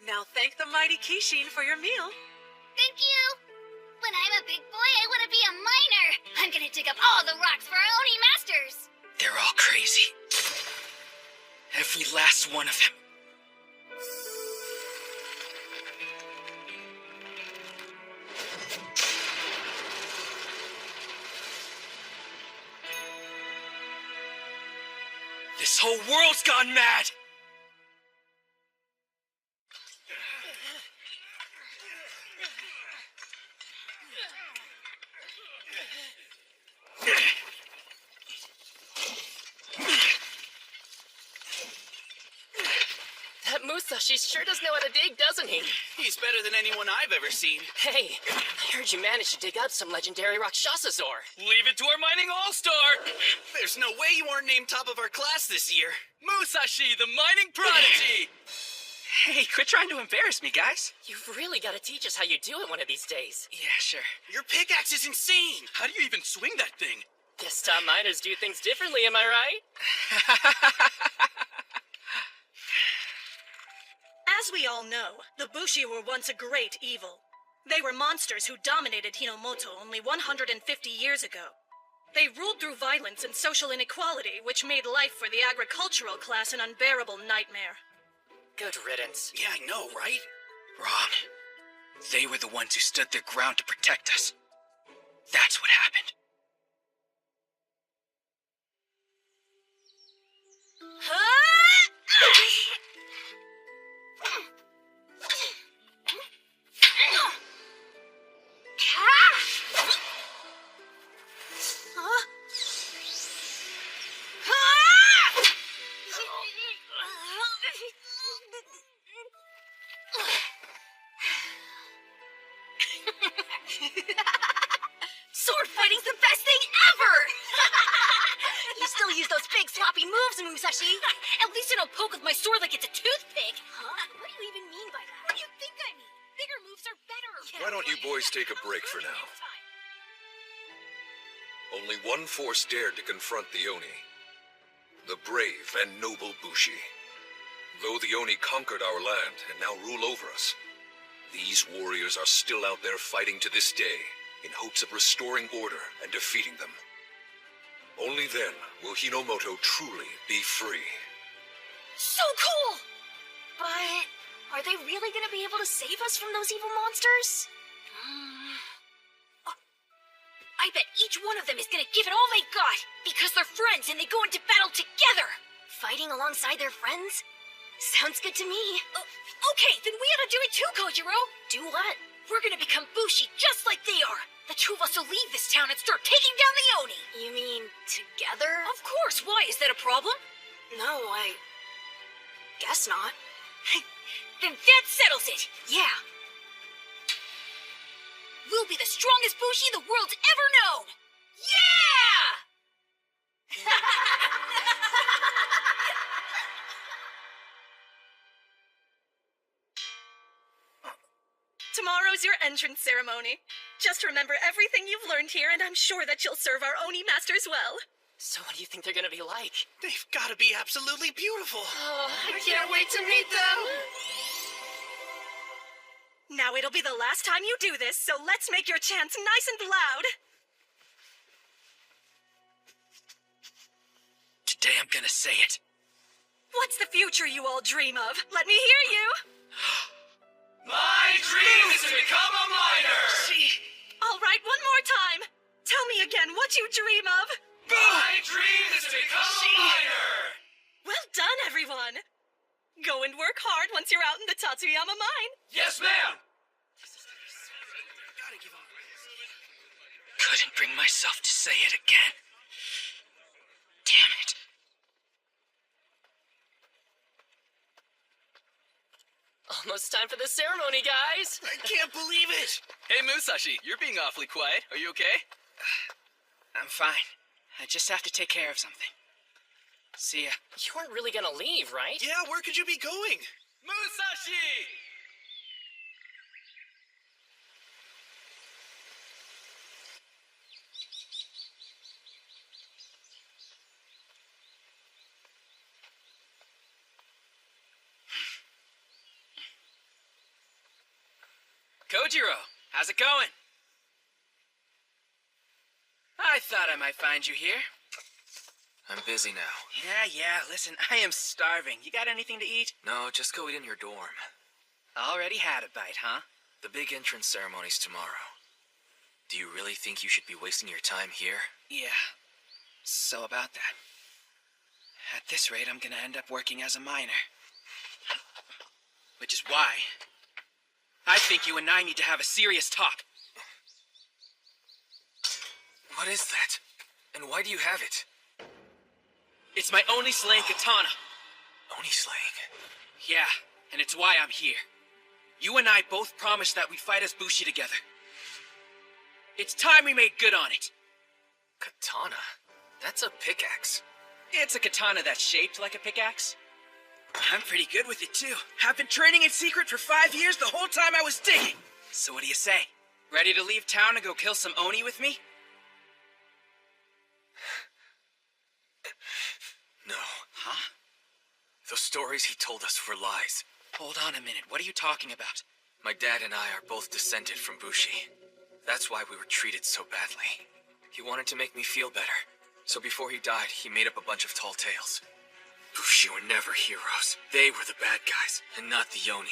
Now thank the mighty Kishin for your meal. Thank you. When I'm a big boy, I want to be a miner. I'm gonna dig up all the rocks for our Oni masters. They're all crazy. Every last one of them. This whole world's gone mad! That Musashi sure does know how to dig, doesn't he? He's better than anyone I've ever seen. Hey, I heard you managed to dig out some legendary Rakshasas ore. Leave it to our mining all-star! There's no way you weren't named top of our class this year. Musashi, the mining prodigy! Hey, quit trying to embarrass me, guys. You've really got to teach us how you do it one of these days. Yeah, sure. Your pickaxe is insane. How do you even swing that thing? Guess top miners do things differently, am I right? As we all know, the Bushi were once a great evil. They were monsters who dominated Hinomoto only 150 years ago. They ruled through violence and social inequality, which made life for the agricultural class an unbearable nightmare. Good riddance. Yeah, I know, right? Wrong. They were the ones who stood their ground to protect us. That's what happened. Sword fighting's the best thing ever! You still use those big sloppy moves, Musashi. At least I don't poke with my sword like it's a toothpick. Huh? What do you even mean by that? What do you think I mean? Bigger moves are better. Why don't you boys take a break for now? Only one force dared to confront the Oni. The brave and noble Bushi. Though the Oni conquered our land and now rule over us, these warriors are still out there fighting to this day in hopes of restoring order and defeating them. Only then will Hinomoto truly be free. So cool! But are they really gonna be able to save us from those evil monsters? I bet each one of them is gonna give it all they got, because they're friends and they go into battle together! Fighting alongside their friends? Sounds good to me. Okay, then we ought to do it too, Kojiro! Do what? We're gonna become Bushi just like they are! The two of us will leave this town and start taking down the Oni! You mean, together? Of course, why? Is that a problem? No, I guess not. Then that settles it! Yeah! We'll be the strongest Bushi the world's ever known! Yeah! Tomorrow's your entrance ceremony. Just remember everything you've learned here, and I'm sure that you'll serve our Oni masters well. So what do you think they're gonna be like? They've got to be absolutely beautiful. Oh, I can't wait to meet them! Now it'll be the last time you do this, so let's make your chants nice and loud. Today I'm gonna say it. What's the future you all dream of? Let me hear you. My dream is to become a miner! All right, one more time. Tell me again what you dream of. My dream is to become a miner! Well done, everyone. Go and work hard once you're out in the Tatsuyama mine. Yes, ma'am! Couldn't bring myself to say it again. Damn it. Almost time for the ceremony, guys! I can't believe it! Hey, Musashi, you're being awfully quiet. Are you okay? I'm fine. I just have to take care of something. See ya. You weren't really gonna leave, right? Yeah, where could you be going? Musashi! Kojiro, how's it going? I thought I might find you here. I'm busy now. Yeah, listen, I am starving. You got anything to eat? No, just go eat in your dorm. Already had a bite, huh? The big entrance ceremony's tomorrow. Do you really think you should be wasting your time here? Yeah, so about that. At this rate, I'm gonna end up working as a miner. Which is why I think you and I need to have a serious talk. What is that? And why do you have it? It's my only slaying katana. Oni slaying? Yeah, and it's why I'm here. You and I both promised that we'd fight as Bushi together. It's time we made good on it. Katana? That's a pickaxe. It's a katana that's shaped like a pickaxe. I'm pretty good with it too. I've been training in secret for 5 years the whole time I was digging. So what do you say? Ready to leave town and go kill some Oni with me? No. Huh? Those stories he told us were lies. Hold on a minute, what are you talking about? My dad and I are both descended from Bushi. That's why we were treated so badly. He wanted to make me feel better. So before he died, he made up a bunch of tall tales. Bushi were never heroes. They were the bad guys, and not the Oni.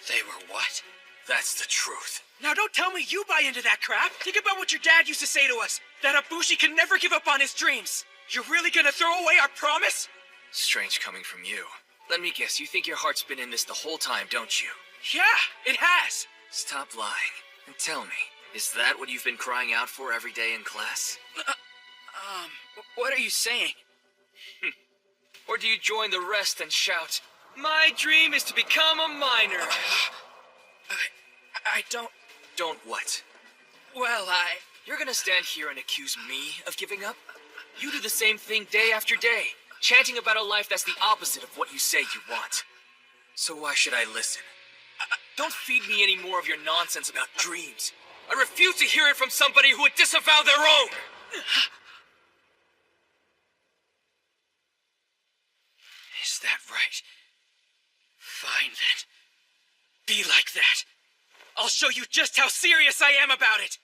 They were what? That's the truth. Now don't tell me you buy into that crap! Think about what your dad used to say to us! That a Bushi can never give up on his dreams! You're really gonna throw away our promise? Strange coming from you. Let me guess, you think your heart's been in this the whole time, don't you? Yeah, it has! Stop lying, and tell me, is that what you've been crying out for every day in class? What are you saying? Or do you join the rest and shout, "My dream is to become a miner"? I don't... Don't what? Well, You're gonna stand here and accuse me of giving up? You do the same thing day after day, chanting about a life that's the opposite of what you say you want. So why should I listen? Don't feed me any more of your nonsense about dreams. I refuse to hear it from somebody who would disavow their own! Is that right? Fine then. Be like that. I'll show you just how serious I am about it!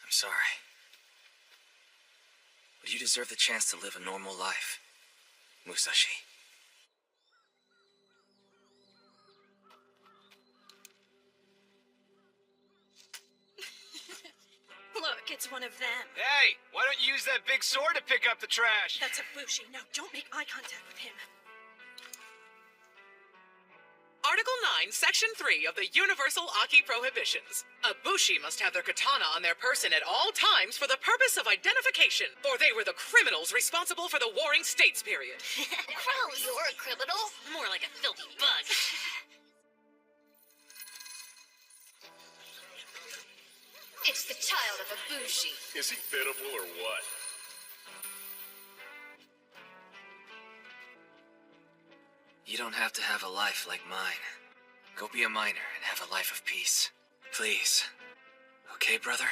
I'm sorry. But you deserve the chance to live a normal life, Musashi. Look, it's one of them. Hey, why don't you use that big sword to pick up the trash? That's a Bushi. Now, don't make eye contact with him. Article 9, Section 3 of the Universal Aki Prohibitions. A Bushi must have their katana on their person at all times for the purpose of identification, for they were the criminals responsible for the Warring States period. Gross. You're a criminal? More like a filthy bug. It's the child of a Bushi. Is he pitiful or what? You don't have to have a life like mine. Go be a miner and have a life of peace. Please. Okay, brother?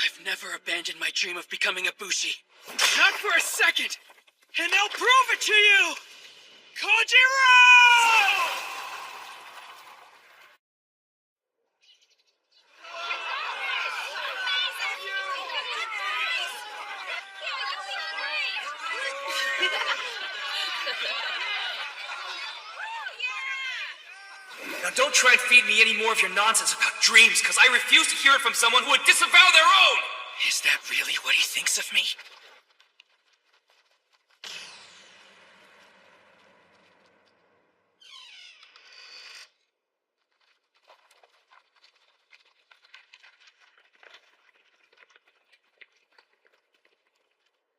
I've never abandoned my dream of becoming a Bushi. Not for a second! And I'll prove it to you! Kojiro! Now don't try and feed me any more of your nonsense about dreams, because I refuse to hear it from someone who would disavow their own! Is that really what he thinks of me?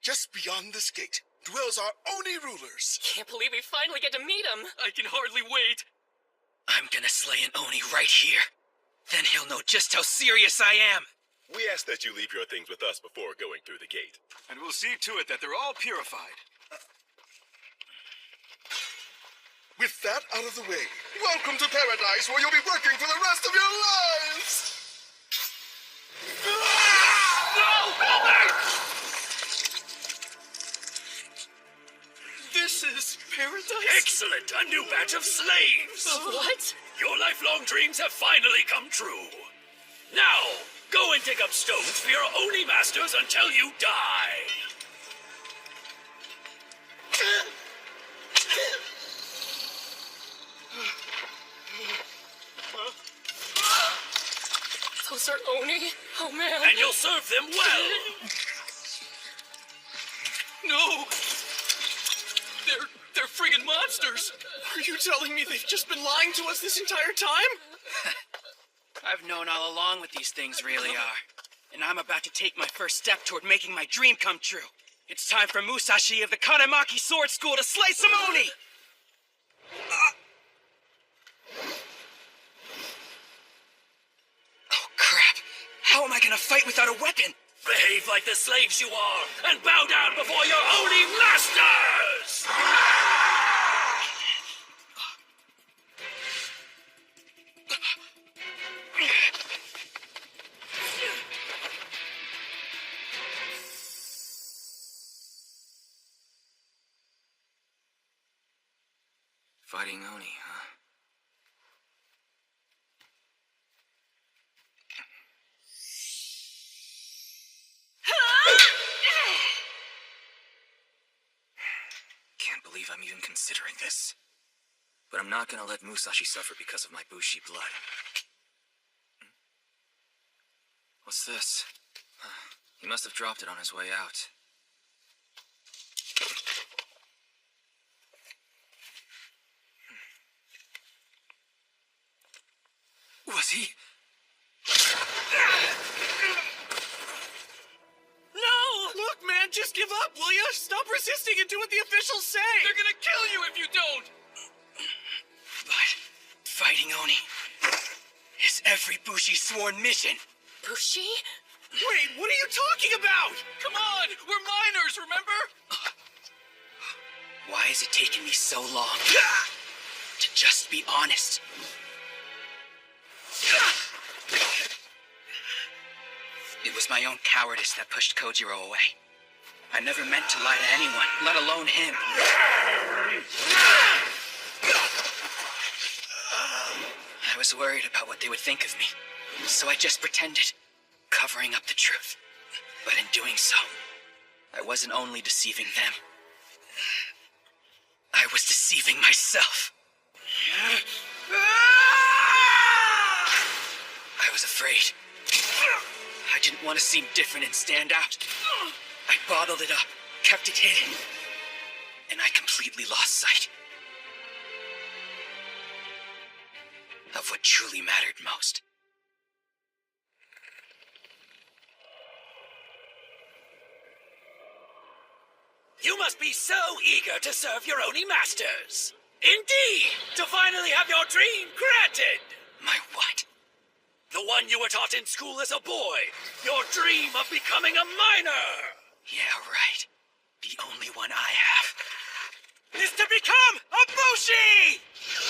Just beyond this gate dwells our Oni rulers. Can't believe we finally get to meet him. I can hardly wait. I'm gonna slay an Oni right here. Then he'll know just how serious I am. We ask that you leave your things with us before going through the gate. And we'll see to it that they're all purified. With that out of the way, welcome to paradise where you'll be working for the rest of your lives! This is paradise? Excellent! A new batch of slaves! What? Your lifelong dreams have finally come true. Now, go and dig up stones for your Oni masters until you die. Those are Oni? Oh man. And you'll serve them well. No! They're friggin' monsters! Are you telling me they've just been lying to us this entire time? I've known all along what these things really are. And I'm about to take my first step toward making my dream come true. It's time for Musashi of the Kanemaki Sword School to slay some Oni! Oh, crap. How am I gonna fight without a weapon? Behave like the slaves you are, and bow down before your Oni masters! Fighting Oni, huh? Can't believe I'm even considering this. But I'm not gonna let Musashi suffer because of my Bushi blood. What's this? He must have dropped it on his way out. Was he? No! Look, man, just give up, will you? Stop resisting and do what the officials say! They're gonna kill you if you don't! But fighting Oni is every Bushi's sworn mission. Bushi? Wait, what are you talking about? Come on! We're minors, remember? Why is it taking me so long to just be honest? It was my own cowardice that pushed Kojiro away. I never meant to lie to anyone, let alone him. I was worried about what they would think of me, so I just pretended, covering up the truth. But in doing so, I wasn't only deceiving them, I was deceiving myself. I was afraid. I didn't want to seem different and stand out. I bottled it up, kept it hidden, and I completely lost sight of what truly mattered most. You must be so eager to serve your Oni masters. Indeed, to finally have your dream granted. My what? The one you were taught in school as a boy. Your dream of becoming a miner. Yeah, right. The only one I have is to become a Bushi!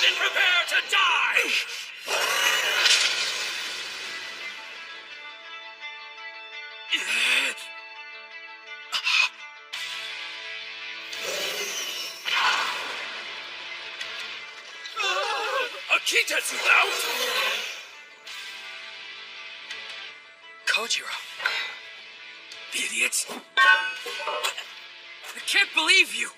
Then prepare to die! Akitetsu out! Kojiro. Idiots! I can't believe you!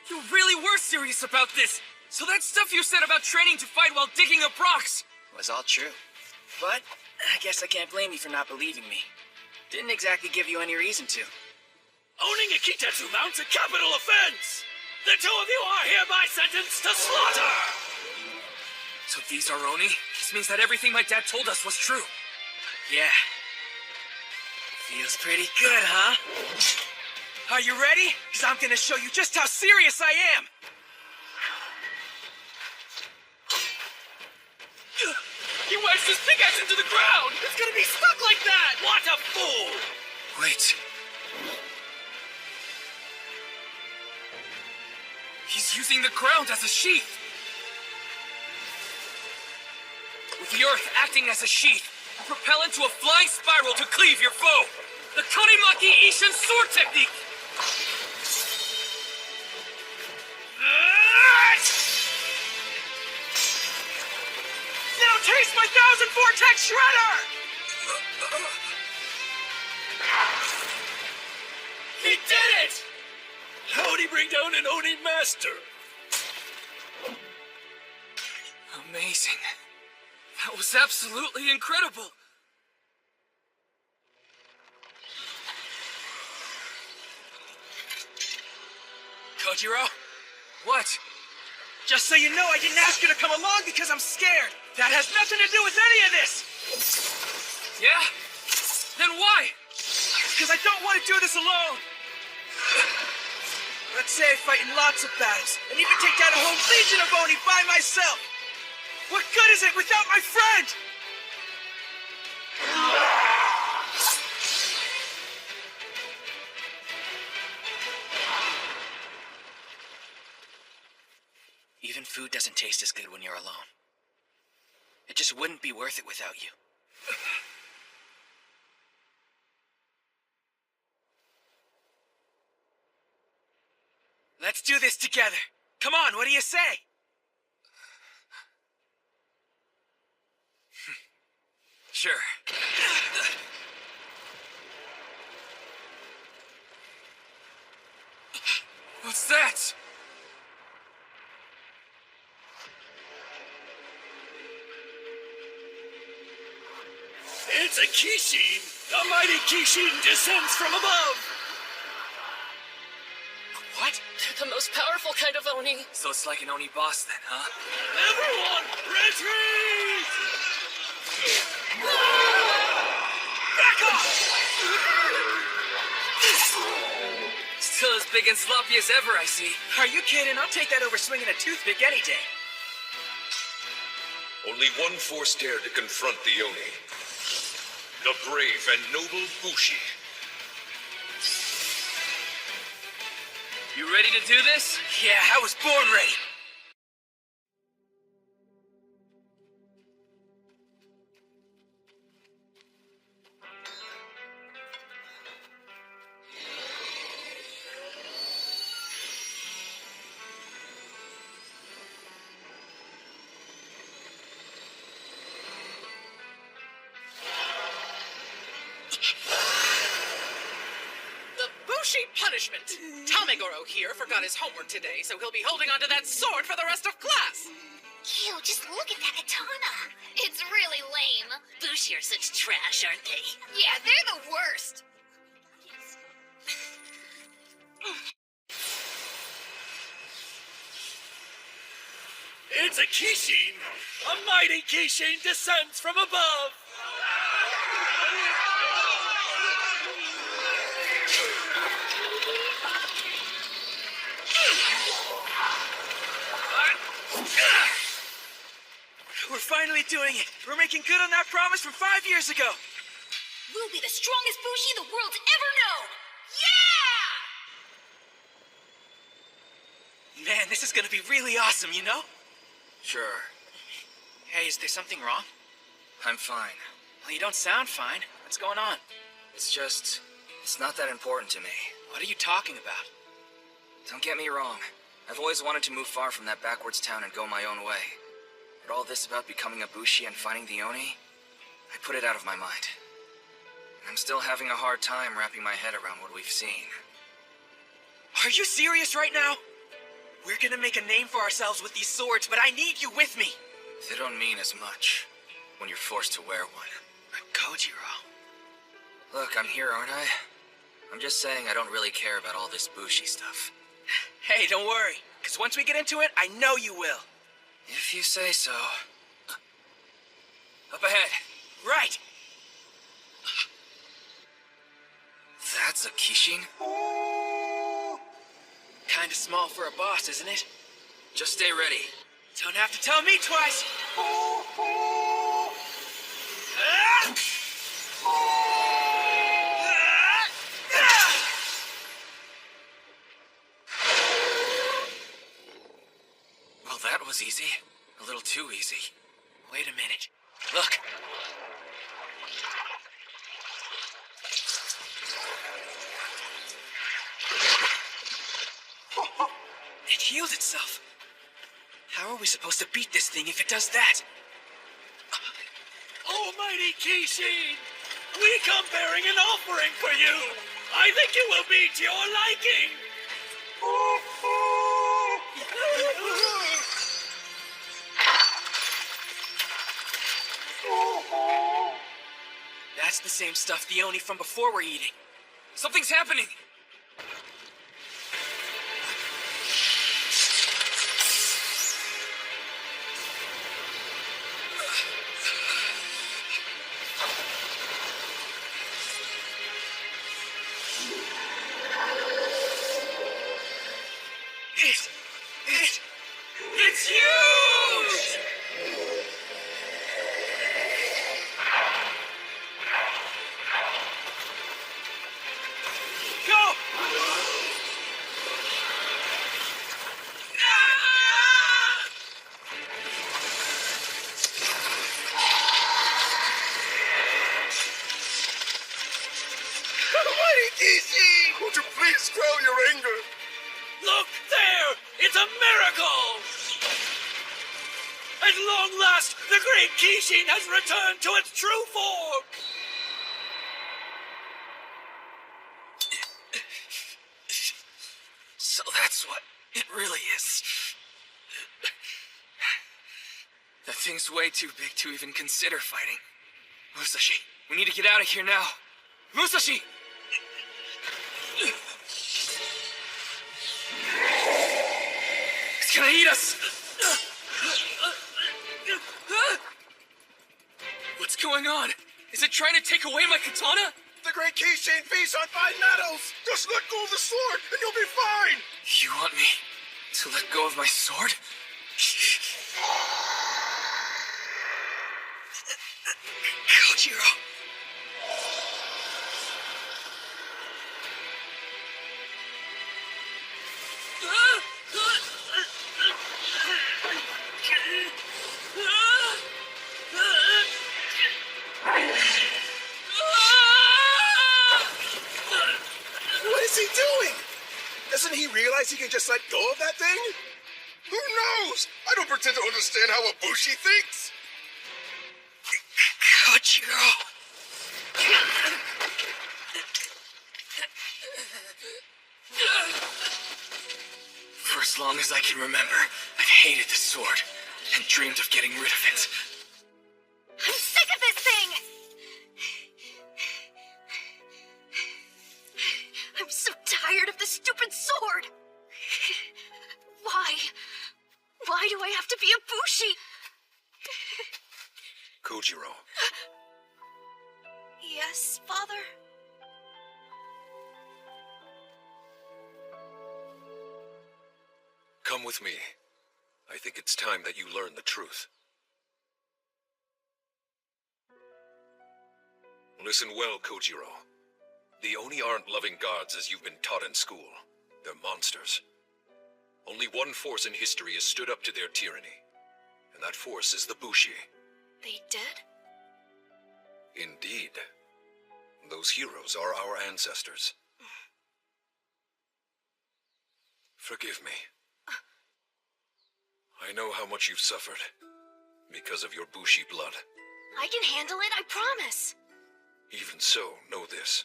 You really were serious about this! So that stuff you said about training to fight while digging up rocks Was all true. But I guess I can't blame you for not believing me. Didn't exactly give you any reason to. Owning a Kitetsu mount's a capital offense! The two of you are hereby sentenced to slaughter! So these are Oni? This means that everything my dad told us was true. Yeah. Feels pretty good, huh? Are you ready? Because I'm gonna show you just how serious I am! He wedged his pickaxe into the ground! It's gonna be stuck like that! What a fool! Wait. He's using the ground as a sheath! With the earth acting as a sheath, propel into a flying spiral to cleave your foe! The Kanemaki Ishin sword technique! taste my 1000 Vortex Shredder! He did it! How'd he bring down an Oni master? Amazing. That was absolutely incredible. Kojiro? What? Just so you know, I didn't ask you to come along because I'm scared. That has nothing to do with any of this. Yeah? Then why? Because I don't want to do this alone. Let's say I fight in lots of battles, and even take down a whole legion of Oni by myself. What good is it without my friend? Even food doesn't taste as good when you're alone. It just wouldn't be worth it without you. Let's do this together. Come on, what do you say? Sure. What's that? It's a Kishin! The mighty Kishin descends from above! What? They're the most powerful kind of Oni. So it's like an Oni boss then, huh? Everyone, retreat! Back off! Still as big and sloppy as ever, I see. Are you kidding? I'll take that over swinging a toothpick any day. Only one force dared to confront the Oni. The brave and noble Bushi. You ready to do this? Yeah, I was born ready. The Bushi punishment. Tamegoro here forgot his homework today, so he'll be holding onto that sword for the rest of class. Ew, just look at that katana. It's really lame. Bushi are such trash, aren't they? Yeah, they're the worst. It's a Kishin! A mighty Kishin descends from above! We're finally doing it. We're making good on that promise from 5 years ago. We'll be the strongest Bushi the world's ever known. Yeah! Man, this is gonna be really awesome, you know? Sure. Hey, is there something wrong? I'm fine. Well, you don't sound fine. What's going on? It's not that important to me. What are you talking about? Don't get me wrong. I've always wanted to move far from that backwards town and go my own way. But all this about becoming a Bushi and fighting the Oni, I put it out of my mind. And I'm still having a hard time wrapping my head around what we've seen. Are you serious right now? We're gonna make a name for ourselves with these swords, but I need you with me. They don't mean as much when you're forced to wear one. Kojiro. Look, I'm here, aren't I? I'm just saying I don't really care about all this Bushi stuff. Hey, don't worry, because once we get into it, I know you will. If you say so. Up ahead. Right. That's a Kishin? Kinda small for a boss, isn't it? Just stay ready. Don't have to tell me twice. Well, that was easy. A little too easy. Wait a minute. Look. It healed itself. How are we supposed to beat this thing if it does that? Almighty Kishin! We come bearing an offering for you! I think it will be to your liking! That's the same stuff the Oni from before were eating. Something's happening! It's huge! Go! Almighty DC! Would you please quell your anger? Look there! It's a miracle! At long last, the great Kishin has returned to its true form! So that's what it really is. That thing's way too big to even consider fighting. Musashi, we need to get out of here now. Musashi! It's gonna eat us! What's going on? Is it trying to take away my katana? The great Kishin feasts on 5 medals! Just let go of the sword and you'll be fine! You want me to let go of my sword? Kojiro. What is he doing? Doesn't he realize he can just let go of that thing? Who knows? I don't pretend to understand how a Bushi thinks. Kojiro. For as long as I can remember, I've hated the sword and dreamed of getting rid of it. I'm sick of this thing! I'm so tired of the stupid sword! Why? Why do I have to be a Bushi? Kojiro, Yes, Father? come with me. I think it's time that you learn the truth. Listen well, Kojiro. The Oni aren't loving gods as you've been taught in school. They're monsters. Only one force in history has stood up to their tyranny, and that force is the Bushi. They did? Indeed. Those heroes are our ancestors. Forgive me. I know how much you've suffered because of your Bushi blood. I can handle it, I promise. Even so, know this.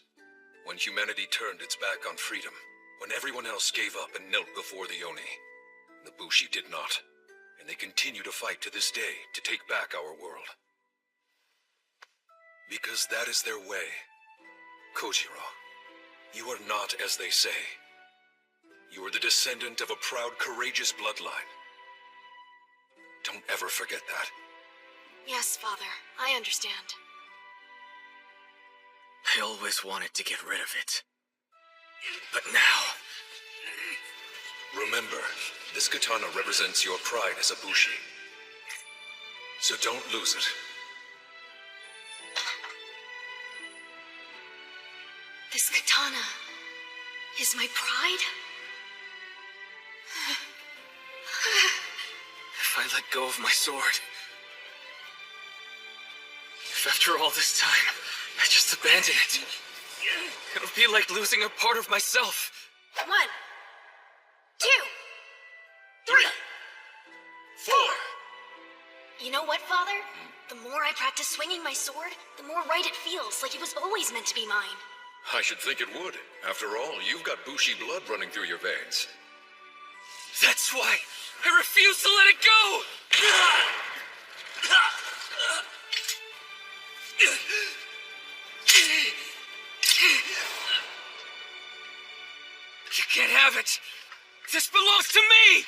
When humanity turned its back on freedom, when everyone else gave up and knelt before the Oni, the Bushi did not, and they continue to fight to this day to take back our world. Because that is their way. Kojiro, you are not as they say. You are the descendant of a proud, courageous bloodline. Don't ever forget that. Yes, Father, I understand. I always wanted to get rid of it. But now... Remember, this katana represents your pride as a Bushi. So don't lose it. This katana is my pride? If I let go of my sword... If after all this time, I just abandon it... It'll be like losing a part of myself. 1, 2, 3, 4. You know what, Father? The more I practice swinging my sword, the more right it feels, like it was always meant to be mine. I should think it would. After all, you've got Bushi blood running through your veins. That's why I refuse to let it go! You can't have it! This belongs to me!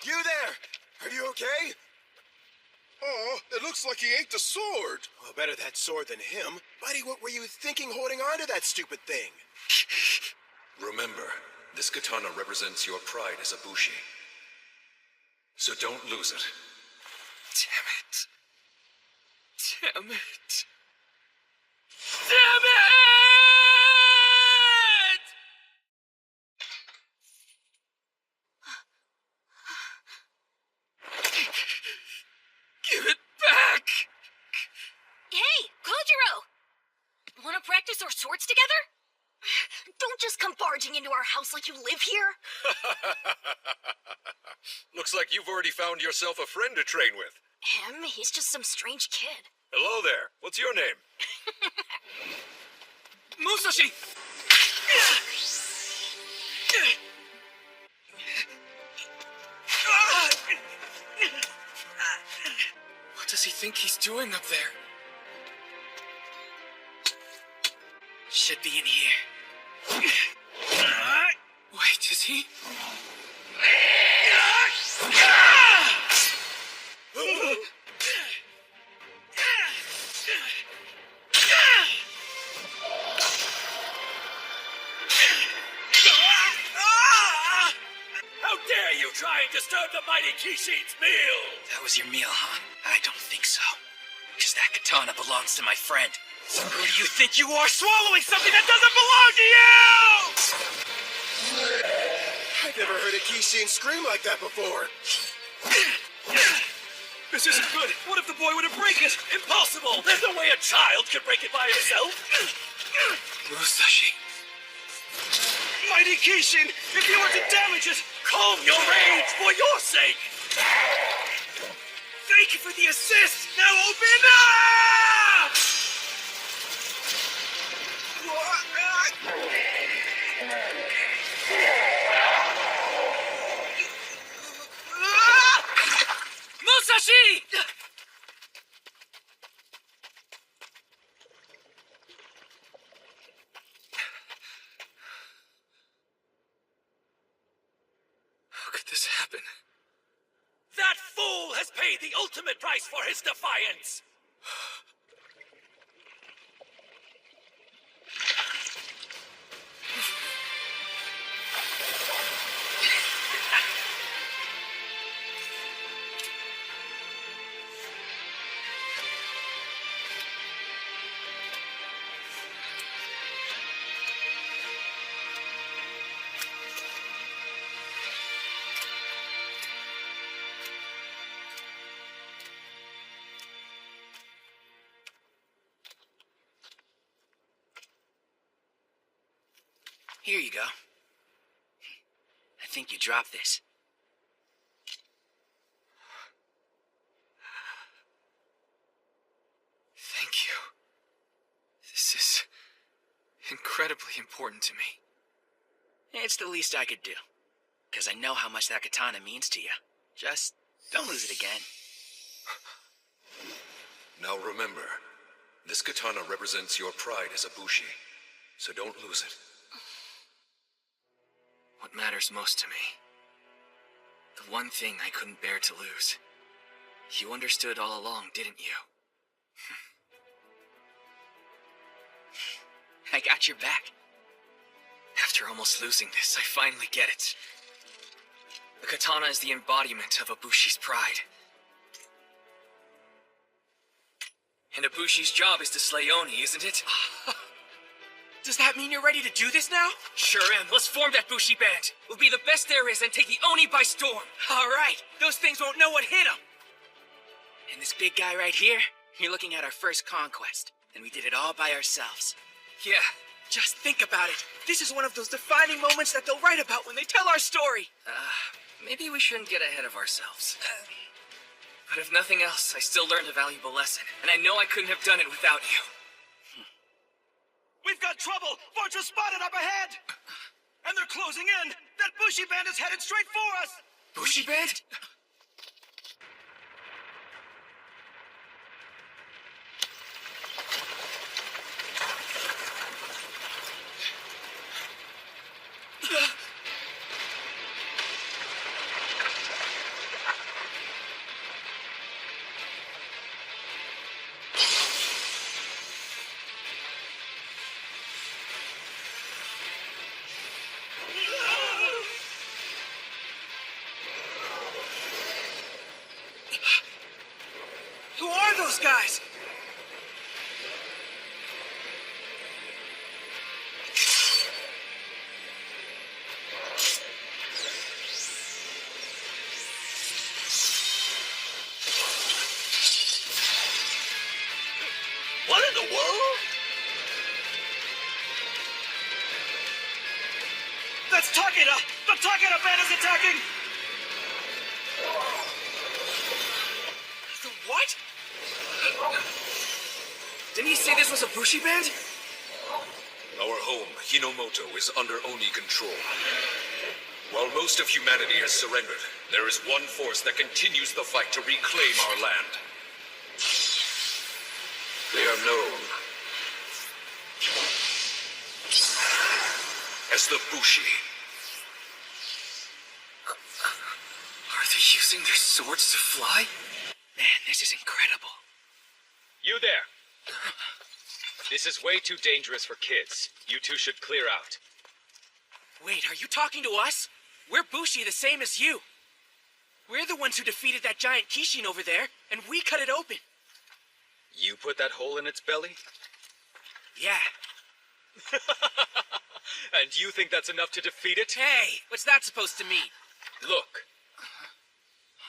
You there! Are you okay? Oh, it looks like he ate the sword. Well, better that sword than him. Buddy, what were you thinking holding on to that stupid thing? Remember, this katana represents your pride as a Bushi. So don't lose it. Damn it. Damn it. Damn it! Give it back! Hey, Kojiro! Wanna practice our swords together? Don't just come barging into our house like you live here. Looks like you've already found yourself a friend to train with. Him? He's just some strange kid. Hello there. What's your name? Musashi! What does he think he's doing up there? Should be in here. Wait, is he? How dare you try and disturb the mighty Kishin's meal! That was your meal, huh? I don't think so. Because that katana belongs to my friend. So who do you think you are swallowing something that doesn't belong to you? I've never heard a Kishin scream like that before. This isn't good. What if the boy were to break it? Impossible! There's no way a child could break it by himself. Musashi. Mighty Kishin, if you were to damage it, calm your rage for your sake. Thank you for the assist! Now open up! Musashi! How could this happen? That fool has paid the ultimate price for his defiance! Here you go. I think you dropped this. Thank you. This is incredibly important to me. It's the least I could do. Because I know how much that katana means to you. Just don't lose it again. Now remember, this katana represents your pride as a Bushi. So don't lose it. What matters most to me. The one thing I couldn't bear to lose. You understood all along, didn't you? I got your back. After almost losing this, I finally get it. The katana is the embodiment of a Bushi's pride. And a Bushi's job is to slay Oni, isn't it? Does that mean you're ready to do this now? Sure am. Let's form that Bushi band. We'll be the best there is and take the Oni by storm. All right. Those things won't know what hit them. And this big guy right here, you're looking at our first conquest. And we did it all by ourselves. Yeah. Just think about it. This is one of those defining moments that they'll write about when they tell our story. Maybe we shouldn't get ahead of ourselves. But if nothing else, I still learned a valuable lesson. And I know I couldn't have done it without you. We've got trouble! Fortress spotted up ahead! And they're closing in! That Bushi band is headed straight for us! Bushi band? Who are those guys? What in the world? That's Takeda! The Takeda band is attacking! The what? Didn't he say this was a Bushi band? Our home, Hinomoto, is under Oni control. While most of humanity has surrendered, there is one force that continues the fight to reclaim our land. They are known as the Bushi. Are they using their swords to fly? Man, this is incredible. You there. This is way too dangerous for kids. You two should clear out. Wait, are you talking to us? We're Bushi the same as you. We're the ones who defeated that giant Kishin over there, and we cut it open. You put that hole in its belly? Yeah. And you think that's enough to defeat it? Hey, what's that supposed to mean? Look.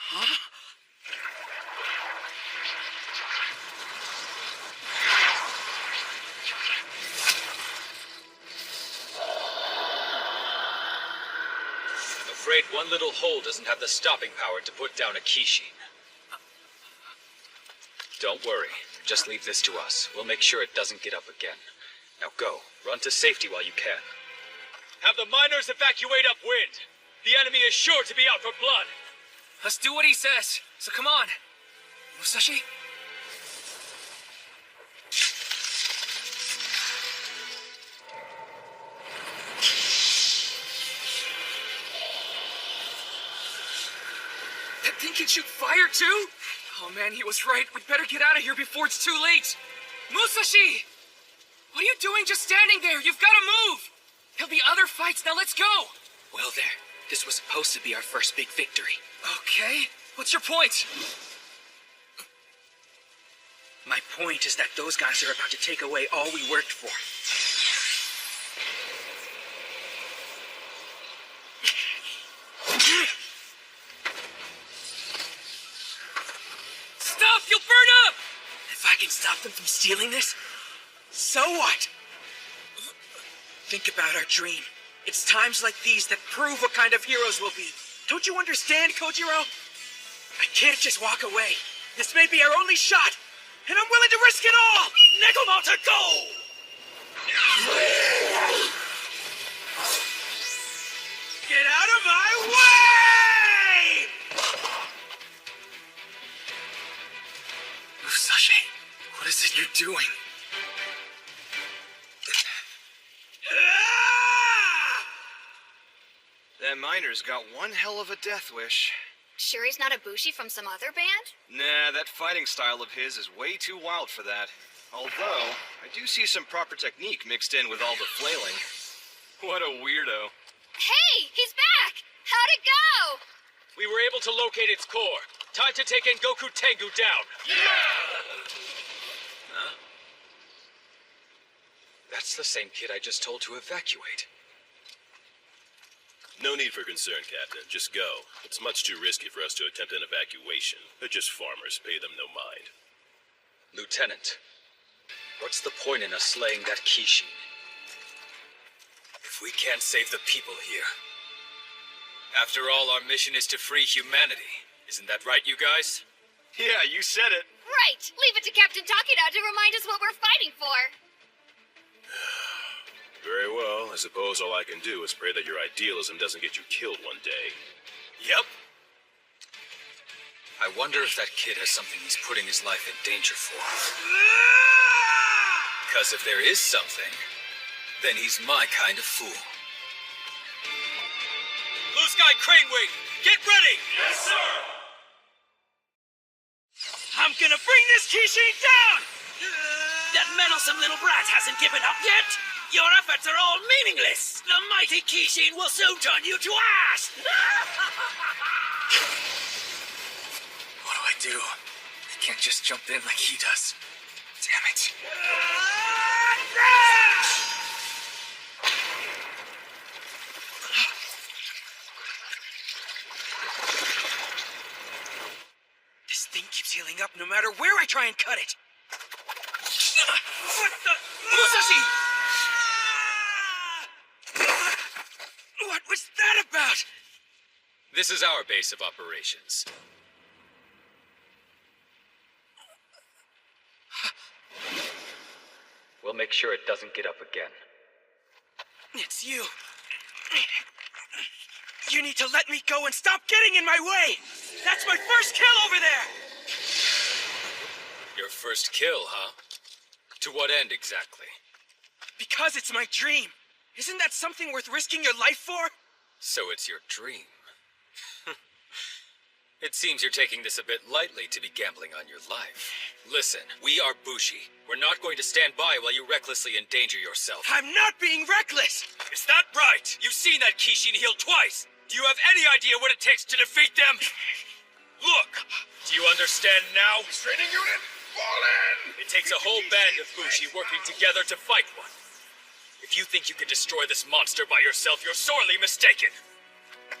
Huh? I'm afraid one little hole doesn't have the stopping power to put down a Kishin. Don't worry. Just leave this to us. We'll make sure it doesn't get up again. Now go. Run to safety while you can. Have the miners evacuate upwind. The enemy is sure to be out for blood. Let's do what he says. So come on. Musashi? That thing can shoot fire too? Oh man, he was right. We'd better get out of here before it's too late. Musashi! What are you doing just standing there? You've got to move! There'll be other fights. Now let's go! Well, this was supposed to be our first big victory. Okay. What's your point? My point is that those guys are about to take away all we worked for. Stop! You'll burn up! If I can stop them from stealing this, so what? Think about our dream. It's times like these that prove what kind of heroes we'll be. Don't you understand, Kojiro? I can't just walk away. This may be our only shot, and I'm willing to risk it all! Nekomata, go! Get out of my way! Musashi, what is it you're doing? That miner's got one hell of a death wish. Sure he's not a Bushi from some other band? Nah, that fighting style of his is way too wild for that. Although, I do see some proper technique mixed in with all the flailing. What a weirdo. Hey, he's back! How'd it go? We were able to locate its core. Time to take Engoku Tengu down. That's That's the same kid I just told to evacuate. No need for concern, Captain. Just go. It's much too risky for us to attempt an evacuation. They're just farmers. Pay them no mind. Lieutenant, what's the point in us slaying that Kishin? If we can't save the people here. After all, our mission is to free humanity. Isn't that right, you guys? Yeah, you said it. Right! Leave it to Captain Takeda to remind us what we're fighting for. Very well. I suppose all I can do is pray that your idealism doesn't get you killed one day. Yep. I wonder if that kid has something he's putting his life in danger for. Because if there is something, then he's my kind of fool. Blue Sky Crane Wing, get ready! Yes, sir! I'm gonna bring this Kishin down! That meddlesome little brat hasn't given up yet! Your efforts are all meaningless! The mighty Kishin will soon turn you to ash! What do? I can't just jump in like he does. Damn it. This thing keeps healing up no matter where I try and cut it. What the? Musashi! What was that about? This is our base of operations. We'll make sure it doesn't get up again. It's you. You need to let me go and stop getting in my way. That's my first kill over there. Your first kill, huh? To what end exactly? Because it's my dream. Isn't that something worth risking your life for? So it's your dream. It seems you're taking this a bit lightly to be gambling on your life. Listen, we are Bushi. We're not going to stand by while you recklessly endanger yourself. I'm not being reckless! Is that right? You've seen that Kishin heal twice. Do you have any idea what it takes to defeat them? Look! Do you understand now? Training unit, fall in! It takes a whole band of Bushi working together to fight one. If you think you can destroy this monster by yourself, you're sorely mistaken.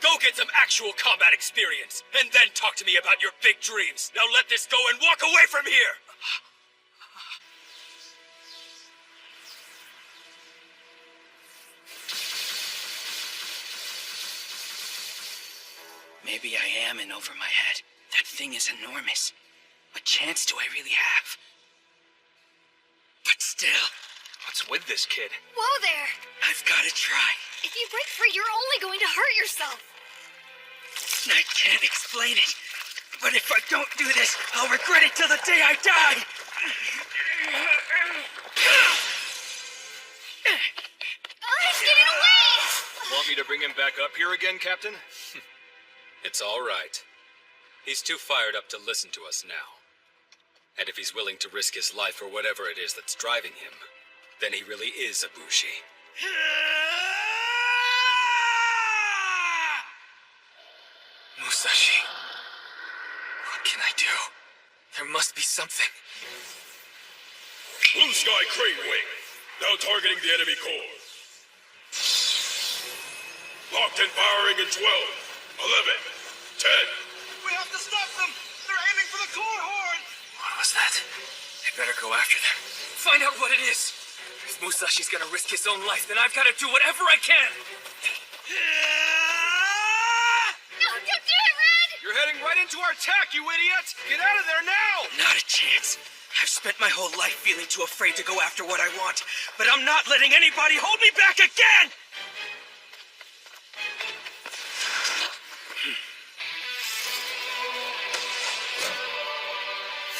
Go get some actual combat experience, and then talk to me about your big dreams. Now let this go and walk away from here! Maybe I am in over my head. That thing is enormous. What chance do I really have? But still... What's with this kid? Whoa there! I've gotta try. If you break free, you're only going to hurt yourself. I can't explain it. But if I don't do this, I'll regret it till the day I die! He's getting away! Want me to bring him back up here again, Captain? It's all right. He's too fired up to listen to us now. And if he's willing to risk his life for whatever it is that's driving him, then he really is a Bushi. Musashi. What can I do? There must be something. Blue Sky Crane Wing, now targeting the enemy core. Locked and powering in 12, 11, 10. We have to stop them! They're aiming for the core horn! What was that? I better go after them. Find out what it is. If Musashi's gonna risk his own life, then I've gotta do whatever I can. No, don't do it, Red! You're heading right into our attack, you idiot! Get out of there now! Not a chance. I've spent my whole life feeling too afraid to go after what I want, but I'm not letting anybody hold me back again!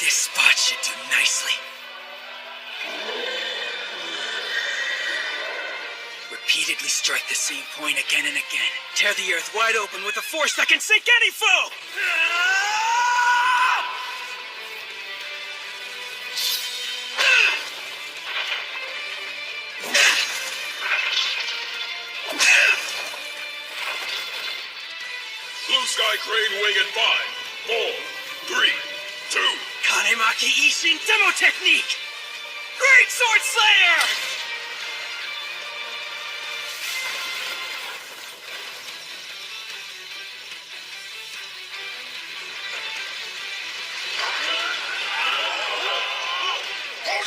This spot should do nicely. Repeatedly strike the same point again and again. Tear the earth wide open with a force that can sink any foe! Blue Sky Crane Wing in 5, 4, 3, 2. Kanemaki Ishin Demo Technique! Great Sword Slayer!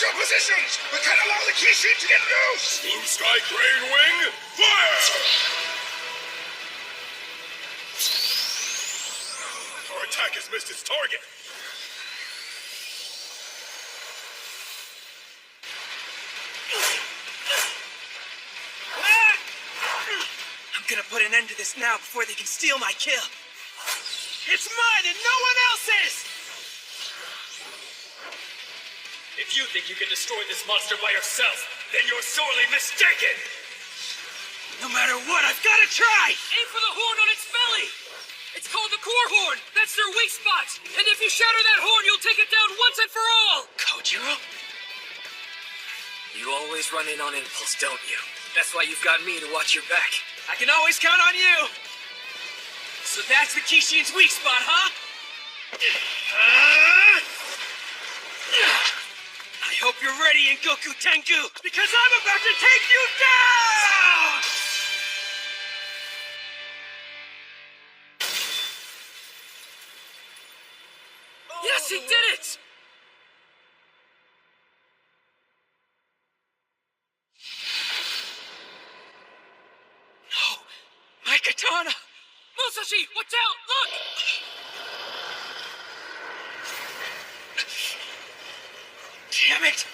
Hold your positions! We can't allow the Kishin to get loose! Blue Sky Crane Wing, fire! Our attack has missed its target. I'm gonna put an end to this now before they can steal my kill. It's mine and no one else's! If you think you can destroy this monster by yourself, then you're sorely mistaken! No matter what, I've gotta try! Aim for the horn on its belly! It's called the core horn! That's their weak spot! And if you shatter that horn, you'll take it down once and for all! Kojiro? You always run in on impulse, don't you? That's why you've got me to watch your back. I can always count on you! So that's the Kishin's weak spot, huh? I hope you're ready, Goku Tengu, because I'm about to take you down! Yes, he did it! No, my katana! Musashi, watch out! Look! Damn it!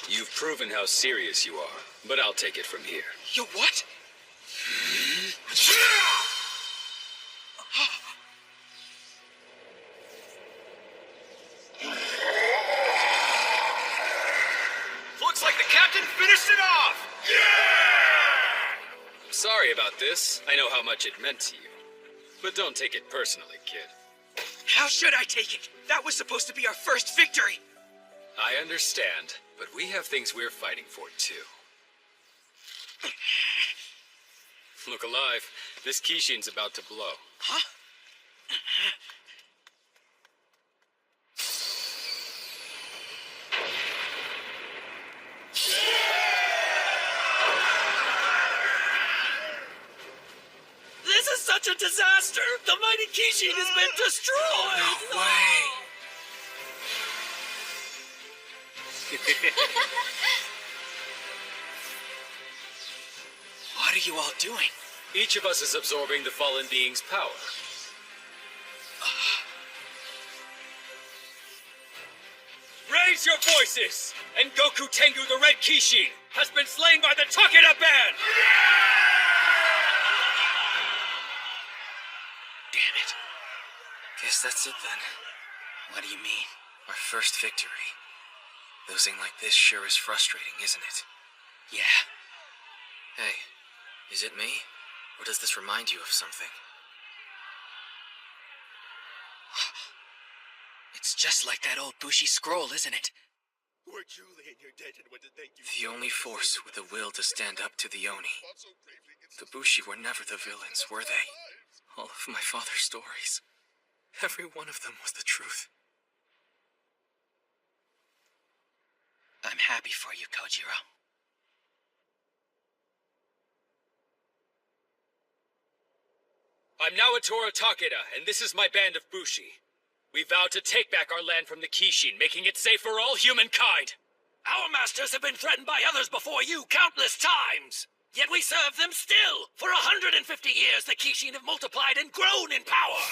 You've proven how serious you are, but I'll take it from here. You what? Looks like the captain finished it off! Sorry about this. I know how much it meant to you. But don't take it personally, kid. How should I take it? That was supposed to be our first victory. I understand, but we have things we're fighting for, too. Look alive. This Kishin's about to blow. Huh? This is such a disaster! The mighty Kishin has been destroyed! No way! What are you all doing? Each of us is absorbing the fallen being's power. Raise your voices! And Goku Tengu the Red Kishin has been slain by the Takeda Band! Damn it. Guess that's it then. What do you mean? Our first victory. Losing like this sure is frustrating, isn't it? Yeah. Hey, is it me? Or does this remind you of something? It's just like that old Bushi scroll, isn't it? We're truly in your debt and want to thank you. The only force with the will to stand up to the Oni. The Bushi were never the villains, were they? All of my father's stories. Every one of them was the truth. I'm happy for you, Kojiro. I'm Naotora Takeda, and this is my band of Bushi. We vow to take back our land from the Kishin, making it safe for all humankind. Our masters have been threatened by others before you countless times! Yet we serve them still! For 150 years, the Kishin have multiplied and grown in power!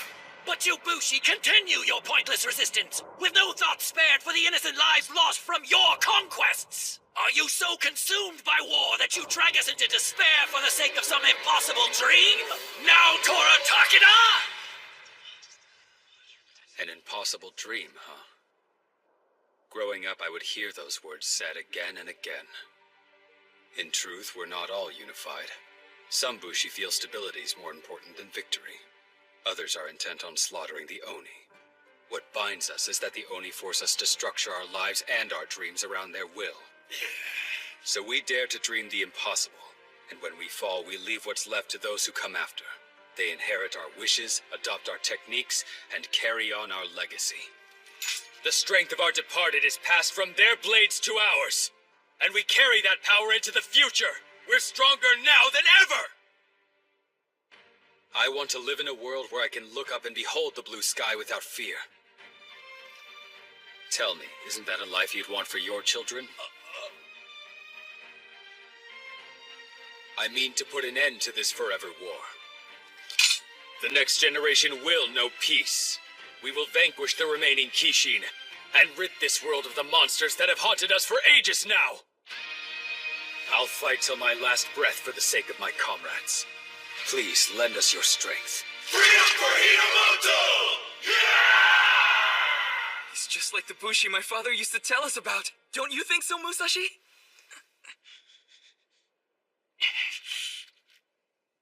But you Bushi continue your pointless resistance, with no thought spared for the innocent lives lost from your conquests! Are you so consumed by war that you drag us into despair for the sake of some impossible dream? Now, Tora Takeda! An impossible dream, huh? Growing up, I would hear those words said again and again. In truth, we're not all unified. Some Bushi feel stability is more important than victory. Others are intent on slaughtering the Oni. What binds us is that the Oni force us to structure our lives and our dreams around their will. So we dare to dream the impossible, and when we fall, we leave what's left to those who come after. They inherit our wishes, adopt our techniques, and carry on our legacy. The strength of our departed is passed from their blades to ours, and we carry that power into the future. We're stronger now than ever! I want to live in a world where I can look up and behold the blue sky without fear. Tell me, isn't that a life you'd want for your children? I mean to put an end to this forever war. The next generation will know peace. We will vanquish the remaining Kishin and rid this world of the monsters that have haunted us for ages now. I'll fight till my last breath for the sake of my comrades. Please lend us your strength. Freedom for Hinomoto! He's just like the Bushi my father used to tell us about. Don't you think so, Musashi?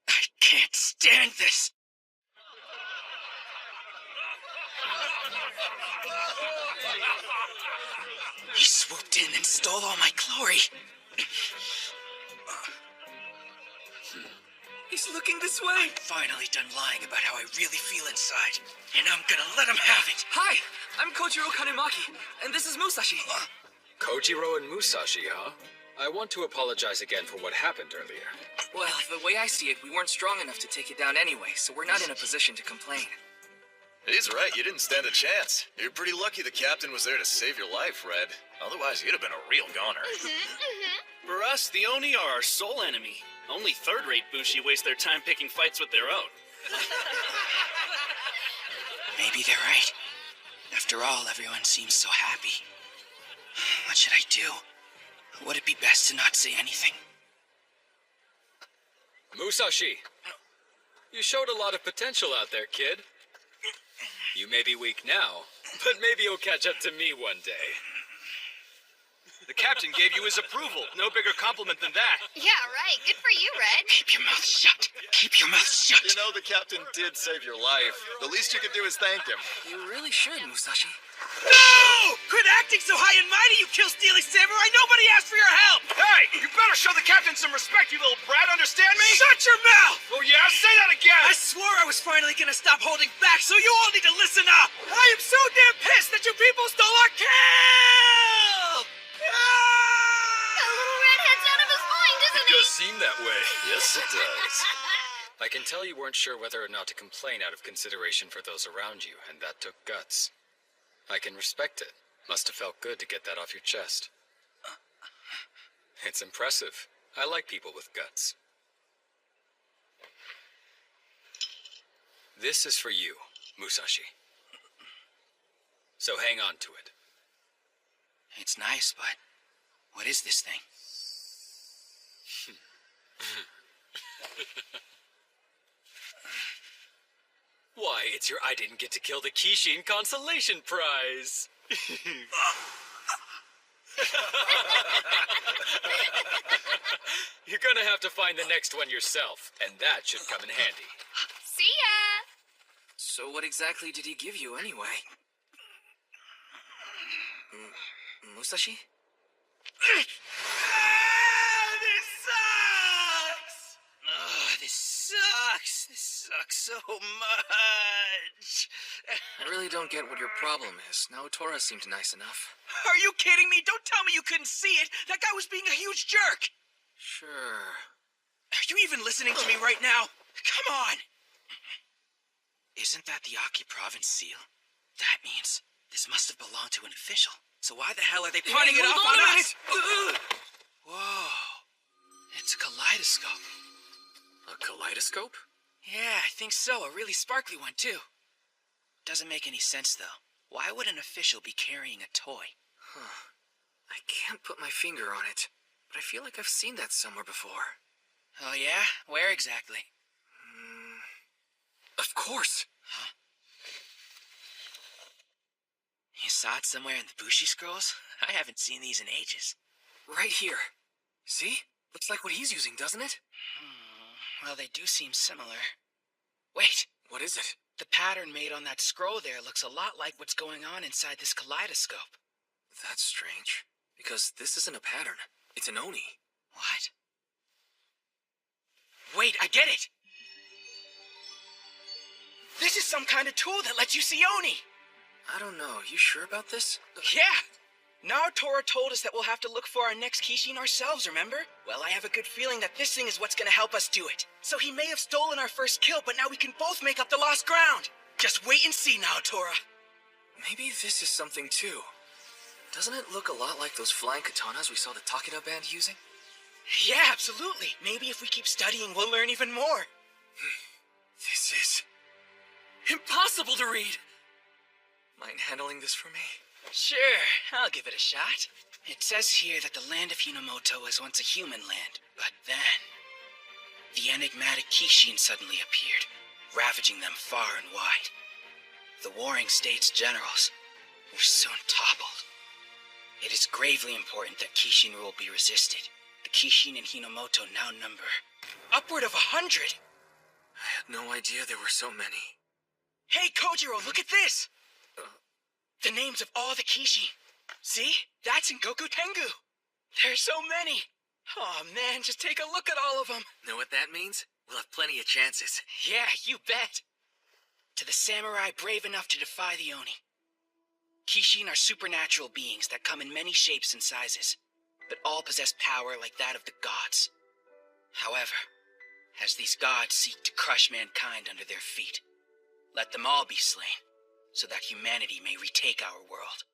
I can't stand this. He swooped in and stole all my glory. He's looking this way. I'm finally done lying about how I really feel inside, and I'm gonna let him have it. Hi, I'm Kojiro Kanemaki, and this is Musashi. Kojiro and Musashi, huh? I want to apologize again for what happened earlier. Well, the way I see it, we weren't strong enough to take it down anyway, so we're not in a position to complain. He's right, you didn't stand a chance. You're pretty lucky the captain was there to save your life, Red. Otherwise, you'd have been a real goner. For us, the Oni are our sole enemy. Only third-rate Bushi waste their time picking fights with their own. Maybe they're right. After all, everyone seems so happy. What should I do? Would it be best to not say anything? Musashi, you showed a lot of potential out there, kid. You may be weak now, but maybe you'll catch up to me one day. The captain gave you his approval. No bigger compliment than that. Yeah, right. Good for you, Red. Keep your mouth shut. Keep your mouth shut. You know, the captain did save your life. The least you could do is thank him. You really should, Musashi. No! Quit acting so high and mighty, you kill-stealing samurai! Nobody asked for your help! Hey! You better show the captain some respect, you little brat, understand me? Shut your mouth! Oh yeah? Say that again! I swore I was finally gonna stop holding back, so you all need to listen up! I am so damn pissed that you people stole our kill! That little redhead's out of his mind, isn't he? It does seem that way. Yes, it does. I can tell you weren't sure whether or not to complain out of consideration for those around you, and that took guts. I can respect it. Must have felt good to get that off your chest. It's impressive. I like people with guts. This is for you, Musashi. So hang on to it. It's nice, but what is this thing? Why, it's your I didn't get to kill the Kishin consolation prize. You're gonna have to find the next one yourself, and that should come in handy. See ya! So what exactly did he give you anyway? Musashi? This sucks! This sucks. This sucks so much. I really don't get what your problem is. Naotora seemed nice enough. Are you kidding me? Don't tell me you couldn't see it. That guy was being a huge jerk. Sure. Are you even listening to me right now? Come on. Isn't that the Aki province seal? That means this must have belonged to an official. So why the hell are they pawning it off on us? Whoa. It's a kaleidoscope. A kaleidoscope? Yeah, I think so. A really sparkly one, too. Doesn't make any sense, though. Why would an official be carrying a toy? Huh. I can't put my finger on it, but I feel like I've seen that somewhere before. Oh, yeah? Where exactly? Of course. Huh? You saw it somewhere in the Bushi scrolls? I haven't seen these in ages. Right here. See? Looks like what he's using, doesn't it? Well, they do seem similar. Wait. What is it? The pattern made on that scroll there looks a lot like what's going on inside this kaleidoscope. That's strange. Because this isn't a pattern. It's an Oni. What? Wait, I get it! This is some kind of tool that lets you see Oni! I don't know. You sure about this? Yeah! Naotora told us that we'll have to look for our next Kishin ourselves, remember? Well, I have a good feeling that this thing is what's gonna help us do it. So he may have stolen our first kill, but now we can both make up the lost ground. Just wait and see, Naotora. Maybe this is something too. Doesn't it look a lot like those flying katanas we saw the Takeda band using? Yeah, absolutely. Maybe if we keep studying, we'll learn even more. This is impossible to read. Mind handling this for me? Sure, I'll give it a shot. It says here that the land of Hinomoto was once a human land, but then the enigmatic Kishin suddenly appeared, ravaging them far and wide. The warring states' generals were soon toppled. It is gravely important that Kishin rule be resisted. The Kishin in Hinomoto now number upward of 100. I had no idea there were so many. Hey, Kojiro, look at this! The names of all the Kishin. See? That's in Goku Tengu. There's so many. Oh man, just take a look at all of them. Know what that means? We'll have plenty of chances. Yeah, you bet. To the samurai brave enough to defy the Oni. Kishin are supernatural beings that come in many shapes and sizes, but all possess power like that of the gods. However, as these gods seek to crush mankind under their feet, let them all be slain, so that humanity may retake our world.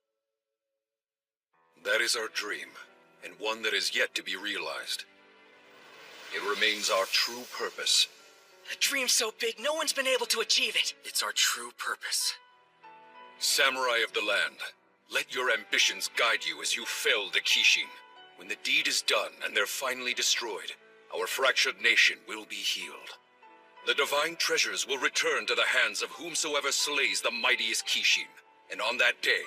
That is our dream, and one that is yet to be realized. It remains our true purpose. A dream so big, no one's been able to achieve it. It's our true purpose. Samurai of the land, let your ambitions guide you as you fell the Kishin. When the deed is done and they're finally destroyed, our fractured nation will be healed. The divine treasures will return to the hands of whomsoever slays the mightiest Kishin, and on that day,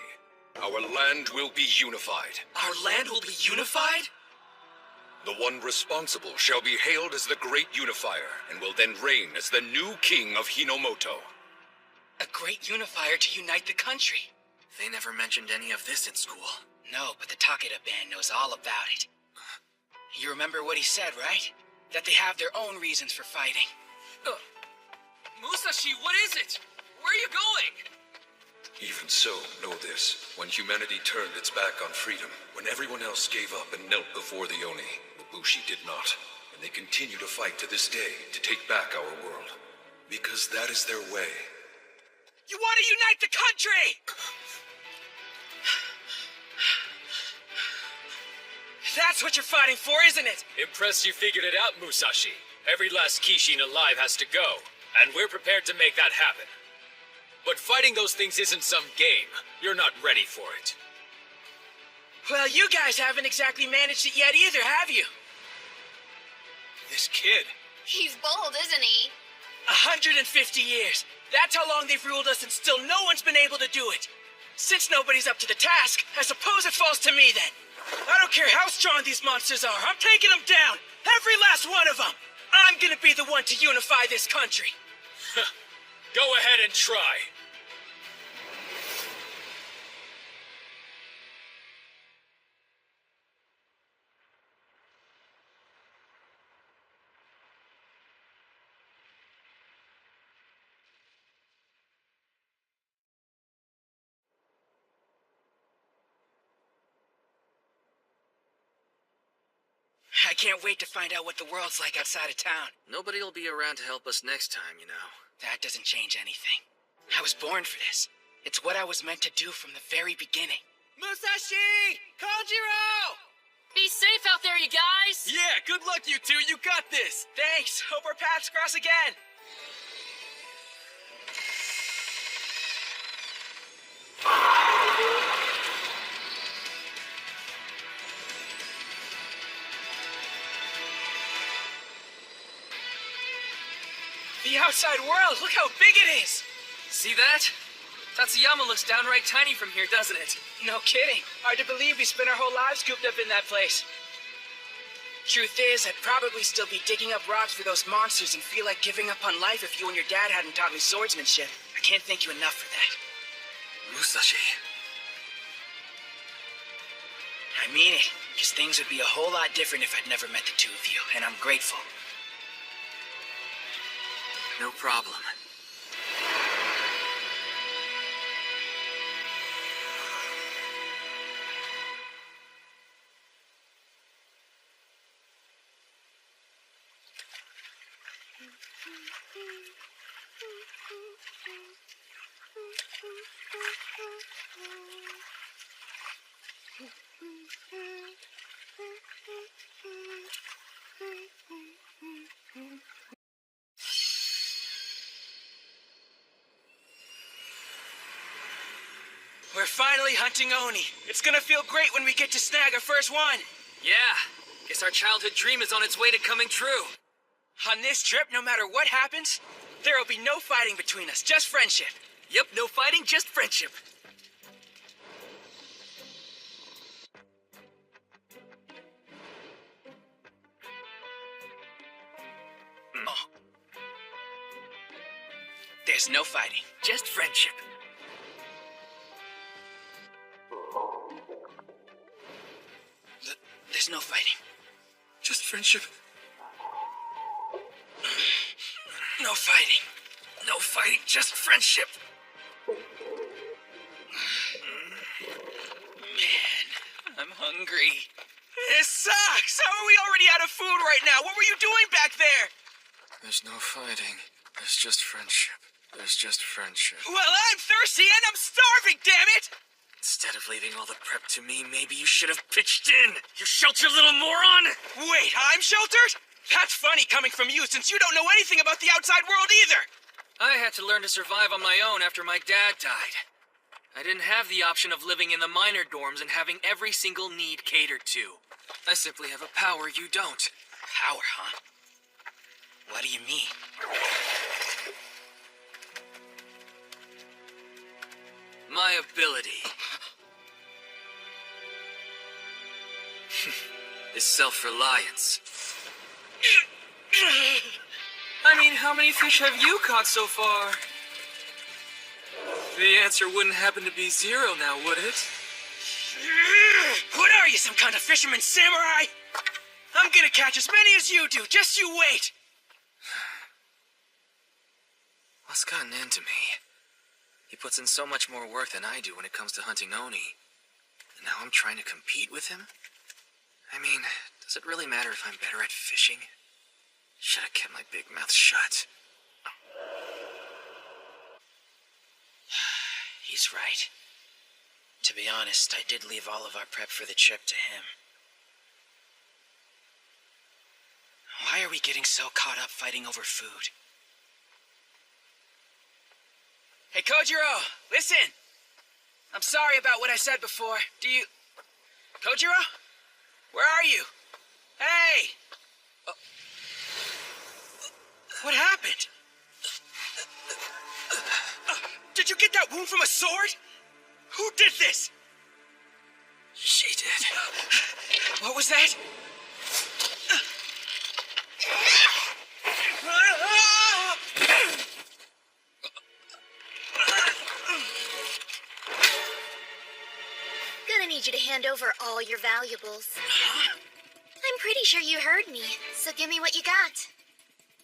our land will be unified. Our land will be unified? The one responsible shall be hailed as the Great Unifier, and will then reign as the new king of Hinomoto. A great unifier to unite the country. They never mentioned any of this in school. No, but the Takeda band knows all about it. You remember what he said, right? That they have their own reasons for fighting. Musashi, what is it? Where are you going? Even so, know this. When humanity turned its back on freedom, when everyone else gave up and knelt before the Oni, the Bushi did not. And they continue to fight to this day to take back our world. Because that is their way. You want to unite the country! That's what you're fighting for, isn't it? Impressed you figured it out, Musashi. Every last Kishin alive has to go, and we're prepared to make that happen. But fighting those things isn't some game. You're not ready for it. Well, you guys haven't exactly managed it yet either, have you? This kid. He's bold, isn't he? 150 years. That's how long they've ruled us, and still no one's been able to do it. Since nobody's up to the task, I suppose it falls to me then. I don't care how strong these monsters are, I'm taking them down! Every last one of them! I'm gonna be the one to unify this country! Go ahead and try. I can't wait to find out what the world's like outside of town. Nobody will be around to help us next time, you know. That doesn't change anything. I was born for this. It's what I was meant to do from the very beginning. Musashi! Kojiro! Be safe out there, you guys! Yeah, good luck, you two. You got this. Thanks. Hope our paths cross again. The outside world, look how big it is! See that? Tatsuyama looks downright tiny from here, doesn't it? No kidding. Hard to believe we spent our whole lives cooped up in that place. Truth is, I'd probably still be digging up rocks for those monsters and feel like giving up on life if you and your dad hadn't taught me swordsmanship. I can't thank you enough for that. Musashi. I mean it, because things would be a whole lot different if I'd never met the two of you, and I'm grateful. No problem. We're finally hunting Oni. It's gonna feel great when we get to snag our first one. Yeah, guess our childhood dream is on its way to coming true. On this trip, no matter what happens, there'll be no fighting between us, just friendship. Yep, no fighting, just friendship. Oh. There's no fighting, just friendship. There's no fighting. Just friendship. No fighting. No fighting, just friendship. Man, I'm hungry. This sucks! How are we already out of food right now? What were you doing back there? There's no fighting. There's just friendship. There's just friendship. Well, I'm thirsty and I'm starving, damn it! Instead of leaving all the prep to me, maybe you should have pitched in. You sheltered little moron! Wait, I'm sheltered? That's funny coming from you since you don't know anything about the outside world either! I had to learn to survive on my own after my dad died. I didn't have the option of living in the minor dorms and having every single need catered to. I simply have a power you don't. Power, huh? What do you mean? My ability is self-reliance. I mean, how many fish have you caught so far? The answer wouldn't happen to be 0 now, would it? What are you, some kind of fisherman samurai? I'm gonna catch as many as you do, just you wait! What's gotten into me? He puts in so much more work than I do when it comes to hunting Oni. And now I'm trying to compete with him? I mean, does it really matter if I'm better at fishing? Should have kept my big mouth shut. He's right. To be honest, I did leave all of our prep for the trip to him. Why are we getting so caught up fighting over food? Hey, Kojiro, listen! I'm sorry about what I said before. Do you... Kojiro? Where are you? Hey! What happened? Did you get that wound from a sword? Who did this? She did. What was that? Gonna need you to hand over all your valuables. I'm pretty sure you heard me, so give me what you got.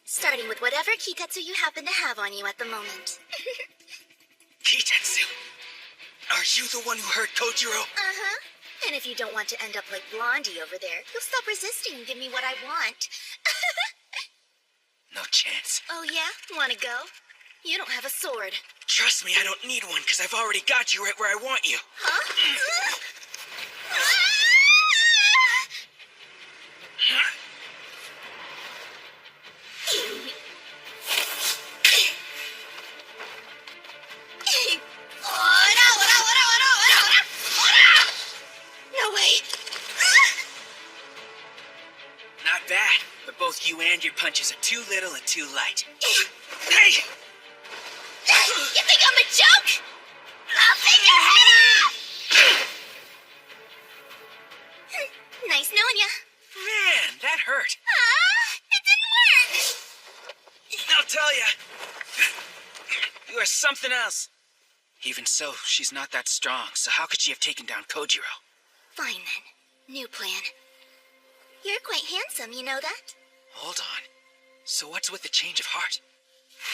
Starting with whatever Kitetsu you happen to have on you at the moment. Kitetsu? Are you the one who hurt Kojiro? Uh-huh. And if you don't want to end up like Blondie over there, you'll stop resisting and give me what I want. No chance. Oh yeah? Wanna go? You don't have a sword. Trust me, I don't need one, because I've already got you right where I want you. Huh? No way! Not bad, but both you and your punches are too little and too light. Hey! You think I'm a joke? I'll take your head off! Nice knowing ya. Man, that hurt. It didn't work! I'll tell ya. You are something else. Even so, she's not that strong, so how could she have taken down Kojiro? Fine then. New plan. You're quite handsome, you know that? Hold on. So what's with the change of heart?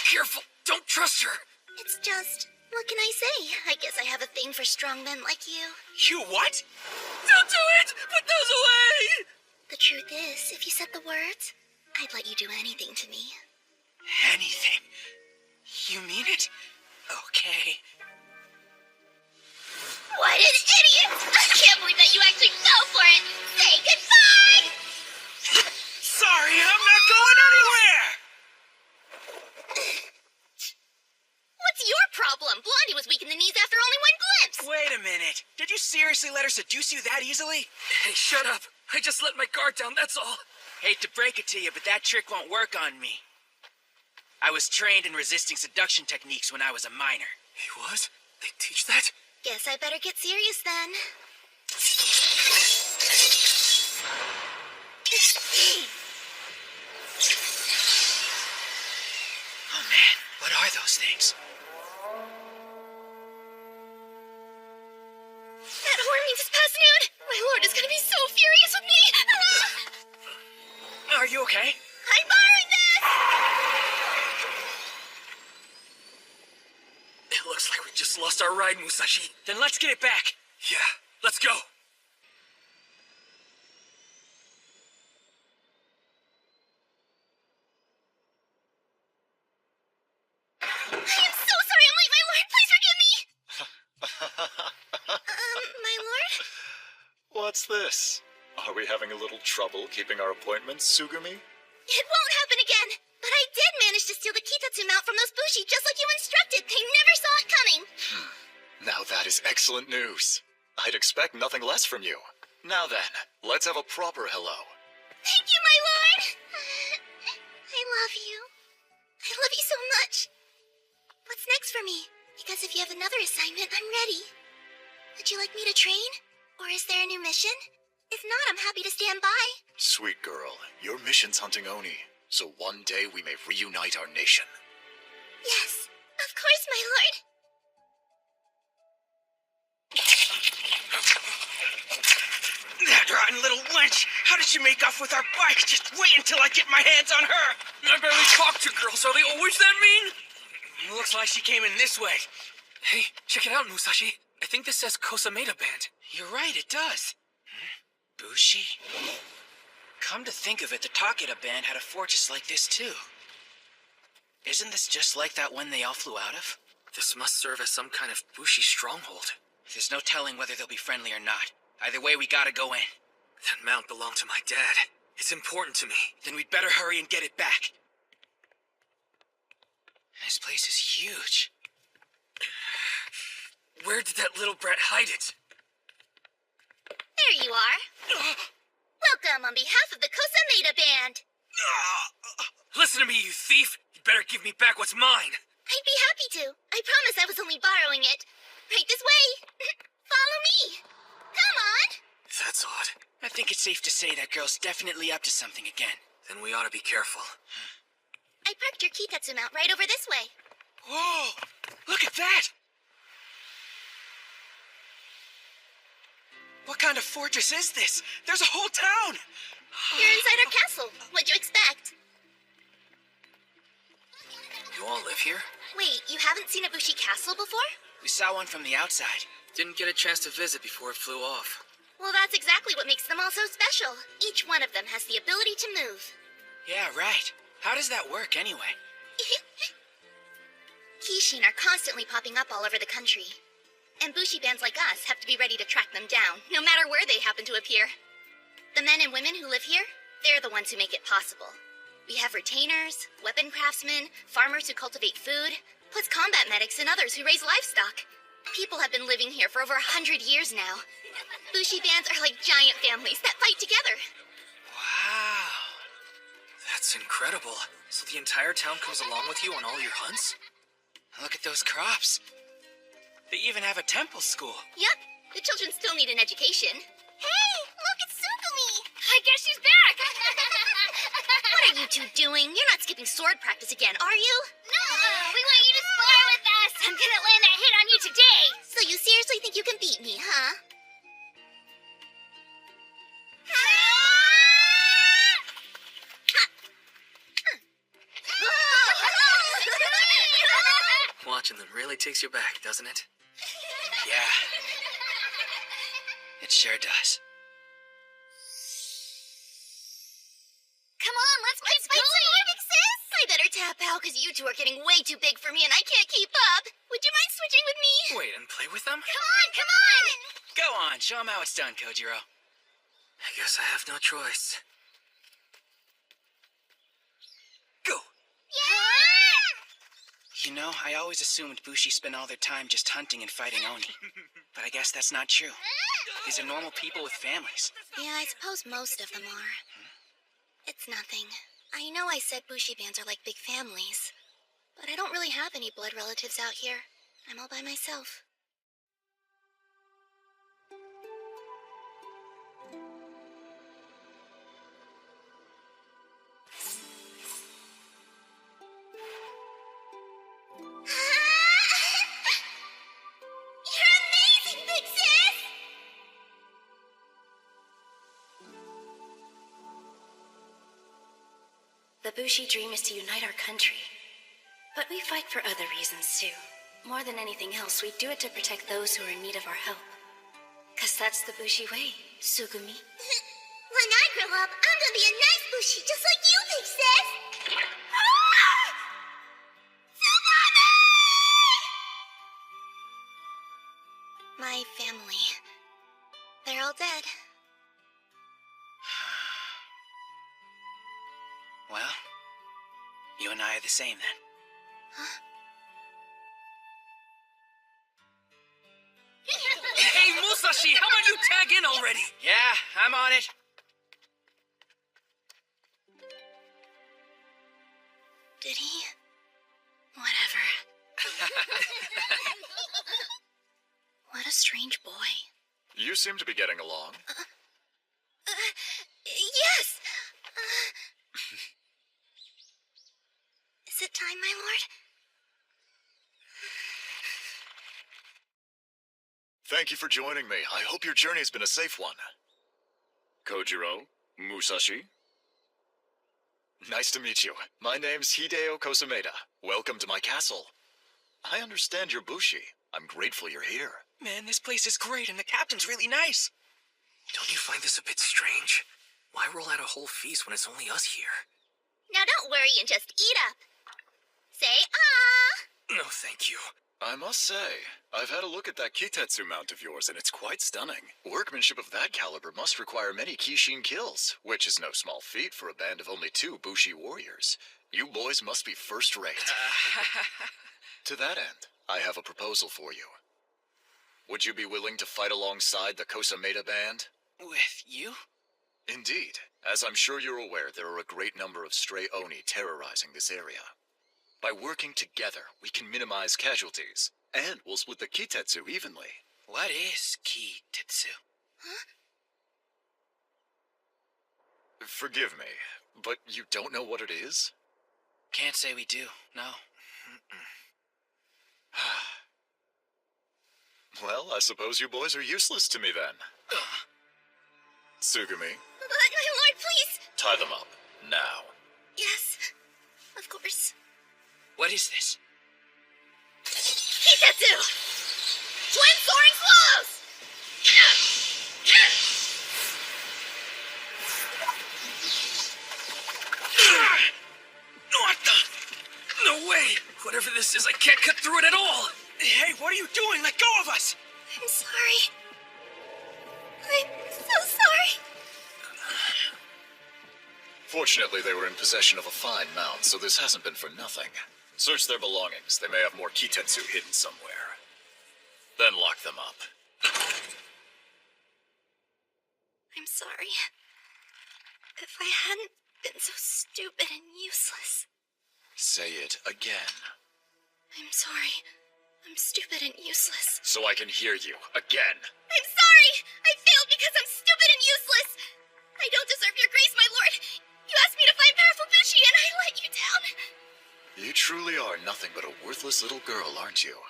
Careful! Don't trust her! It's just, what can I say? I guess I have a thing for strong men like you. You what? Don't do it! Put those away! The truth is, if you said the words, I'd let you do anything to me. Anything? You mean it? Okay. What an idiot! I can't believe that you actually fell for it! Say goodbye! Sorry, I'm not going anywhere! What's your problem? Blondie was weak in the knees after only one glimpse. Wait a seriously let her seduce you that easily? Hey, shut up. I just let my guard down, that's all. Hate to break it to you, but that trick won't work on me. I was trained in resisting seduction techniques when I was a minor. He was? They teach that? Guess I better get serious then. Oh man, what are those things? That horn means it's past noon. My lord is gonna be so furious with me. Are you okay? I'm borrowing this! It looks like we just lost our ride, Musashi. Then let's get it back. Yeah, let's go. I am so sorry I'm late, my lord. Please forgive me. My lord? What's this? Are we having a little trouble keeping our appointments, Sugumi? It won't happen again. But I did manage to steal the Kitetsu mount from those bushi just like you instructed. They never saw it coming. Now that is excellent news. I'd expect nothing less from you. Now then, let's have a proper hello. Thank you, my lord. I love you. I love you so much. What's next for me? Because if you have another assignment, I'm ready. Would you like me to train? Or is there a new mission? If not, I'm happy to stand by. Sweet girl, your mission's hunting Oni, so one day we may reunite our nation. Yes, of course, my lord. That rotten little wench! How did she make off with our bike? Just wait until I get my hands on her! I barely talk to girls. Are they always that mean? Looks like she came in this way. Hey, check it out, Musashi. I think this says Kosameda Band. You're right, it does. Bushi? Come to think of it, the Takeda band had a fortress like this too. Isn't this just like that one they all flew out of? This must serve as some kind of Bushi stronghold. There's no telling whether they'll be friendly or not. Either way, we gotta go in. That mount belonged to my dad. It's important to me. Then we'd better hurry and get it back. This place is huge. Where did that little brat hide it? There you are. Welcome on behalf of the Kosameda Band. Listen to me, you thief! You better give me back what's mine! I'd be happy to. I promise I was only borrowing it. Right this way. Follow me. Come on. That's odd. I think it's safe to say that girl's definitely up to something again. Then we ought to be careful. I parked your Kitetsu mount right over this way. Whoa! Look at that! What kind of fortress is this? There's a whole town! You're inside our castle. What'd you expect? You all live here? Wait, you haven't seen a Bushi castle before? We saw one from the outside. Didn't get a chance to visit before it flew off. Well, that's exactly what makes them all so special. Each one of them has the ability to move. Yeah, right. How does that work anyway? Kishin are constantly popping up all over the country. And Bushi bands like us have to be ready to track them down, no matter where they happen to appear. The men and women who live here, they're the ones who make it possible. We have retainers, weapon craftsmen, farmers who cultivate food, plus combat medics and others who raise livestock. People have been living here for over 100 years now. Bushi bands are like giant families that fight together. Wow. That's incredible. So the entire town comes along with you on all your hunts? Look at those crops. They even have a temple school. Yep, the children still need an education. Hey, look, it's Sugumi! I guess she's back! What are you two doing? You're not skipping sword practice again, are you? No! We want you to spar with us! I'm gonna land a hit on you today! So you seriously think you can beat me, huh? Watching them really takes you back, doesn't it? Yeah. It sure does. Come on, let's Let's fight some more, big sis! I better tap out, because you two are getting way too big for me and I can't keep up. Would you mind switching with me? Wait, and play with them? Come on, come on! Go on, show 'em how it's done, Kojiro. I guess I have no choice. Go! Yeah! You know, I always assumed Bushi spent all their time just hunting and fighting Oni. But I guess that's not true. These are normal people with families. Yeah, I suppose most of them are. It's nothing. I know I said Bushi bands are like big families, but I don't really have any blood relatives out here. I'm all by myself. You're amazing, Big Sis! The Bushi dream is to unite our country. But we fight for other reasons, too. More than anything else, we do it to protect those who are in need of our help. 'Cause that's the Bushi way, Sugumi. When I grow up, I'm gonna be a nice Bushi just like you, Big Sis! My family. They're all dead. Well, you and I are the same then. Hey, Musashi, how about you tag in already? Yeah, I'm on it. Did he? Whatever. What a strange boy. You seem to be getting along. Yes! Is it time, my lord? Thank you for joining me. I hope your journey's been a safe one. Kojiro, Musashi. Nice to meet you. My name's Hideo Kosameda. Welcome to my castle. I understand you're Bushi. I'm grateful you're here. Man, this place is great and the captain's really nice. Don't you find this a bit strange? Why roll out a whole feast when it's only us here? Now don't worry and just eat up. Say ah! No, thank you. I must say, I've had a look at that Kitetsu mount of yours, and it's quite stunning. Workmanship of that caliber must require many Kishin kills, which is no small feat for a band of only 2 Bushi warriors. You boys must be first-rate. To that end, I have a proposal for you. Would you be willing to fight alongside the Kosameda band? With you? Indeed. As I'm sure you're aware, there are a great number of stray Oni terrorizing this area. By working together, we can minimize casualties, and we'll split the Kitetsu evenly. What is Kitetsu? Forgive me, but you don't know what it is? Can't say we do, no. Well, I suppose you boys are useless to me then. Tsugumi, My lord, please! tie them up, now. Yes, of course. What is this? Kitetsu! Twin soaring swallows! What the? No way! Whatever this is, I can't cut through it at all! Hey, what are you doing? Let go of us! I'm sorry. I'm so sorry. Fortunately, they were in possession of a fine mount, so this hasn't been for nothing. Search their belongings. They may have more Kitetsu hidden somewhere. Then lock them up. I'm sorry. If I hadn't been so stupid and useless. Say it again. I'm sorry. I'm stupid and useless. So I can hear you. Again. I'm sorry! I failed because I'm stupid and useless! I don't deserve your grace, my lord! You asked me to fight powerful Bushi and I let you down! You truly are nothing but a worthless little girl, aren't you?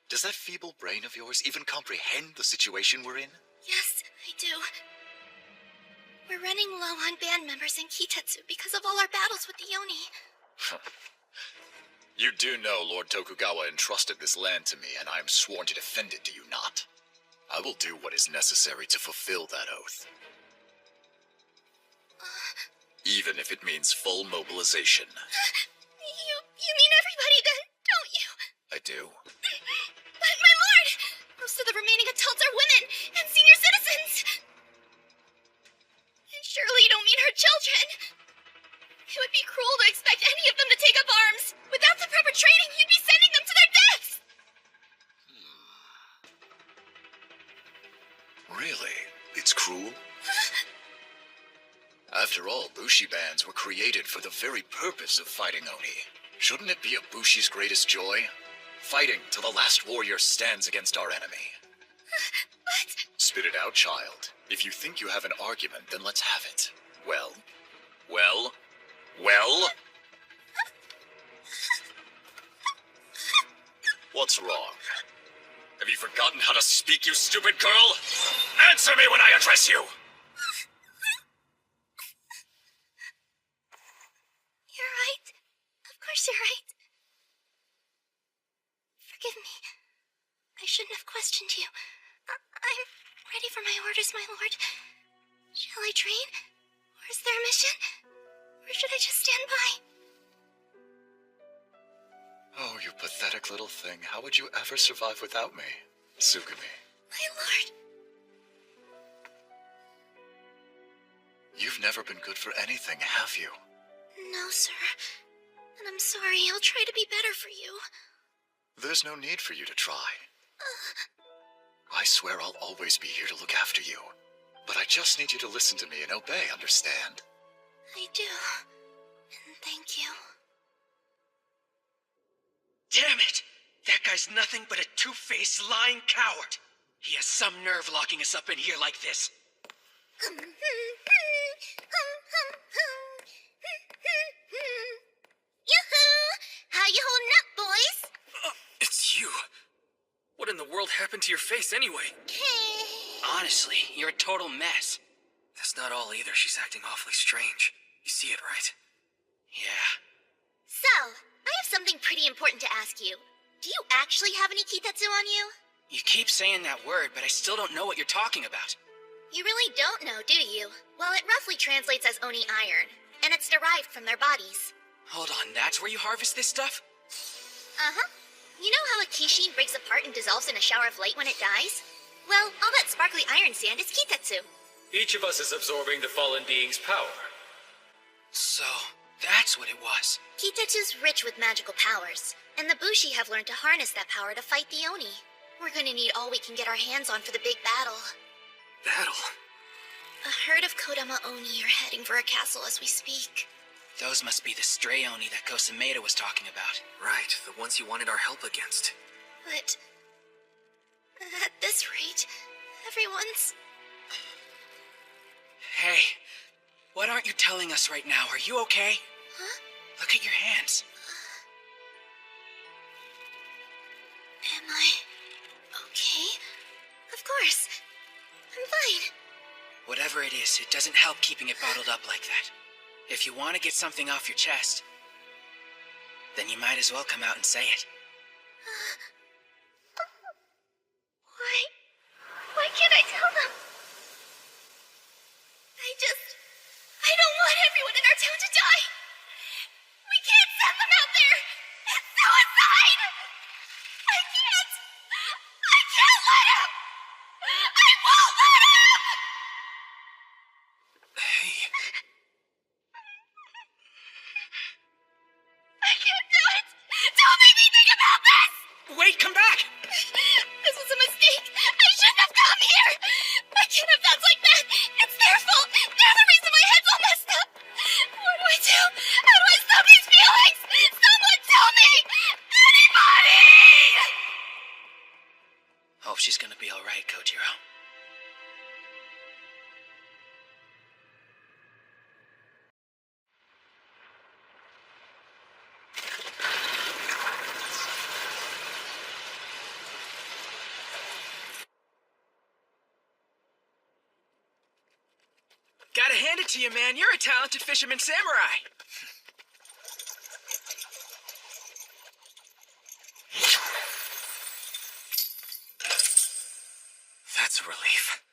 Does that feeble brain of yours even comprehend the situation we're in? Yes, I do. We're running low on band members in Kitetsu because of all our battles with the Oni. You do know Lord Tokugawa entrusted this land to me, and I am sworn to defend it, do you not? I will do what is necessary to fulfill that oath. Even if it means full mobilization. You mean everybody then, don't you? I do. But my lord! Most of the remaining adults are women and senior citizens! And surely you don't mean her children? It would be cruel to expect any of them to take up arms. Without the proper training, you'd be sending them Really? It's cruel? After all, Bushi bands were created for the very purpose of fighting Oni. Shouldn't it be a Bushi's greatest joy? Fighting till the last warrior stands against our enemy. But... Spit it out, child. If you think you have an argument, then let's have it. Well? What's wrong? Have you forgotten how to speak, you stupid girl? Answer me when I address you! You're right. Of course you're right. Forgive me. I shouldn't have questioned you. I'm ready for my orders, my lord. Shall I train? Or is there a mission? Or should I just stand by? Oh, you pathetic little thing. How would you ever survive without me, Tsugumi? My lord. You've never been good for anything, have you? No, sir. And I'm sorry. I'll try to be better for you. There's no need for you to try. I swear I'll always be here to look after you. But I just need you to listen to me and obey, understand? I do. And thank you. Damn it! That guy's nothing but a two-faced, lying coward. He has some nerve locking us up in here like this. Yoo-hoo! How you holding up, boys? It's you. What in the world happened to your face anyway? Honestly, you're a total mess. That's not all either. She's acting awfully strange. You see it, right? Yeah. So, I have something pretty important to ask you. Do you actually have any kitetsu on you? You keep saying that word, but I still don't know what you're talking about. You really don't know, do you? Well, it roughly translates as Oni iron, and it's derived from their bodies. Hold on, that's where you harvest this stuff? Uh-huh. You know how a kishin breaks apart and dissolves in a shower of light when it dies? Well, all that sparkly iron sand is kitetsu. Each of us is absorbing the fallen being's power. So, that's what it was. Kitetsu's rich with magical powers, and the Bushi have learned to harness that power to fight the Oni. We're gonna need all we can get our hands on for the big battle. Battle? A herd of Kodama Oni are heading for a castle as we speak. Those must be the stray Oni that Kosameda was talking about. Right, the ones you wanted our help against. But... at this rate, everyone's... Hey, what aren't you telling us right now? Are you okay? Huh? Look at your hands. Am I... okay? Of course. I'm fine. Whatever it is, it doesn't help keeping it bottled up like that. If you want to get something off your chest, then you might as well come out and say it. Why can't I tell them? I don't want everyone in our town to die. We can't send them out there. It's suicide. I can't let him. I won't let him. Hey. I can't do it. Don't make me think about this. Wait, come back. This was a mistake. I shouldn't have come here. I can't have thoughts like that. It's their fault. They're the reason my head's all messed up. What do I do? How do I stop these feelings? Someone tell me! Anybody! Hope she's gonna be alright, Kojiro. Gotta hand it to you, man. You're a talented fisherman samurai. That's a relief.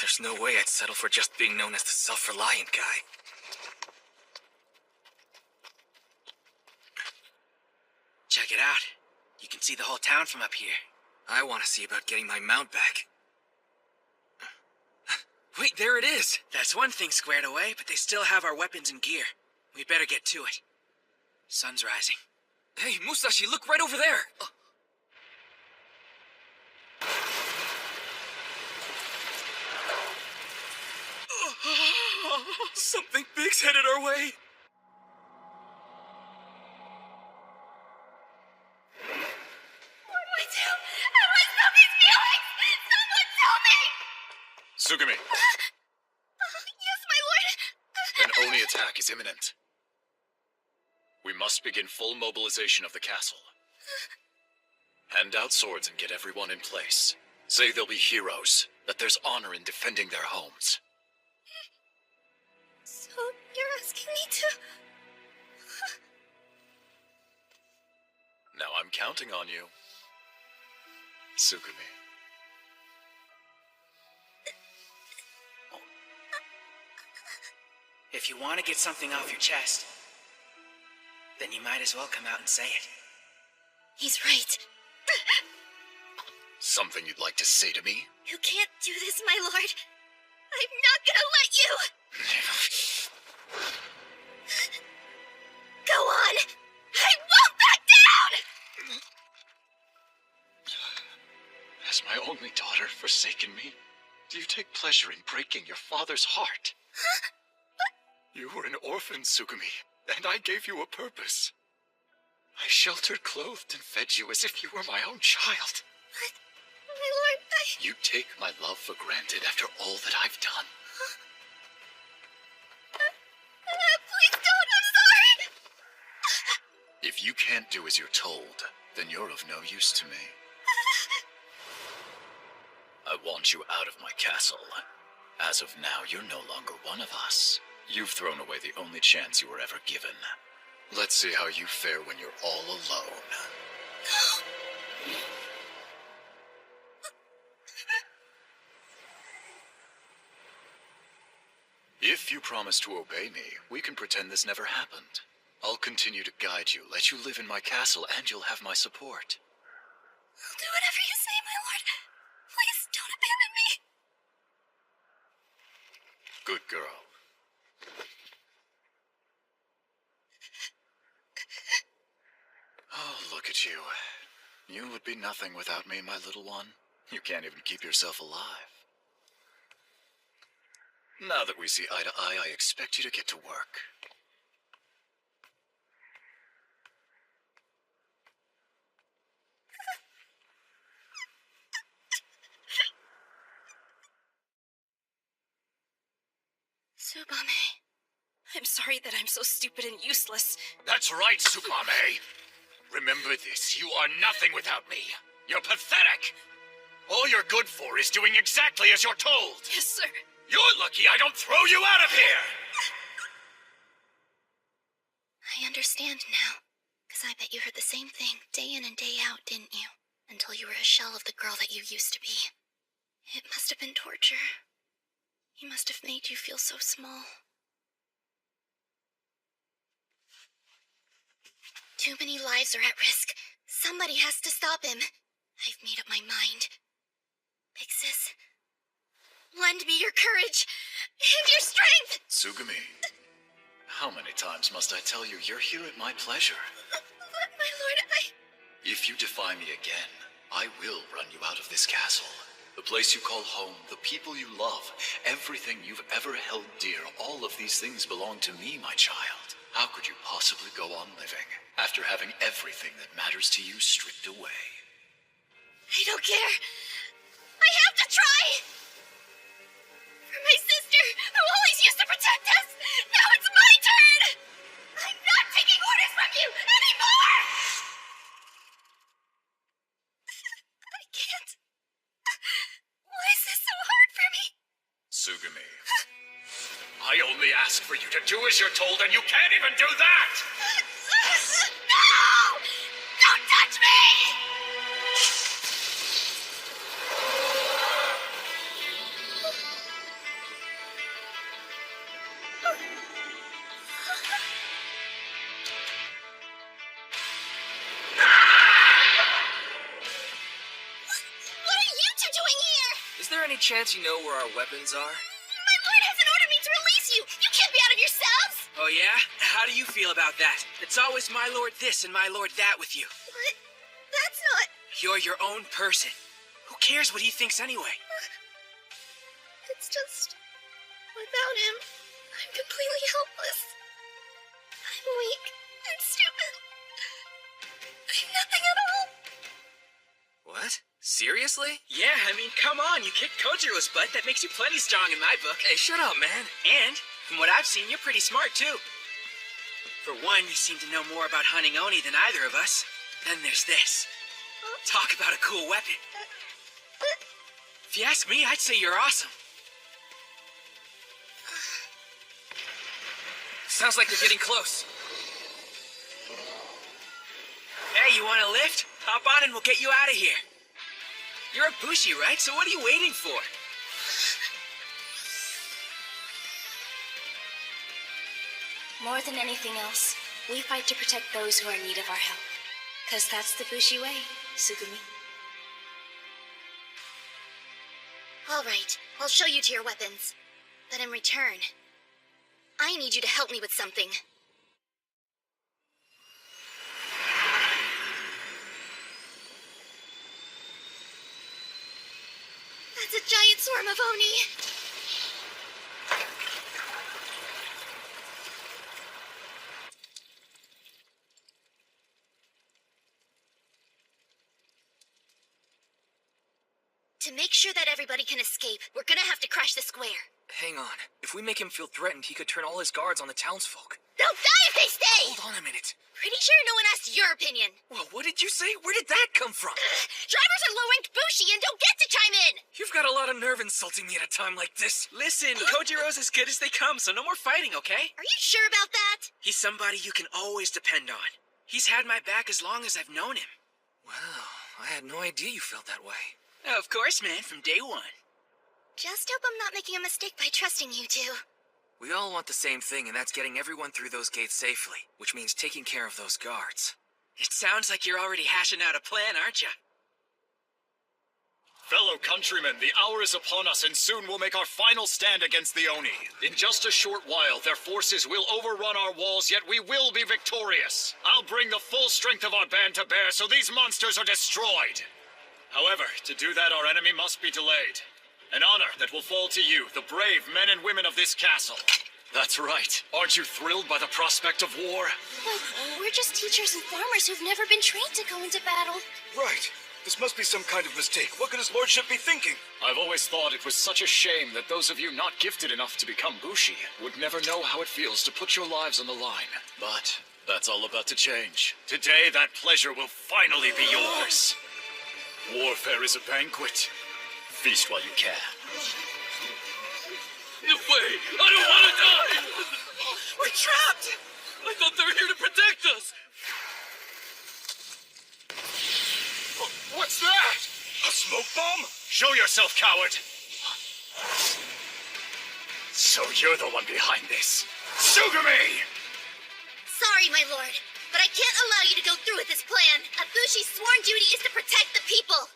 There's no way I'd settle for just being known as the self-reliant guy. Check it out. You can see the whole town from up here. I want to see about getting my mount back. Wait, there it is! That's one thing squared away, but they still have our weapons and gear. We'd better get to it. Sun's rising. Hey, Musashi, look right over there! Something big's headed our way. What do I do? How do I stop these feelings? Someone tell me! Sugumi, Yes, my lord. an Oni attack is imminent. We must begin full mobilization of the castle. Hand out swords and get everyone in place. Say they'll be heroes, that there's honor in defending their homes. So, you're asking me to... Now I'm counting on you. Sugumi. If you want to get something off your chest, then you might as well come out and say it. He's right. Something you'd like to say to me? You can't do this, my lord. I'm not gonna let you! Go on! I won't back down! Has my only daughter forsaken me? Do you take pleasure in breaking your father's heart? You were an orphan, Sugumi, and I gave you a purpose. I sheltered, clothed, and fed you as if you were my own child. But, my lord, You take my love for granted after all that I've done. Please don't, I'm sorry! If you can't do as you're told, then you're of no use to me. I want you out of my castle. As of now, you're no longer one of us. You've thrown away the only chance you were ever given. Let's see how you fare when you're all alone. If you promise to obey me, we can pretend this never happened. I'll continue to guide you, let you live in my castle, and you'll have my support. I'll do whatever you say, my lord. Please don't abandon me. Good girl. Oh, look at you. You would be nothing without me, my little one. You can't even keep yourself alive. Now that we see eye to eye, I expect you to get to work. Tsubame, I'm sorry that I'm so stupid and useless. That's right, Tsubame. Remember this, you are nothing without me. You're pathetic. All you're good for is doing exactly as you're told. Yes, sir. You're lucky I don't throw you out of here! I understand now. Because I bet you heard the same thing day in and day out, didn't you? Until you were a shell of the girl that you used to be. It must have been torture. He must have made you feel so small. Too many lives are at risk. Somebody has to stop him. I've made up my mind. Big Sis, lend me your courage and your strength! Tsugumi, how many times must I tell you you're here at my pleasure? But, my lord, If you defy me again, I will run you out of this castle. The place you call home, the people you love, everything you've ever held dear, all of these things belong to me, my child. How could you possibly go on living after having everything that matters to you stripped away? I don't care. I have to try! For my sister, who always used to protect us, now it's my turn! I'm not taking orders from you anymore! I can't. Why is this so hard for me? Tsugumi. I only ask for you to do as you're told, and you can't even do that! No! Don't touch me! What are you two doing here? Is there any chance you know where our weapons are? My lord hasn't ordered me to release you! You can't be out of your cells! Oh yeah? How do you feel about that? It's always my lord this and my lord that with you. But that's not... You're your own person. Who cares what he thinks anyway? It's just... without him, Seriously? Yeah, I mean, come on, you kicked Kojiro's butt. That makes you plenty strong in my book. Hey, shut up, man. And, from what I've seen, you're pretty smart, too. For one, you seem to know more about hunting Oni than either of us. Then there's this. Talk about a cool weapon. If you ask me, I'd say you're awesome. Sounds like they're getting close. Hey, you want a lift? Hop on and we'll get you out of here. You're a Bushi, right? So what are you waiting for? More than anything else, we fight to protect those who are in need of our help. 'Cause that's the Bushi way, Sugumi. All right, I'll show you to your weapons. But in return, I need you to help me with something. That's a giant swarm of Oni. To make sure that everybody can escape, we're gonna have to crash the square. Hang on. If we make him feel threatened, he could turn all his guards on the townsfolk. They'll die if they stay! Hold on a minute. Pretty sure no one asked your opinion. Well, what did you say? Where did that come from? Drivers are low-ranked Bushi and don't get to chime in! You've got a lot of nerve insulting me at a time like this. Listen, Kojiro's as good as they come, so no more fighting, okay? Are you sure about that? He's somebody you can always depend on. He's had my back as long as I've known him. Wow, I had no idea you felt that way. Of course, man, from day one. Just hope I'm not making a mistake by trusting you two. We all want the same thing, and that's getting everyone through those gates safely, which means taking care of those guards. It sounds like you're already hashing out a plan, aren't you? Fellow countrymen, the hour is upon us, and soon we'll make our final stand against the Oni. In just a short while, their forces will overrun our walls, yet we will be victorious. I'll bring the full strength of our band to bear so these monsters are destroyed. However, to do that, our enemy must be delayed. An honor that will fall to you, the brave men and women of this castle. That's right. Aren't you thrilled by the prospect of war? But we're just teachers and farmers who've never been trained to go into battle. Right. This must be some kind of mistake. What could his lordship be thinking? I've always thought it was such a shame that those of you not gifted enough to become Bushi would never know how it feels to put your lives on the line. But that's all about to change. Today, that pleasure will finally be yours. Warfare is a banquet. Feast while you can. No way! I don't want to die! We're trapped! I thought they were here to protect us! What's that? A smoke bomb? Show yourself, coward! So you're the one behind this. Sugumi! Sorry, my lord, but I can't allow you to go through with this plan. A Bushi's sworn duty is to protect the people.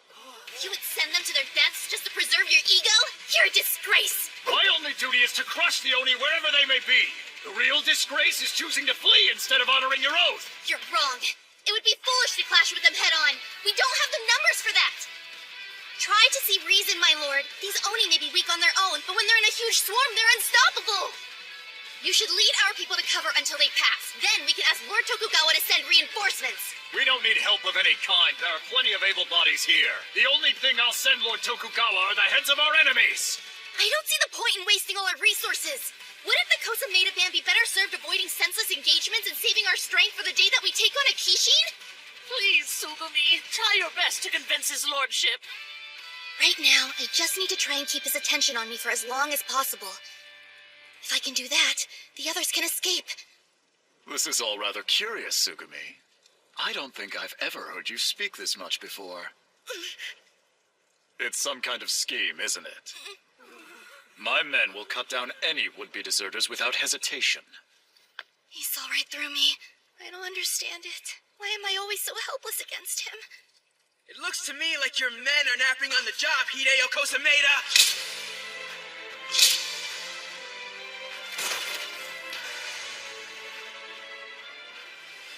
You would send them to their deaths just to preserve your ego? You're a disgrace! My only duty is to crush the Oni wherever they may be. The real disgrace is choosing to flee instead of honoring your oath. You're wrong. It would be foolish to clash with them head-on. We don't have the numbers for that. Try to see reason, my lord. These Oni may be weak on their own, but when they're in a huge swarm, they're unstoppable. You should lead our people to cover until they pass. Then we can ask Lord Tokugawa to send reinforcements. We don't need help of any kind. There are plenty of able bodies here. The only thing I'll send Lord Tokugawa are the heads of our enemies. I don't see the point in wasting all our resources. Wouldn't the Kosameda band be better served avoiding senseless engagements and saving our strength for the day that we take on a Kishin? Please, Sugumi, try your best to convince his lordship. Right now, I just need to try and keep his attention on me for as long as possible. If I can do that, the others can escape. This is all rather curious, Sugumi. I don't think I've ever heard you speak this much before. It's some kind of scheme, isn't it? My men will cut down any would-be deserters without hesitation. He saw right through me. I don't understand it. Why am I always so helpless against him? It looks to me like your men are napping on the job, Hideo Kosameda!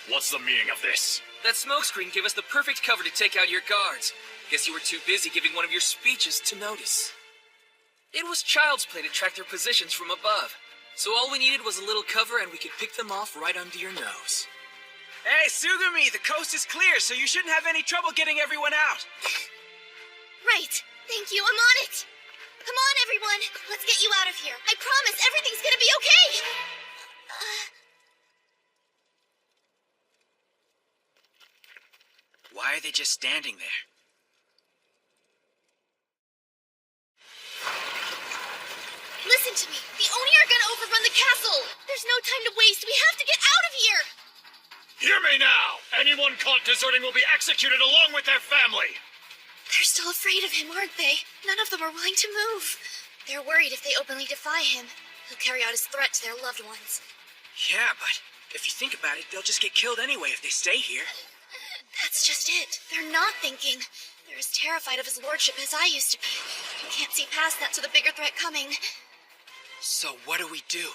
What's the meaning of this? That smokescreen gave us the perfect cover to take out your guards. Guess you were too busy giving one of your speeches to notice. It was child's play to track their positions from above. So all we needed was a little cover and we could pick them off right under your nose. Hey, Sugumi, the coast is clear, so you shouldn't have any trouble getting everyone out. Right. Thank you, I'm on it. Come on, everyone. Let's get you out of here. I promise everything's gonna be okay. Why are they just standing there? Listen to me. The Oni are gonna overrun the castle. There's no time to waste. We have to get out of here. Hear me now! Anyone caught deserting will be executed along with their family! They're still afraid of him, aren't they? None of them are willing to move. They're worried if they openly defy him, he'll carry out his threat to their loved ones. Yeah, but if you think about it, they'll just get killed anyway if they stay here. That's just it. They're not thinking. They're as terrified of his lordship as I used to be. You can't see past that to the bigger threat coming. So what do we do?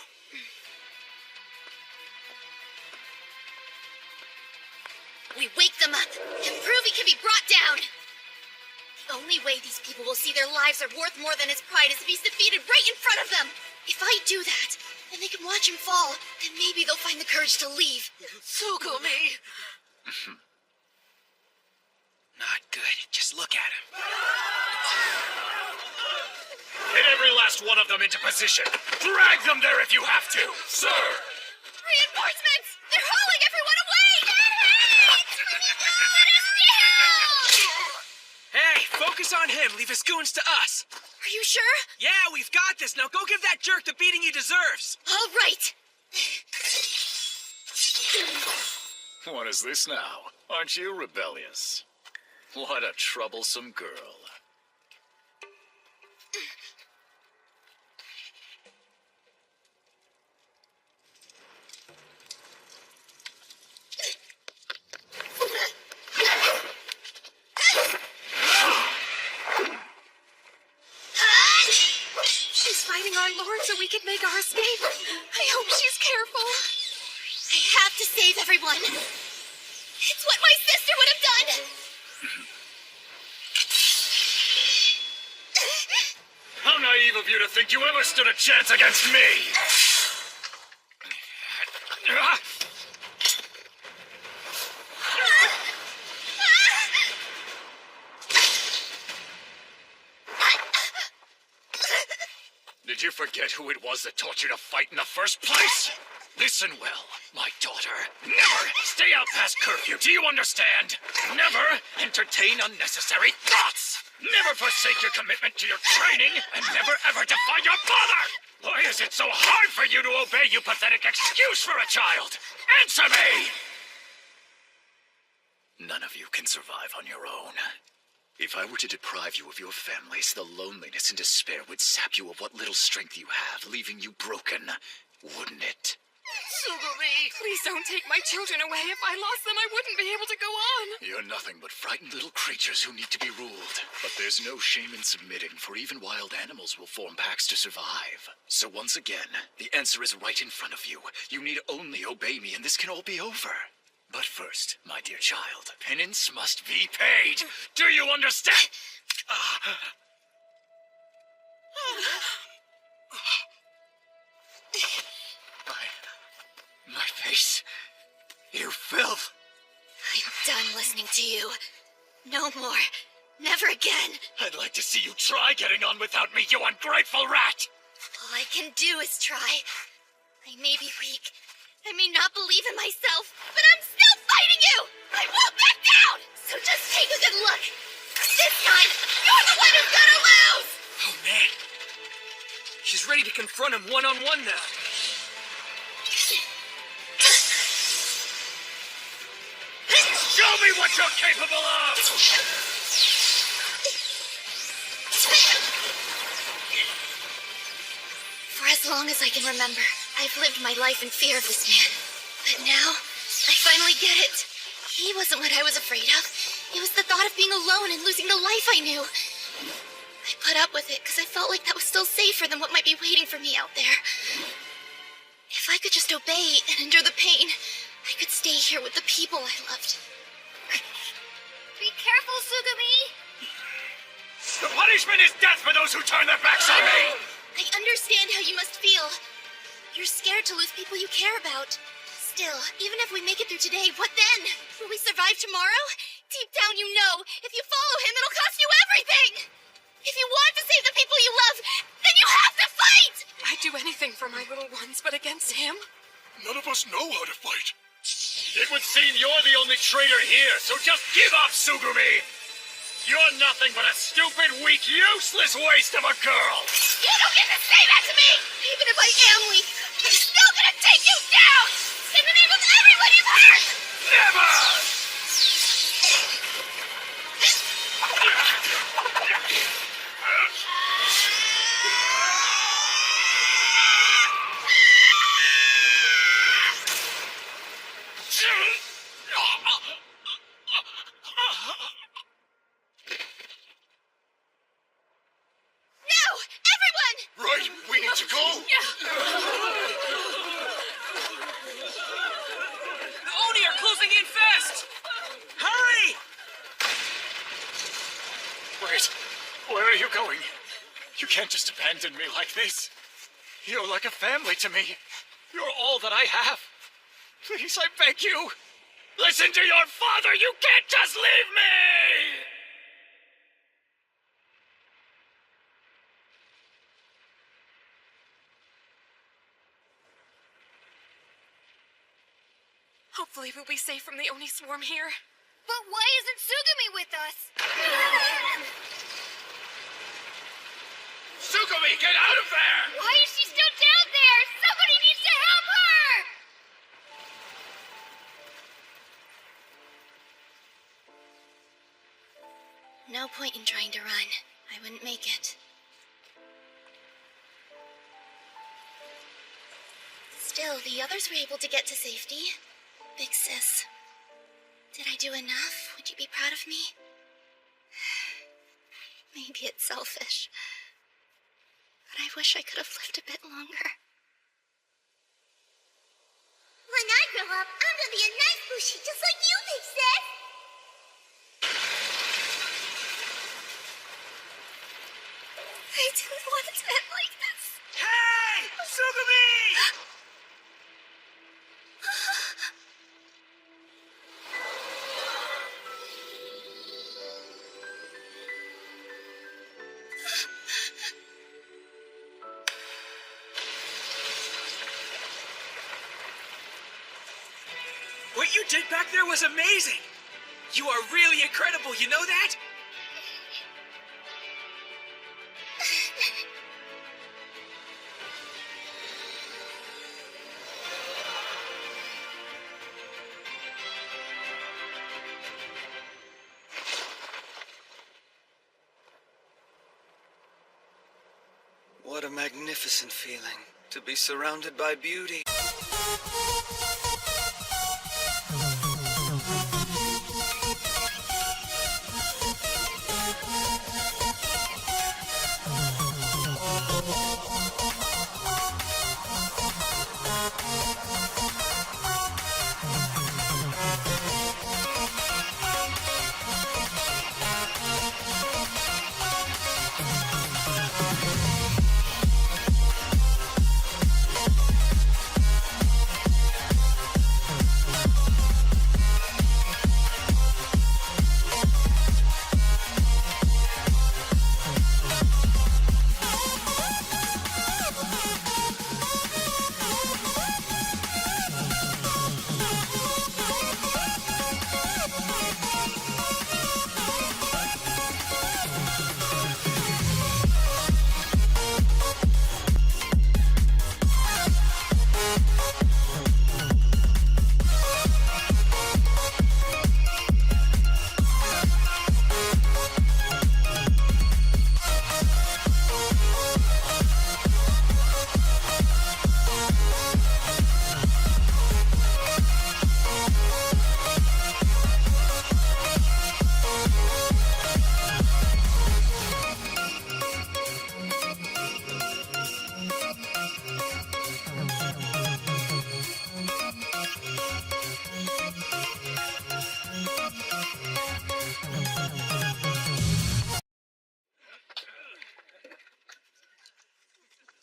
We wake them up and prove he can be brought down. The only way these people will see their lives are worth more than his pride is if he's defeated right in front of them. If I do that, and they can watch him fall, then maybe they'll find the courage to leave. Tsugumi! Not good. Just look at him. Get every last one of them into position. Drag them there if you have to. Sir! Reinforcements! They're hauling everyone away! Hey, focus on him. Leave his goons to us. Are you sure? Yeah, we've got this. Now go give that jerk the beating he deserves. All right. What is this now? Aren't you rebellious? What a troublesome girl. She's fighting our lord so we can make our escape. I hope she's careful. I have to save everyone. It's what my sister would have done. How naive of you to think you ever stood a chance against me! Did you forget who it was that taught you to fight in the first place? Listen well, my daughter. Never stay out past curfew, do you understand? Never entertain unnecessary thoughts! Never forsake your commitment to your training, and never ever defy your father! Why is it so hard for you to obey, you pathetic excuse for a child? Answer me! None of you can survive on your own. If I were to deprive you of your families, the loneliness and despair would sap you of what little strength you have, leaving you broken, wouldn't it? Tsugumi! Please don't take my children away. If I lost them, I wouldn't be able to go on. You're nothing but frightened little creatures who need to be ruled. But there's no shame in submitting, for even wild animals will form packs to survive. So once again, the answer is right in front of you. You need only obey me, and this can all be over. But first, my dear child, penance must be paid. Do you understand? My face. You filth. I'm done listening to you. No more. Never again. I'd like to see you try getting on without me, you ungrateful rat! All I can do is try. I may be weak. I may not believe in myself, but I'm still fighting you! I won't back down! So just take a good look. This time, you're the one who's gonna lose! Oh, man. She's ready to confront him one-on-one now. Show me what you're capable of! For as long as I can remember, I've lived my life in fear of this man. But now, I finally get it. He wasn't what I was afraid of. It was the thought of being alone and losing the life I knew. I put up with it because I felt like that was still safer than what might be waiting for me out there. If I could just obey and endure the pain, I could stay here with the people I loved. Be careful, Tsugumi! The punishment is death for those who turn their backs on me! I understand how you must feel. You're scared to lose people you care about. Still, even if we make it through today, what then? Will we survive tomorrow? Deep down you know, if you follow him, it'll cost you everything! If you want to save the people you love, then you have to fight! I'd do anything for my little ones, but against him? None of us know how to fight. It would seem you're the only traitor here, so just give up, Sugumi! You're nothing but a stupid, weak, useless waste of a girl! You don't get to say that to me! Even if I am weak, I'm still gonna take you down! In the name of everyone you've hurt! Never! Right, we need to go. The Oni are closing in fast! Hurry! Wait, where are you going? You can't just abandon me like this. You're like a family to me. You're all that I have. Please, I beg you. Listen to your father! You can't just leave me! Hopefully we'll be safe from the Oni swarm here. But why isn't Sugumi with us? Sugumi, get out of there! Why is she still down there? Somebody needs to help her! No point in trying to run. I wouldn't make it. Still, the others were able to get to safety. Big sis. Did I do enough? Would you be proud of me? Maybe it's selfish. But I wish I could have lived a bit longer. When I grow up, I'm gonna be a nice Bushi just like you, Big Sis! I didn't want it to end like this. Hey! Sugumi! What you did back there was amazing! You are really incredible, you know that? What a magnificent feeling to be surrounded by beauty.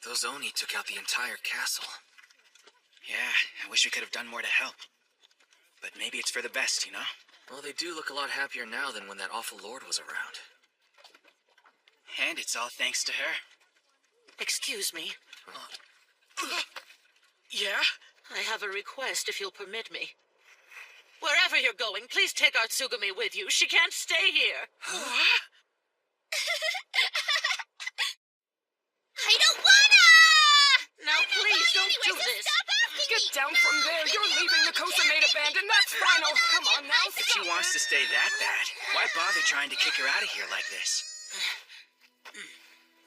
Those Oni took out the entire castle. Yeah, I wish we could have done more to help. But maybe it's for the best, you know? Well, they do look a lot happier now than when that awful lord was around. And it's all thanks to her. Excuse me. Yeah? I have a request, if you'll permit me. Wherever you're going, please take our Tsugumi with you. She can't stay here. I don't wanna! Now, please don't do this. Get down from there. You're leaving the Kosameda band, and that's final. Come on now. If she wants to stay that bad, why bother trying to kick her out of here like this?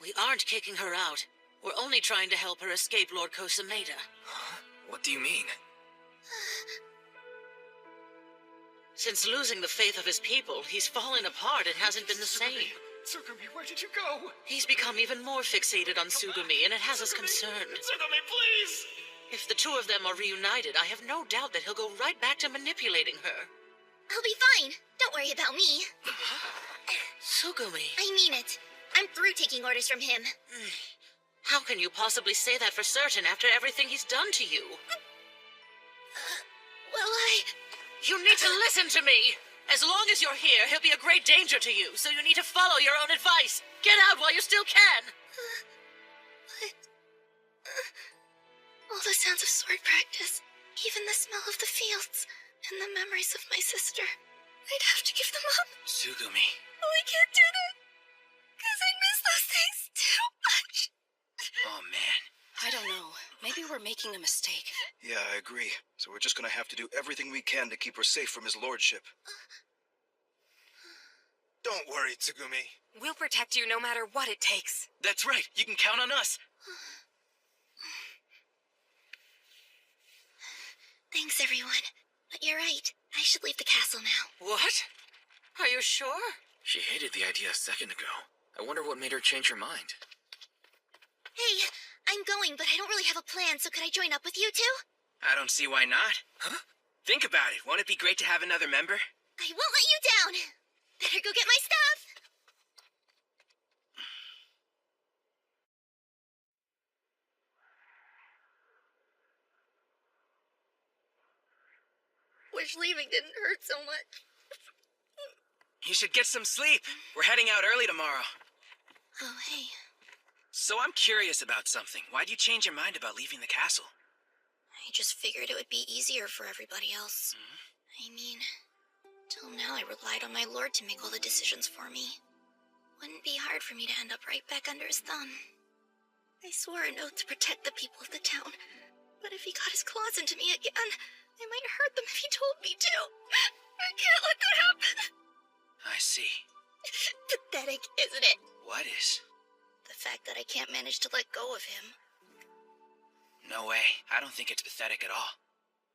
We aren't kicking her out. We're only trying to help her escape Lord Kosameda. What do you mean? Since losing the faith of his people, he's fallen apart and hasn't been the same. Tsugumi, where did you go? He's become even more fixated on Tsugumi, and it has us concerned. Tsugumi, please! If the two of them are reunited, I have no doubt that he'll go right back to manipulating her. I'll be fine. Don't worry about me. Tsugumi. I mean it. I'm through taking orders from him. How can you possibly say that for certain after everything he's done to you? Well, You need to listen to me! As long as you're here, he'll be a great danger to you, so you need to follow your own advice. Get out while you still can! All the sounds of sword practice, even the smell of the fields, and the memories of my sister. I'd have to give them up. Tsugumi. Oh, I can't do that. Because I miss those things too much. Oh, man. I don't know. Maybe we're making a mistake. Yeah, I agree. So we're just gonna have to do everything we can to keep her safe from his lordship. Don't worry, Tsugumi. We'll protect you no matter what it takes. That's right. You can count on us. Thanks, everyone. But you're right. I should leave the castle now. What? Are you sure? She hated the idea a second ago. I wonder what made her change her mind. Hey, I'm going, but I don't really have a plan, so could I join up with you two? I don't see why not. Huh? Think about it. Won't it be great to have another member? I won't let you down. Better go get my stuff. Wish leaving didn't hurt so much. You should get some sleep. We're heading out early tomorrow. Oh, hey. So I'm curious about something. Why'd you change your mind about leaving the castle? I just figured it would be easier for everybody else. I mean, till now I relied on my lord to make all the decisions for me. Wouldn't be hard for me to end up right back under his thumb. I swore an oath to protect the people of the town, but if he got his claws into me again, I might hurt them if he told me to. I can't let that happen. I see. Pathetic, isn't it? What is? The fact that I can't manage to let go of him. No way. I don't think it's pathetic at all.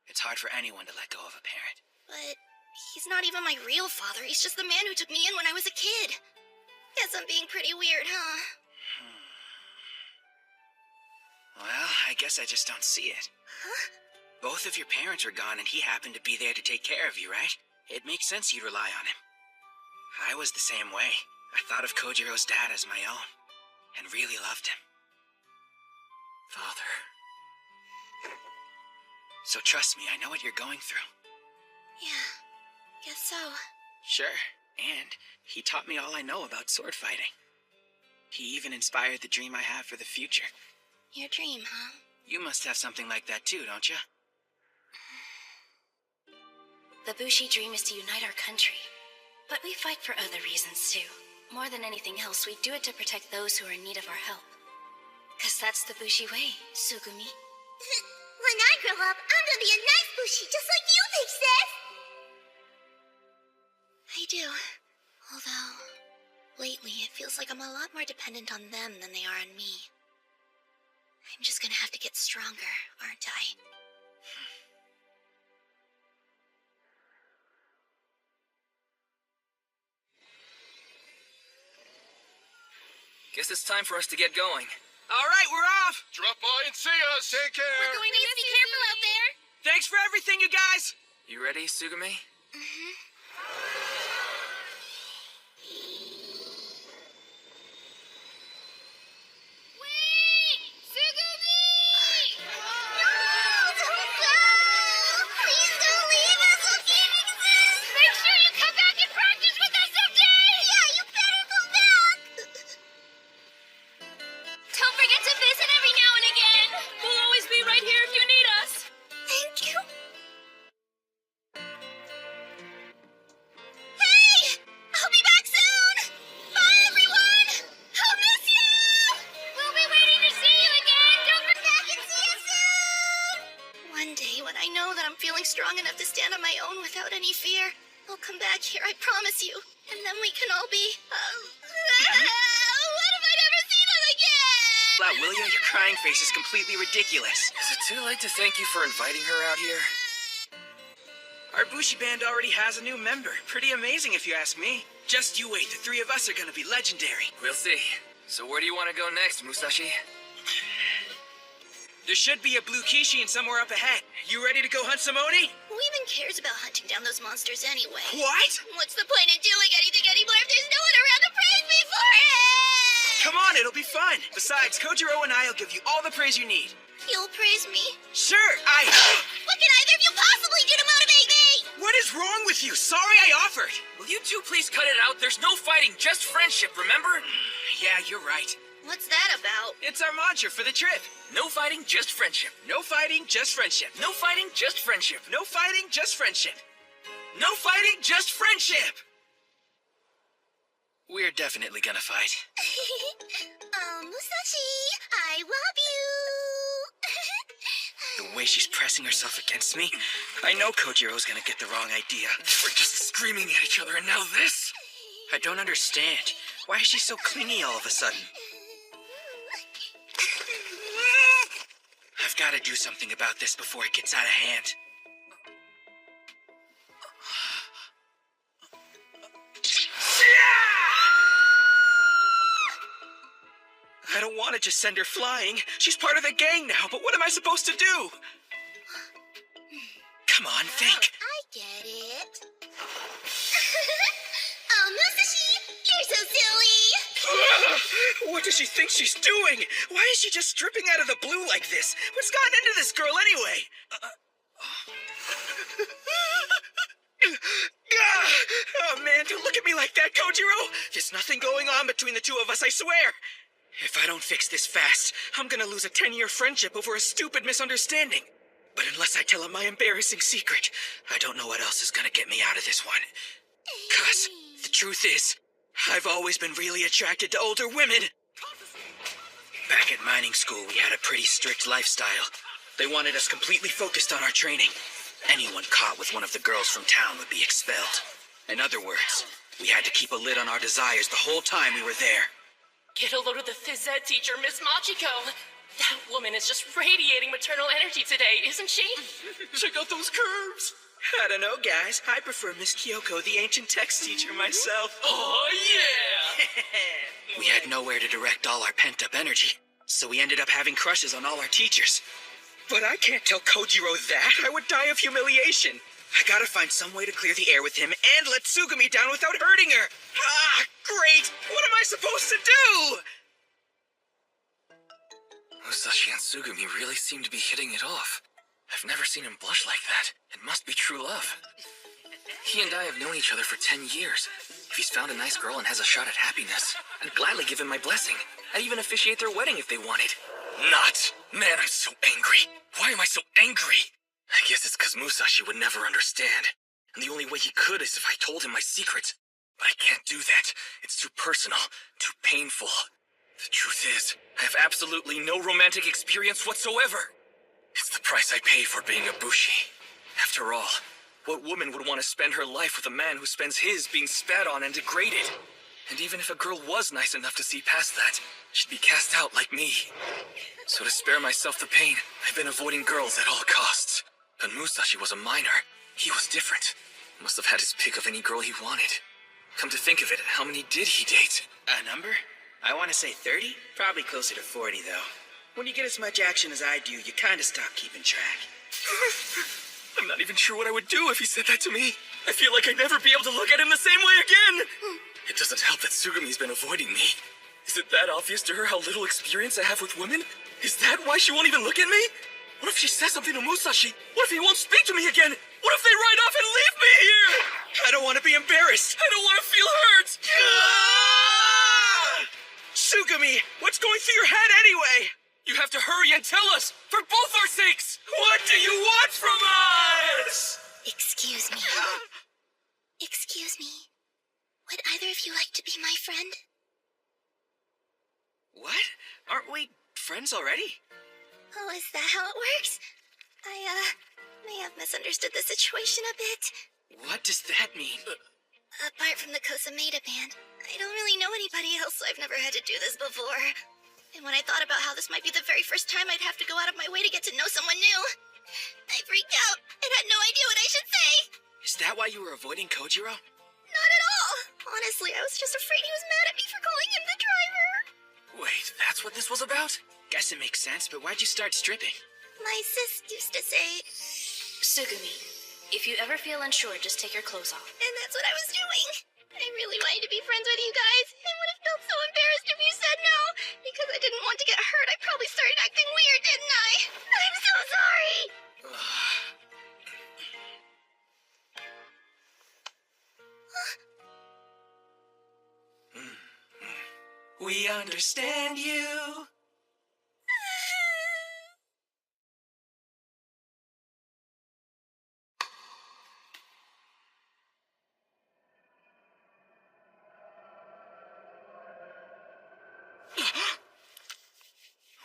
It's hard for anyone to let go of a parent. But he's not even my real father. He's just the man who took me in when I was a kid. Guess I'm being pretty weird, huh? Well, I guess I just don't see it. Huh? Both of your parents are gone and he happened to be there to take care of you, right? It makes sense you'd rely on him. I was the same way. I thought of Kojiro's dad as my own, and really loved him. Father. So trust me, I know what you're going through. Yeah, guess so. Sure, and he taught me all I know about sword fighting. He even inspired the dream I have for the future. Your dream, huh? You must have something like that too, don't you? The Bushi dream is to unite our country. But we fight for other reasons too. More than anything else, we do it to protect those who are in need of our help. 'Cause that's the Bushi way, Sugumi. When I grow up, I'm gonna be a nice Bushi, just like you, Big Sis! I do. Although, lately it feels like I'm a lot more dependent on them than they are on me. I'm just gonna have to get stronger, aren't I? Guess it's time for us to get going. All right, we're off! Drop by and see us! Take care! We're going to be careful out there! Thanks for everything, you guys! You ready, Sugumi? Mm-hmm. Wait! Sugumi! No! Don't go! Please don't leave us, okay? Make sure you when I know that I'm feeling strong enough to stand on my own without any fear, I'll come back here, I promise you. And then we can all be... what if I never see them again? Flat, will you? Your crying face is completely ridiculous. Is it too late to thank you for inviting her out here? Our Bushi band already has a new member. Pretty amazing if you ask me. Just you wait, the three of us are gonna be legendary. We'll see. So where do you want to go next, Musashi? There should be a blue Kishin somewhere up ahead. You ready to go hunt some Oni? Who even cares about hunting down those monsters anyway? What? What's the point in doing anything anymore if there's no one around to praise me for it? Come on, it'll be fun. Besides, Kojiro and I'll give you all the praise you need. You'll praise me? Sure, What can either of you possibly do to motivate me? What is wrong with you? Sorry I offered. Will you two please cut it out? There's no fighting, just friendship, remember? Yeah, you're right. What's that about? It's our mantra for the trip. No fighting, just friendship. No fighting, just friendship. No fighting, just friendship. No fighting, just friendship. No fighting, just friendship. We're definitely gonna fight. Musashi, I love you. The way she's pressing herself against me, I know Kojiro's gonna get the wrong idea. We're just screaming at each other, and now this? I don't understand. Why is she so clingy all of a sudden? I've got to do something about this before it gets out of hand. I don't want to just send her flying. She's part of the gang now, but what am I supposed to do? Come on, think. I get it. Oh, Musashi, you're so silly. What does she think she's doing? Why is she just stripping out of the blue like this? What's gotten into this girl anyway? Oh man, don't look at me like that, Kojiro! There's nothing going on between the two of us, I swear! If I don't fix this fast, I'm gonna lose a 10-year friendship over a stupid misunderstanding. But unless I tell him my embarrassing secret, I don't know what else is gonna get me out of this one. 'Cause the truth is, I've always been really attracted to older women. Back at mining school, we had a pretty strict lifestyle. They wanted us completely focused on our training. Anyone caught with one of the girls from town would be expelled. In other words, we had to keep a lid on our desires the whole time we were there. Get a load of the phys ed teacher, Miss Machiko. That woman is just radiating maternal energy today, isn't she? Check out those curves. I don't know, guys. I prefer Miss Kyoko, the ancient text teacher, myself. Oh, yeah! We had nowhere to direct all our pent-up energy, so we ended up having crushes on all our teachers. But I can't tell Kojiro that. I would die of humiliation. I gotta find some way to clear the air with him and let Tsugumi down without hurting her. Ah, great! What am I supposed to do? Musashi and Tsugumi really seem to be hitting it off. I've never seen him blush like that. It must be true love. He and I have known each other for 10 years. If he's found a nice girl and has a shot at happiness, I'd gladly give him my blessing. I'd even officiate their wedding if they wanted. Not! Man, I'm so angry. Why am I so angry? I guess it's because Musashi would never understand. And the only way he could is if I told him my secret. But I can't do that. It's too personal, too painful. The truth is, I have absolutely no romantic experience whatsoever. It's the price I pay for being a bushi. After all, what woman would want to spend her life with a man who spends his being spat on and degraded? And even if a girl was nice enough to see past that, she'd be cast out like me. So to spare myself the pain, I've been avoiding girls at all costs. But Musashi was a minor. He was different. Must have had his pick of any girl he wanted. Come to think of it, how many did he date? A number? I want to say 30. Probably closer to 40, though. When you get as much action as I do, you kind of stop keeping track. I'm not even sure what I would do if he said that to me. I feel like I'd never be able to look at him the same way again. It doesn't help that Tsugumi's been avoiding me. Is it that obvious to her how little experience I have with women? Is that why she won't even look at me? What if she says something to Musashi? What if he won't speak to me again? What if they ride off and leave me here? I don't want to be embarrassed. I don't want to feel hurt. Tsugumi, what's going through your head anyway? You have to hurry and tell us, for both our sakes! What do you want from us? Excuse me. Excuse me. Would either of you like to be my friend? What? Aren't we friends already? Oh, is that how it works? I may have misunderstood the situation a bit. What does that mean? Apart from the Kosameda band, I don't really know anybody else, so I've never had to do this before. And when I thought about how this might be the very first time I'd have to go out of my way to get to know someone new, I freaked out and had no idea what I should say. Is that why you were avoiding Kojiro? Not at all. Honestly, I was just afraid he was mad at me for calling him the driver. Wait, that's what this was about? Guess it makes sense, but why'd you start stripping? My sis used to say... Sugumi, if you ever feel unsure, just take your clothes off. And that's what I was doing. I really wanted to be friends with you guys. I would have felt so embarrassed if you said no. Because I didn't want to get hurt, I probably started acting weird, didn't I? I'm so sorry. We understand you.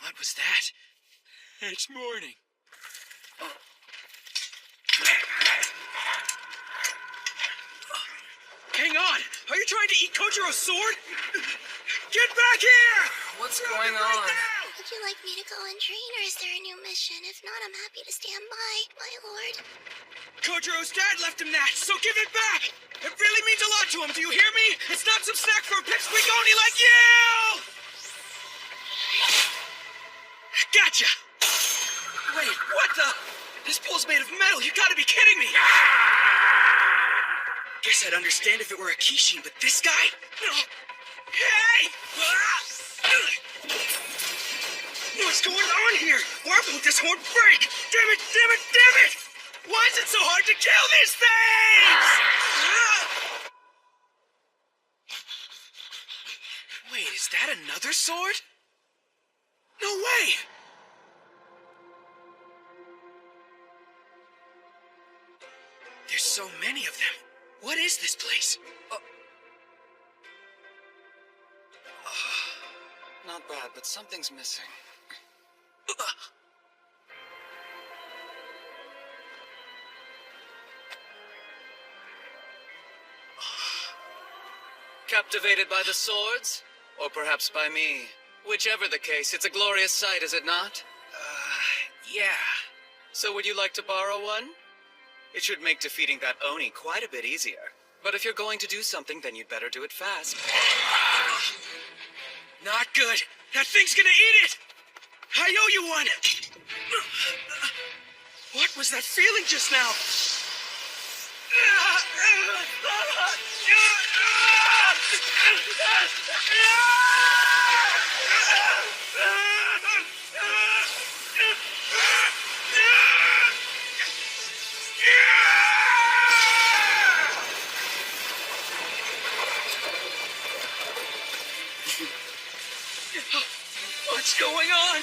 What was that? It's morning. Hang on! Are you trying to eat Kojiro's sword? Get back here! What's going on? Would you like me to go and train, or is there a new mission? If not, I'm happy to stand by, my lord. Kojiro's dad left him that, so give it back! It really means a lot to him, do you hear me? It's not some snack for a pipsqueak only like you! Gotcha! Wait, what the? This pole's made of metal, you gotta be kidding me! Guess I'd understand if it were a Kishin, but this guy? Hey! What's going on here? Why won't this horn break? Damn it, damn it, damn it! Why is it so hard to kill these things? Wait, is that another sword? No way! There's so many of them. What is this place? Not bad, but something's missing. Captivated by the swords? Or perhaps by me? Whichever the case, it's a glorious sight, is it not? Yeah. So would you like to borrow one? It should make defeating that Oni quite a bit easier. But if you're going to do something, then you'd better do it fast. Not good. That thing's gonna eat it! I owe you one! What was that feeling just now? What's going on?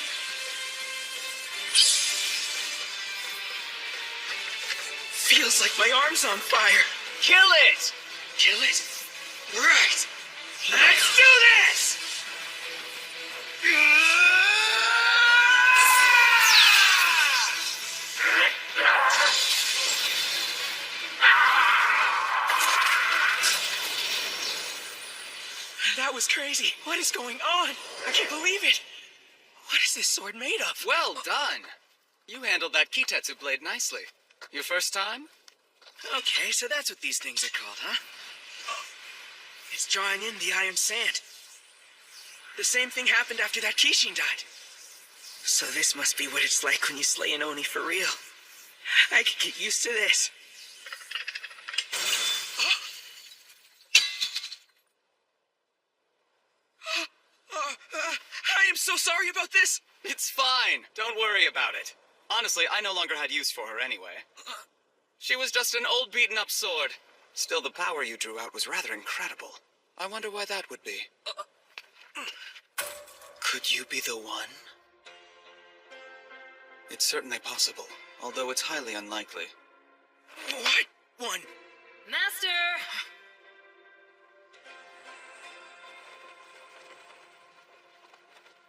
Feels like my arm's on fire. Kill it! Kill it? Right. Let's do this! That was crazy. What is going on? I can't believe it. What is this sword made of? Well done. You handled that Kitetsu blade nicely. Your first time? Okay, so that's what these things are called, huh? It's drawing in the iron sand. The same thing happened after that Kishin died. So this must be what it's like when you slay an Oni for real. I could get used to this. I am so sorry about this. It's fine. Don't worry about it. Honestly, I no longer had use for her anyway. She was just an old beaten-up sword. Still, the power you drew out was rather incredible. I wonder why that would be. Could you be the one? It's certainly possible, although it's highly unlikely. What one? Master!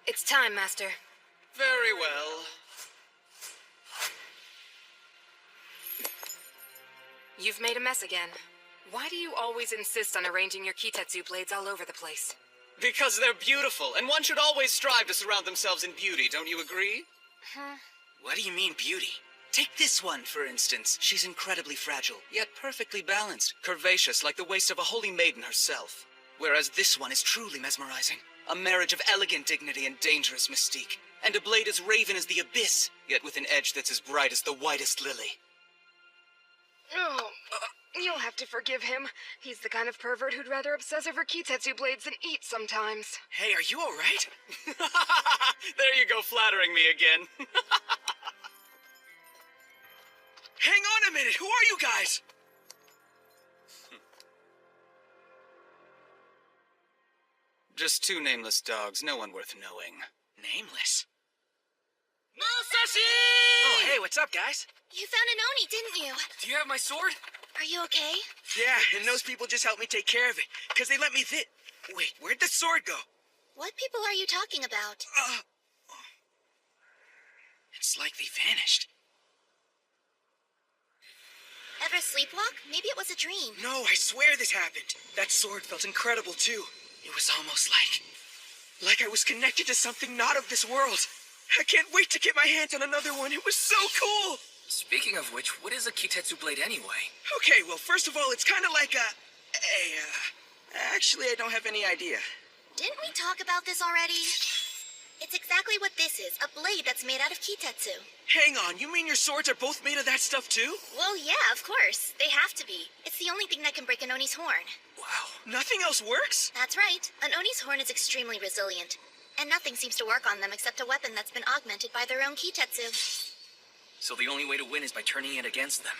It's time, Master. Very well. You've made a mess again. Why do you always insist on arranging your Kitetsu blades all over the place? Because they're beautiful, and one should always strive to surround themselves in beauty, don't you agree? What do you mean, beauty? Take this one, for instance. She's incredibly fragile, yet perfectly balanced, curvaceous like the waist of a holy maiden herself. Whereas this one is truly mesmerizing. A marriage of elegant dignity and dangerous mystique. And a blade as raven as the abyss, yet with an edge that's as bright as the whitest lily. Oh, you'll have to forgive him. He's the kind of pervert who'd rather obsess over Kitetsu blades than eat sometimes. Hey, are you alright? There you go, flattering me again. Hang on a minute, who are you guys? Just two nameless dogs, no one worth knowing. Nameless? Musashi! Oh, hey, what's up, guys? You found an Oni, didn't you? Do you have my sword? Are you okay? Yeah, and those people just helped me take care of it, because they let me Wait, where'd the sword go? What people are you talking about? It's like they vanished. Ever sleepwalk? Maybe it was a dream. No, I swear this happened. That sword felt incredible, too. It was almost like I was connected to something not of this world. I can't wait to get my hands on another one. It was so cool. Speaking of which, what is a Kitetsu blade anyway? Okay, well, first of all, it's kind of like actually, I don't have any idea. Didn't we talk about this already? It's exactly what this is, a blade that's made out of Kitetsu. Hang on, you mean your swords are both made of that stuff, too? Well, yeah, of course. They have to be. It's the only thing that can break an Oni's horn. Wow, nothing else works? That's right. An Oni's horn is extremely resilient. And nothing seems to work on them except a weapon that's been augmented by their own Kitetsu. So the only way to win is by turning it against them.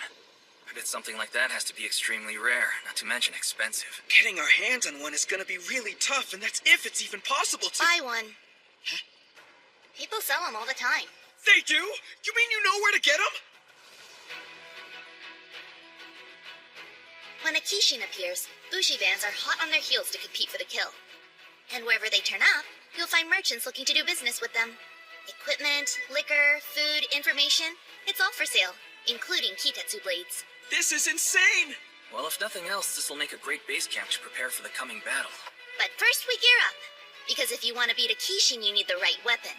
I bet something like that has to be extremely rare, not to mention expensive. Getting our hands on one is gonna be really tough, and that's if it's even possible to— Buy one. Huh? People sell them all the time. They do? You mean you know where to get them? When a Kishin appears, Bushi bands are hot on their heels to compete for the kill. And wherever they turn up, you'll find merchants looking to do business with them. Equipment, liquor, food, information, it's all for sale, including Kitetsu blades. This is insane! Well, if nothing else, this will make a great base camp to prepare for the coming battle. But first we gear up, because if you want to beat a Kishin, you need the right weapon.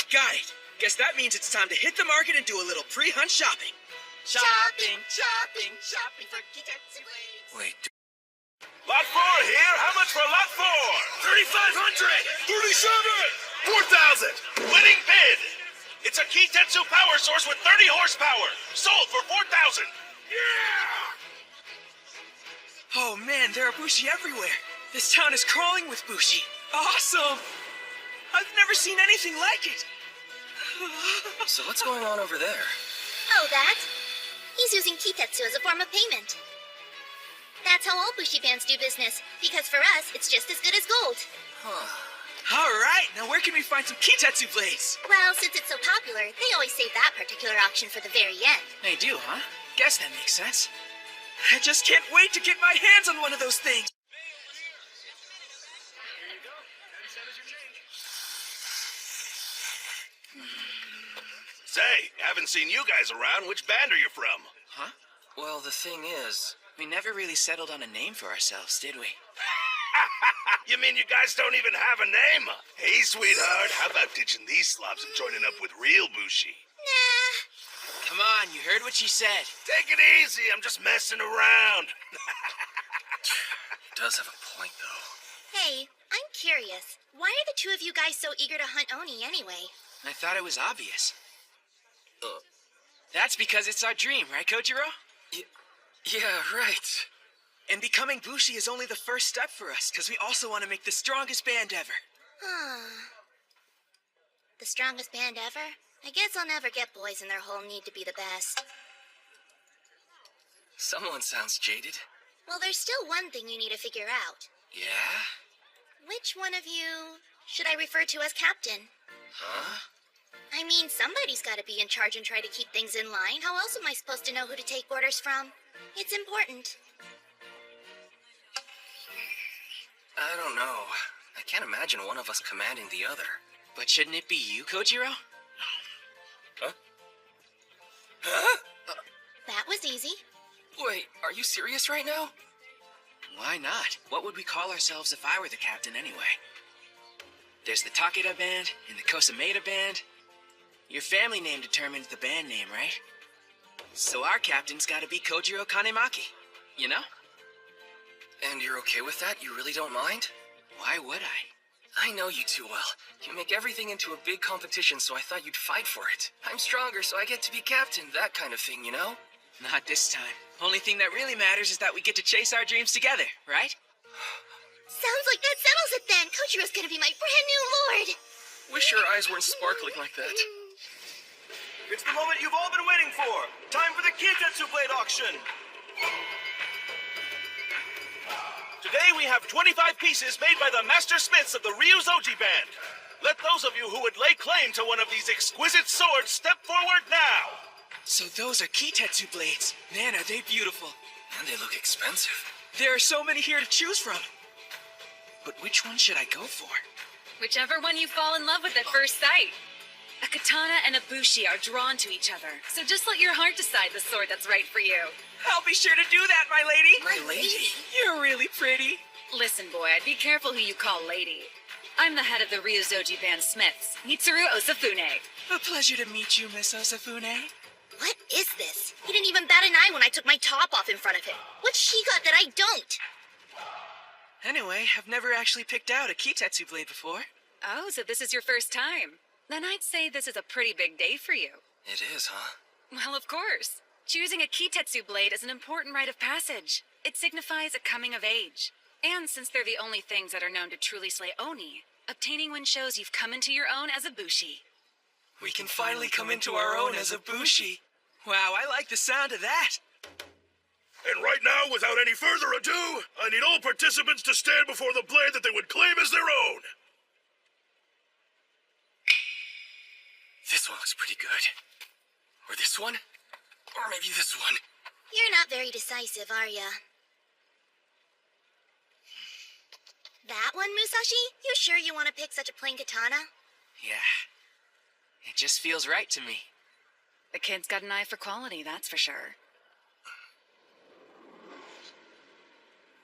Got it. Guess that means it's time to hit the market and do a little pre-hunt shopping. Shopping for Kitetsu blades. Wait, Lot 4 here. How much for lot 4? 3,500! 3,500! 4,000! Winning bid! It's a Kitetsu power source with 30 horsepower. Sold for 4,000. Yeah! Oh man, there are Bushi everywhere. This town is crawling with Bushi. Awesome! I've never seen anything like it. So what's going on over there? Oh, that? He's using Kitetsu as a form of payment. That's how all Bushi bands do business, because for us, it's just as good as gold. Alright, now where can we find some Kitetsu blades? Well, since it's so popular, they always save that particular auction for the very end. They do, huh? Guess that makes sense. I just can't wait to get my hands on one of those things. Say, haven't seen you guys around. Which band are you from? Huh? Well, the thing is, we never really settled on a name for ourselves, did we? You mean you guys don't even have a name? Hey, sweetheart, how about ditching these slobs and joining up with real Bushi? Nah. Come on, you heard what she said. Take it easy, I'm just messing around. Does have a point, though. Hey, I'm curious. Why are the two of you guys so eager to hunt Oni anyway? I thought it was obvious. That's because it's our dream, right, Kojiro? Yeah, right. And becoming Bushi is only the first step for us, because we also want to make the strongest band ever. The strongest band ever? I guess I'll never get boys in their whole need to be the best. Someone sounds jaded. Well, there's still one thing you need to figure out. Yeah? Which one of you should I refer to as captain? Huh? I mean, somebody's got to be in charge and try to keep things in line. How else am I supposed to know who to take orders from? It's important. I don't know. I can't imagine one of us commanding the other. But shouldn't it be you, Kojiro? Huh? That was easy. Wait, are you serious right now? Why not? What would we call ourselves if I were the captain anyway? There's the Takeda band and the Kosameda band. Your family name determines the band name, right? So our captain's gotta be Kojiro Kanemaki, you know? And you're okay with that? You really don't mind? Why would I? I know you too well. You make everything into a big competition, so I thought you'd fight for it. I'm stronger, so I get to be captain, that kind of thing, you know? Not this time. Only thing that really matters is that we get to chase our dreams together, right? Sounds like that settles it then. Kojiro's gonna be my brand new lord. Wish your eyes weren't sparkling like that. It's the moment you've all been waiting for. Time for the Kitetsu Blade auction. Today we have 25 pieces made by the master smiths of the Ryuzoji band. Let those of you who would lay claim to one of these exquisite swords step forward now. So those are Kitetsu blades. Man, are they beautiful. And they look expensive. There are so many here to choose from. But which one should I go for? Whichever one you fall in love with at first sight. A katana and a bushi are drawn to each other, so just let your heart decide the sword that's right for you. I'll be sure to do that, my lady. My lady? You're really pretty. Listen, boy, I'd be careful who you call lady. I'm the head of the Ryuzoji band smiths, Mitsuru Osafune. A pleasure to meet you, Miss Osafune. What is this? He didn't even bat an eye when I took my top off in front of him. What's she got that I don't? Anyway, I've never actually picked out a Kitetsu blade before. Oh, so this is your first time. Then I'd say this is a pretty big day for you. It is, huh? Well, of course. Choosing a Kitetsu blade is an important rite of passage. It signifies a coming of age. And since they're the only things that are known to truly slay Oni, obtaining one shows you've come into your own as a bushi. We can finally come into our own as a bushi. Wow, I like the sound of that. And right now, without any further ado, I need all participants to stand before the blade that they would claim as their own. This one looks pretty good. Or this one? Or maybe this one. You're not very decisive, are ya? That one, Musashi? You sure you want to pick such a plain katana? Yeah. It just feels right to me. The kid's got an eye for quality, that's for sure.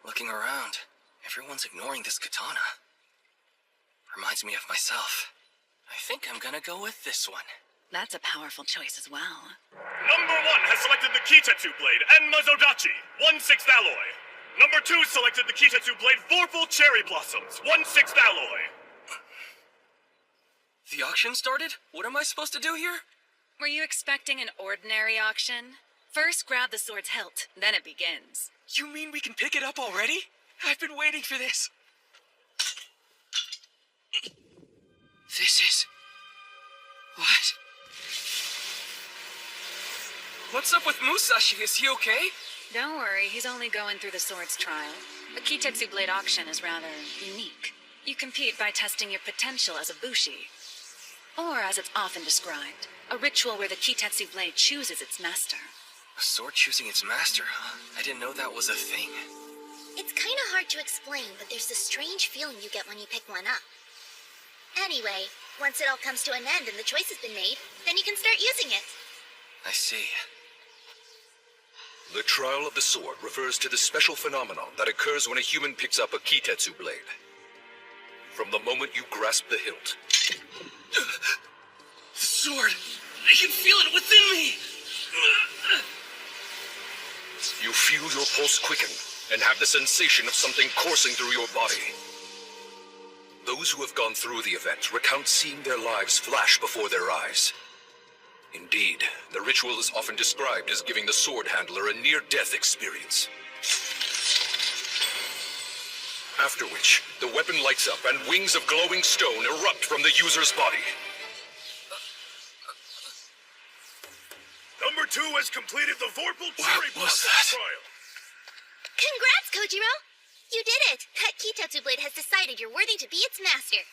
Looking around, everyone's ignoring this katana. Reminds me of myself. I think I'm gonna go with this one. That's a powerful choice as well. Number 1 has selected the Kitetsu blade and Mazodachi, 1/6 alloy. Number 2 selected the Kitetsu blade Vorpal Cherry Blossoms, 1/6 alloy. The auction started? What am I supposed to do here? Were you expecting an ordinary auction? First grab the sword's hilt, then it begins. You mean we can pick it up already? I've been waiting for this. This is... What? What's up with Musashi? Is he okay? Don't worry, he's only going through the sword's trial. A Kitetsu blade auction is rather unique. You compete by testing your potential as a bushi. Or, as it's often described, a ritual where the Kitetsu blade chooses its master. A sword choosing its master, huh? I didn't know that was a thing. It's kind of hard to explain, but there's this strange feeling you get when you pick one up. Anyway, once it all comes to an end and the choice has been made, then you can start using it. I see. The trial of the sword refers to the special phenomenon that occurs when a human picks up a Kitetsu blade. From the moment you grasp the hilt. The sword! I can feel it within me! You feel your pulse quicken and have the sensation of something coursing through your body. Those who have gone through the event recount seeing their lives flash before their eyes. Indeed, the ritual is often described as giving the sword handler a near-death experience. After which, the weapon lights up and wings of glowing stone erupt from the user's body. Number 2 has completed the Vorpal Cherry Blossom trial. Congrats, Kojiro! You did it! That Kitetsu blade has decided you're worthy to be its master.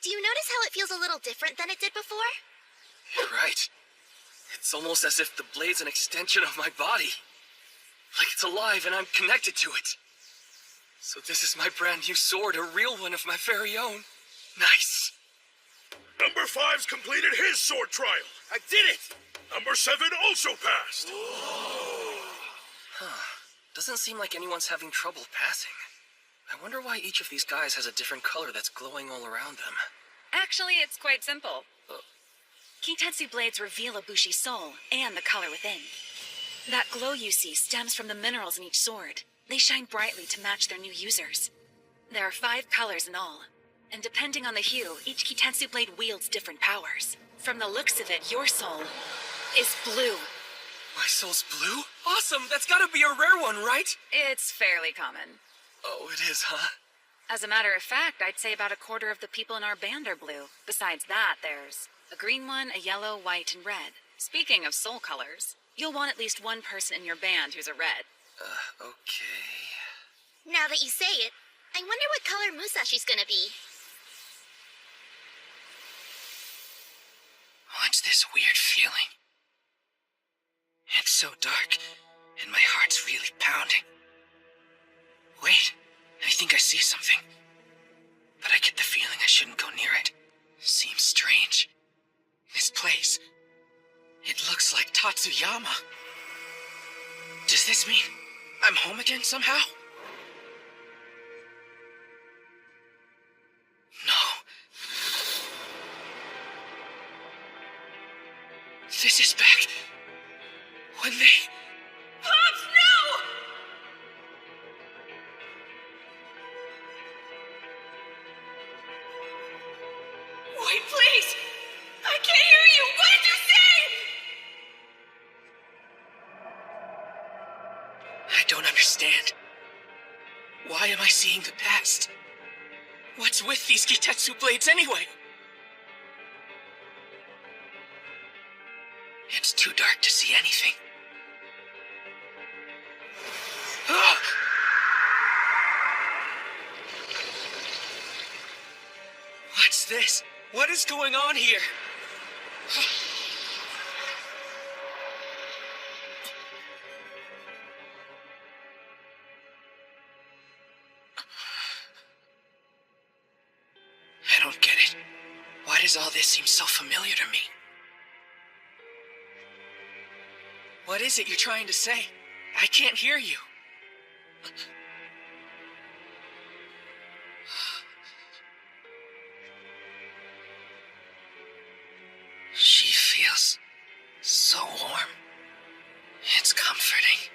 Do you notice how it feels a little different than it did before? You're right. It's almost as if the blade's an extension of my body. Like it's alive and I'm connected to it. So this is my brand new sword, a real one of my very own. Nice. Number 5's completed his sword trial. I did it! Number 7 also passed. Huh. Doesn't seem like anyone's having trouble passing. I wonder why each of these guys has a different color that's glowing all around them. Actually, it's quite simple. Kitetsu blades reveal a Bushi soul and the color within. That glow you see stems from the minerals in each sword. They shine brightly to match their new users. There are 5 colors in all, and depending on the hue, each Kitetsu blade wields different powers. From the looks of it, your soul is blue. My soul's blue? Awesome! That's gotta be a rare one, right? It's fairly common. Oh, it is, huh? As a matter of fact, I'd say about a quarter of the people in our band are blue. Besides that, there's a green one, a yellow, white, and red. Speaking of soul colors, you'll want at least one person in your band who's a red. Okay. Now that you say it, I wonder what color Musashi's gonna be. What's this weird feeling? It's so dark, and my heart's really pounding. Wait, I think I see something. But I get the feeling I shouldn't go near it. Seems strange. This place, it looks like Tatsuyama. Does this mean I'm home again somehow? No. This is back when they... Pops, no! Wait, please! I can't hear you! What did you say? I don't understand. Why am I seeing the past? What's with these Kitetsu blades anyway? It's too dark to see anything. Ah! What's this? What is going on here? I don't get it. Why does all this seem so familiar to me? What is it you're trying to say? I can't hear you. She feels so warm. It's comforting.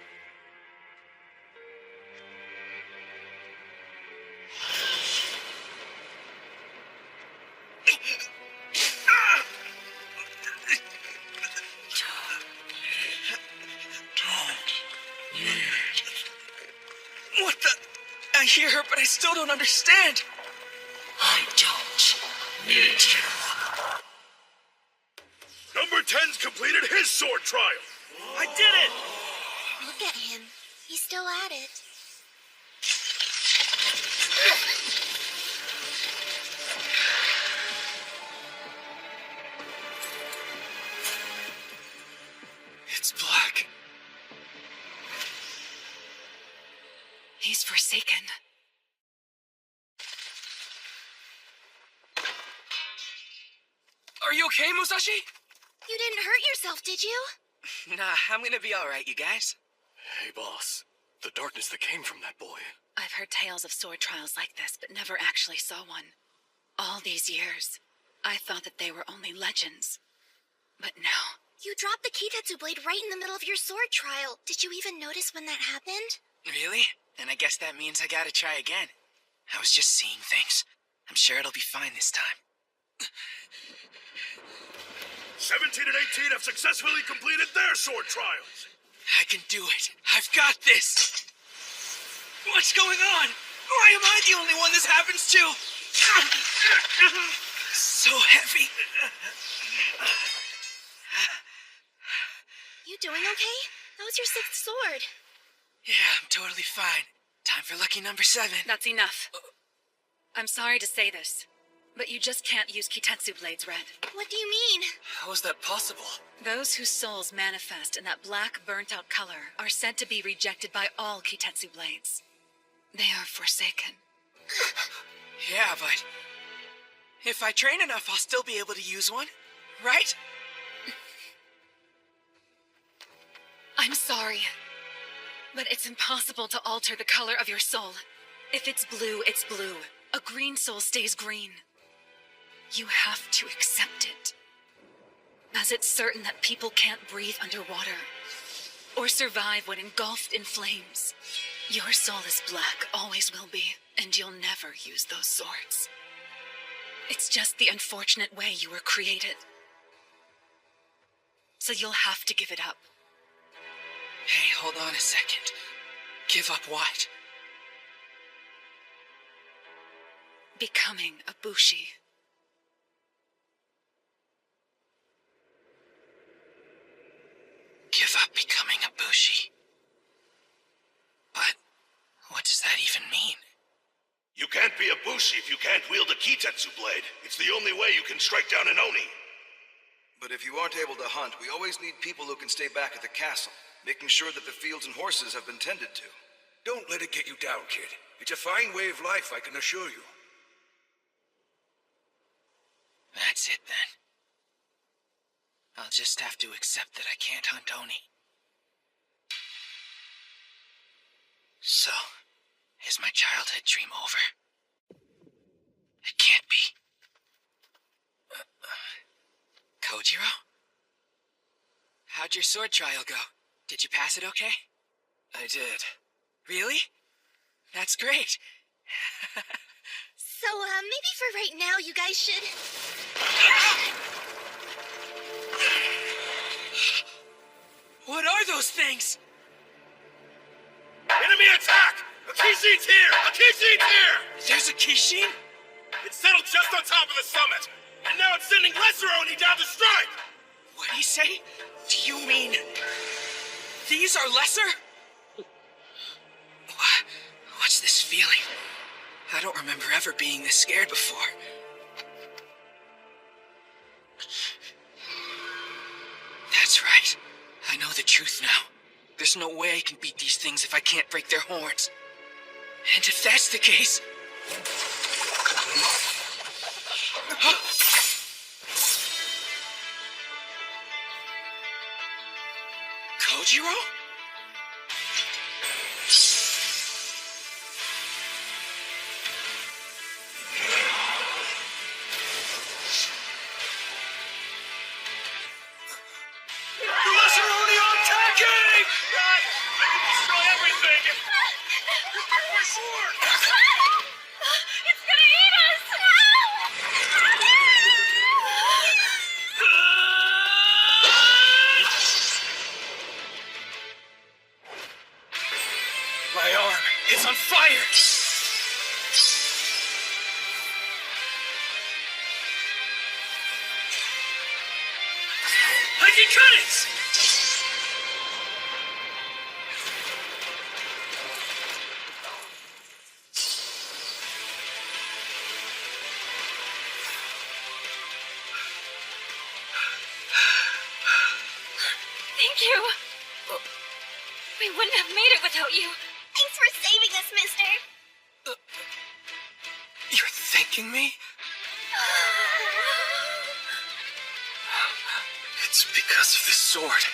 What the? I hear her, but I still don't understand. I don't need you. Number 10's completed his sword trial. I did it! Look at him. He's still at it. It's black. He's forsaken. Are you okay, Musashi? You didn't hurt yourself, did you? Nah, I'm gonna be alright, you guys. Hey, boss. The darkness that came from that boy. I've heard tales of sword trials like this, but never actually saw one. All these years, I thought that they were only legends. But now... You dropped the Kitetsu blade right in the middle of your sword trial. Did you even notice when that happened? Really? Then I guess that means I gotta try again. I was just seeing things. I'm sure it'll be fine this time. 17 and 18 have successfully completed their sword trials. I can do it. I've got this. What's going on? Why am I the only one this happens to? So heavy. You doing okay? That was your 6th sword. Yeah, I'm totally fine. Time for lucky number 7. That's enough. I'm sorry to say this, but you just can't use Kitetsu blades, Red. What do you mean? How is that possible? Those whose souls manifest in that black, burnt-out color are said to be rejected by all Kitetsu blades. They are forsaken. Yeah, but... if I train enough, I'll still be able to use one, right? I'm sorry. But it's impossible to alter the color of your soul. If it's blue, it's blue. A green soul stays green. You have to accept it. As it's certain that people can't breathe underwater or survive when engulfed in flames. Your soul is black, always will be, and you'll never use those swords. It's just the unfortunate way you were created. So you'll have to give it up. Hey, hold on a second. Give up what? Becoming a Bushi. Give up becoming a Bushi. But what does that even mean? You can't be a Bushi if you can't wield a Kitetsu blade. It's the only way you can strike down an Oni. But if you aren't able to hunt, we always need people who can stay back at the castle, making sure that the fields and horses have been tended to. Don't let it get you down, kid. It's a fine way of life, I can assure you. That's it then. I'll just have to accept that I can't hunt Oni. So, is my childhood dream over? It can't be. Kojiro? How'd your sword trial go? Did you pass it okay? I did. Really? That's great. So, maybe for right now, you guys should... What are those things? Enemy attack! A Kishin's here! A Kishin's here! There's a Kishin? It's settled just on top of the summit, and now it's sending Lesser Oni down to strike! What'd he say? Do you mean... these are lesser? What's this feeling? I don't remember ever being this scared before. That's right. I know the truth now. There's no way I can beat these things if I can't break their horns. And if that's the case... Kojiro? It's gonna eat us! My arm is on fire! I can cut it! Thank you. We wouldn't have made it without you. Thanks for saving us, mister. You're thanking me? It's because of this sword.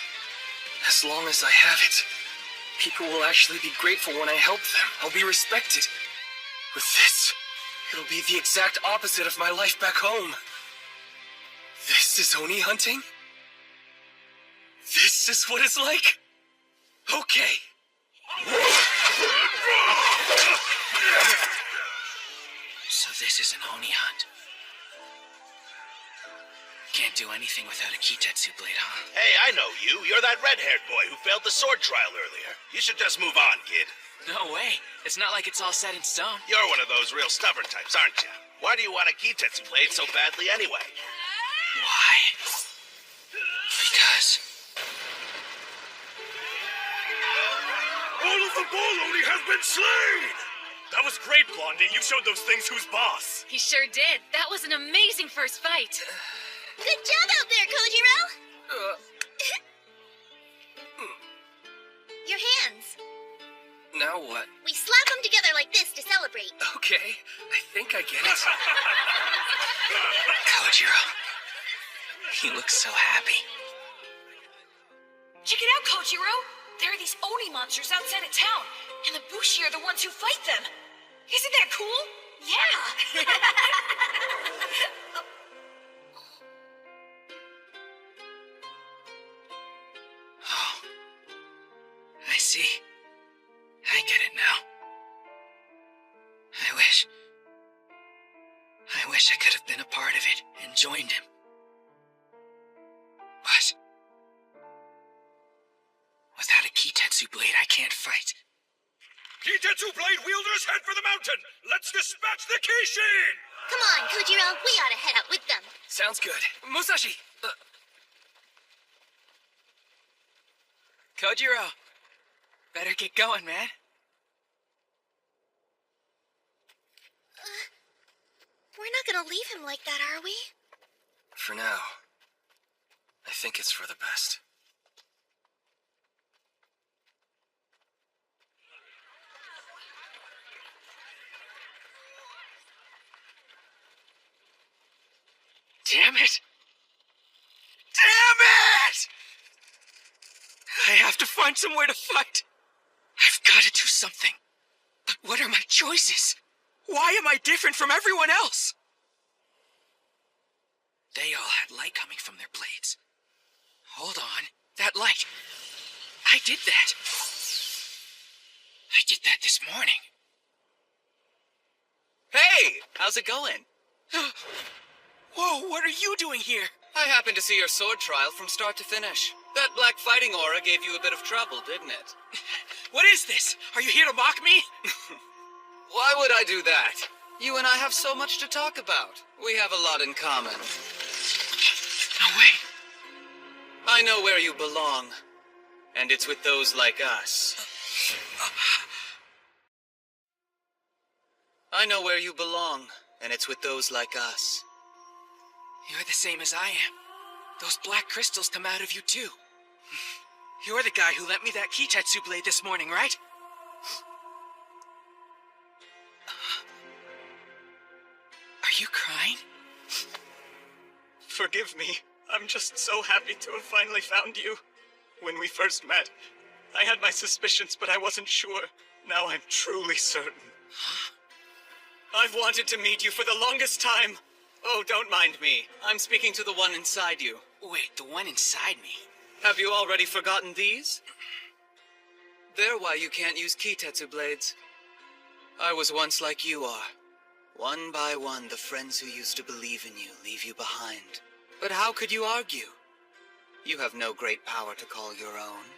As long as I have it, people will actually be grateful when I help them. I'll be respected. With this, it'll be the exact opposite of my life back home. This is Oni hunting? This is what it's like? Okay. So this is an Oni hunt. Can't do anything without a Kitetsu blade, huh? Hey, I know you. You're that red-haired boy who failed the sword trial earlier. You should just move on, kid. No way. It's not like it's all set in stone. You're one of those real stubborn types, aren't you? Why do you want a Kitetsu blade so badly anyway? Why? Because... All of the Ball Oni has been slain! That was great, Blondie. You showed those things who's boss. He sure did. That was an amazing first fight. Good job out there, Kojiro! Your hands. Now what? We slap them together like this to celebrate. Okay, I think I get it. Kojiro. He looks so happy. Check it out, Kojiro! There are these Oni monsters outside of town, and the Bushi are the ones who fight them. Isn't that cool? Yeah! Oh. I see. I get it now. I wish I could have been a part of it and joined him. But without a Kitetsu blade, I can't fight. Kitetsu blade wielders, head for the mountain! Let's dispatch the Kishin! Come on, Kojiro, we ought to head out with them. Sounds good. Musashi! Kojiro! Better get going, man. We're not gonna leave him like that, are we? For now, I think it's for the best. Damn it! Damn it! I have to find somewhere to fight. I've got to do something. But what are my choices? Why am I different from everyone else? They all had light coming from their blades. Hold on. That light. I did that. I did that this morning. Hey, how's it going? Whoa, what are you doing here? I happened to see your sword trial from start to finish. That black fighting aura gave you a bit of trouble, didn't it? What is this? Are you here to mock me? Why would I do that? You and I have so much to talk about. We have a lot in common. No way. I know where you belong, and it's with those like us. I know where you belong, and it's with those like us. You're the same as I am. Those black crystals come out of you too. You're the guy who lent me that Kitetsu blade this morning, right? Are you crying? Forgive me. I'm just so happy to have finally found you. When we first met, I had my suspicions, but I wasn't sure. Now I'm truly certain. Huh? I've wanted to meet you for the longest time. Oh, don't mind me. I'm speaking to the one inside you. Wait, the one inside me? Have you already forgotten these? They're why you can't use Kitetsu blades. I was once like you are. One by one, the friends who used to believe in you leave you behind. But how could you argue? You have no great power to call your own.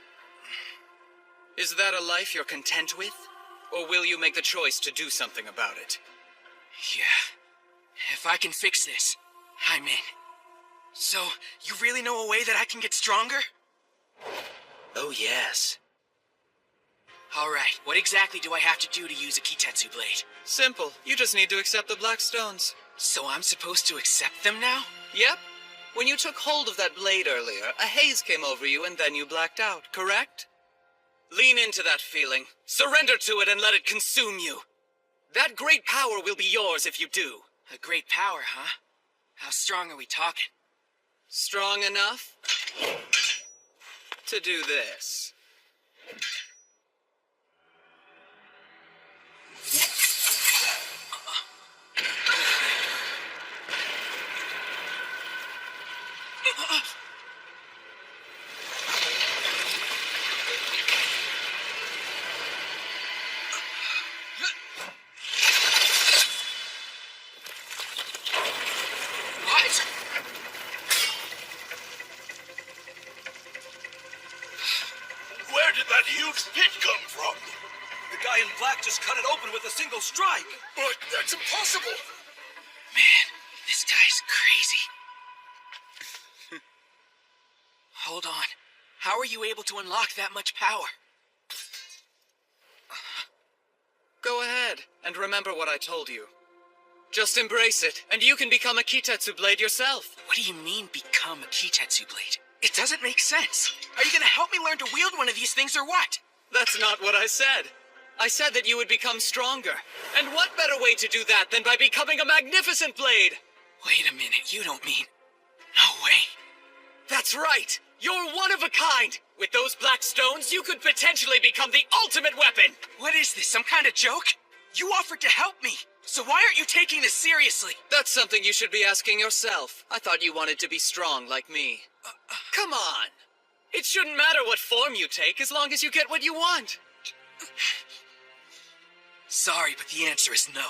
Is that a life you're content with? Or will you make the choice to do something about it? Yeah. If I can fix this, I'm in. So, you really know a way that I can get stronger? Oh, yes. Alright, what exactly do I have to do to use a Kitetsu blade? Simple. You just need to accept the black stones. So I'm supposed to accept them now? Yep. When you took hold of that blade earlier, a haze came over you and then you blacked out, correct? Lean into that feeling. Surrender to it and let it consume you. That great power will be yours if you do. A great power, huh? How strong are we talking? Strong enough to do this. Where did that huge pit come from? The guy in black just cut it open with a single strike. But that's impossible. Man, this guy's crazy. Hold on. How are you able to unlock that much power? Go ahead, and remember what I told you. Just embrace it, and you can become a Kitetsu blade yourself. What do you mean, become a Kitetsu blade? It doesn't make sense. Are you gonna help me learn to wield one of these things or what? That's not what I said. I said that you would become stronger. And what better way to do that than by becoming a magnificent blade? Wait a minute, you don't mean... No way. That's right! You're one of a kind! With those black stones, you could potentially become the ultimate weapon! What is this, some kind of joke? You offered to help me, so why aren't you taking this seriously? That's something you should be asking yourself. I thought you wanted to be strong like me. Come on! It shouldn't matter what form you take as long as you get what you want. Sorry, but the answer is no.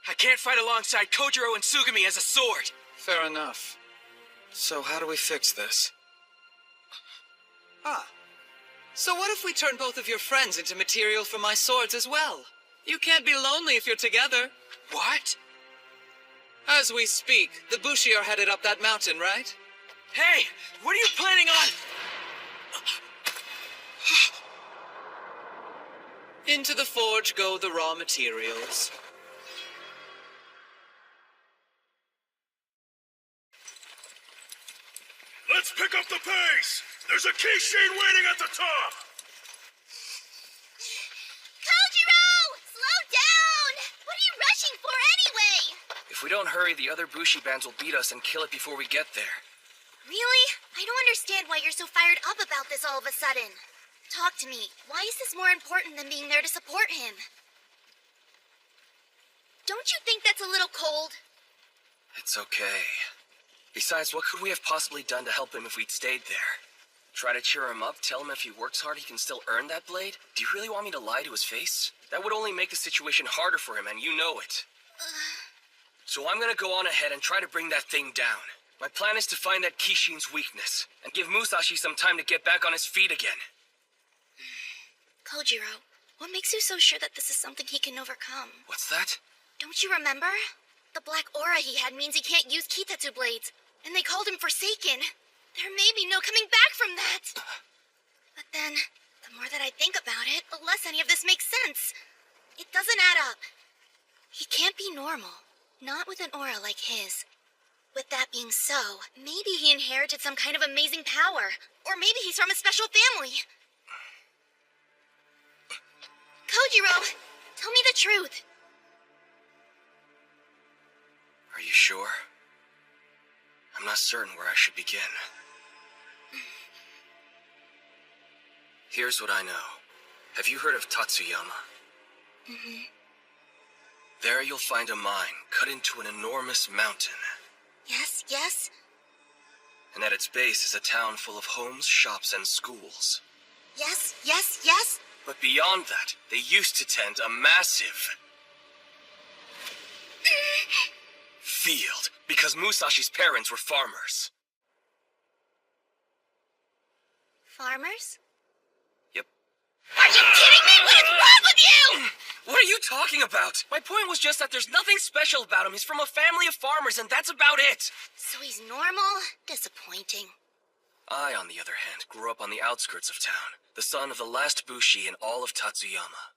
I can't fight alongside Kojiro and Sugami as a sword. Fair enough. So how do we fix this? So what if we turn both of your friends into material for my swords as well? You can't be lonely if you're together. What? As we speak, the Bushi are headed up that mountain, right? Hey, what are you planning on? Into the forge go the raw materials. Let's pick up the pace! There's a Kishin waiting at the top! Kojiro! Slow down! What are you rushing for anyway? If we don't hurry, the other Bushi bands will beat us and kill it before we get there. Really? I don't understand why you're so fired up about this all of a sudden. Talk to me. Why is this more important than being there to support him? Don't you think that's a little cold? It's okay. Besides, what could we have possibly done to help him if we'd stayed there? Try to cheer him up, tell him if he works hard he can still earn that blade? Do you really want me to lie to his face? That would only make the situation harder for him, and you know it. So I'm gonna go on ahead and try to bring that thing down. My plan is to find that Kishin's weakness, and give Musashi some time to get back on his feet again. Kojiro, what makes you so sure that this is something he can overcome? What's that? Don't you remember? The black aura he had means he can't use Kitetsu blades, and they called him Forsaken. There may be no coming back from that. But then, the more that I think about it, the less any of this makes sense. It doesn't add up. He can't be normal, not with an aura like his. With that being so, maybe he inherited some kind of amazing power, or maybe he's from a special family. Kojiro, tell me the truth. Are you sure? I'm not certain where I should begin. Here's what I know. Have you heard of Tatsuyama? Mm-hmm. There you'll find a mine cut into an enormous mountain. Yes, yes. And at its base is a town full of homes, shops, and schools. Yes, yes, yes. But beyond that, they used to tend a massive field, because Musashi's parents were farmers. Farmers? Yep. Are you kidding me? What is wrong with you? What are you talking about? My point was just that there's nothing special about him. He's from a family of farmers, and that's about it. So he's normal? Disappointing. I, on the other hand, grew up on the outskirts of town, the son of the last Bushi in all of Tatsuyama.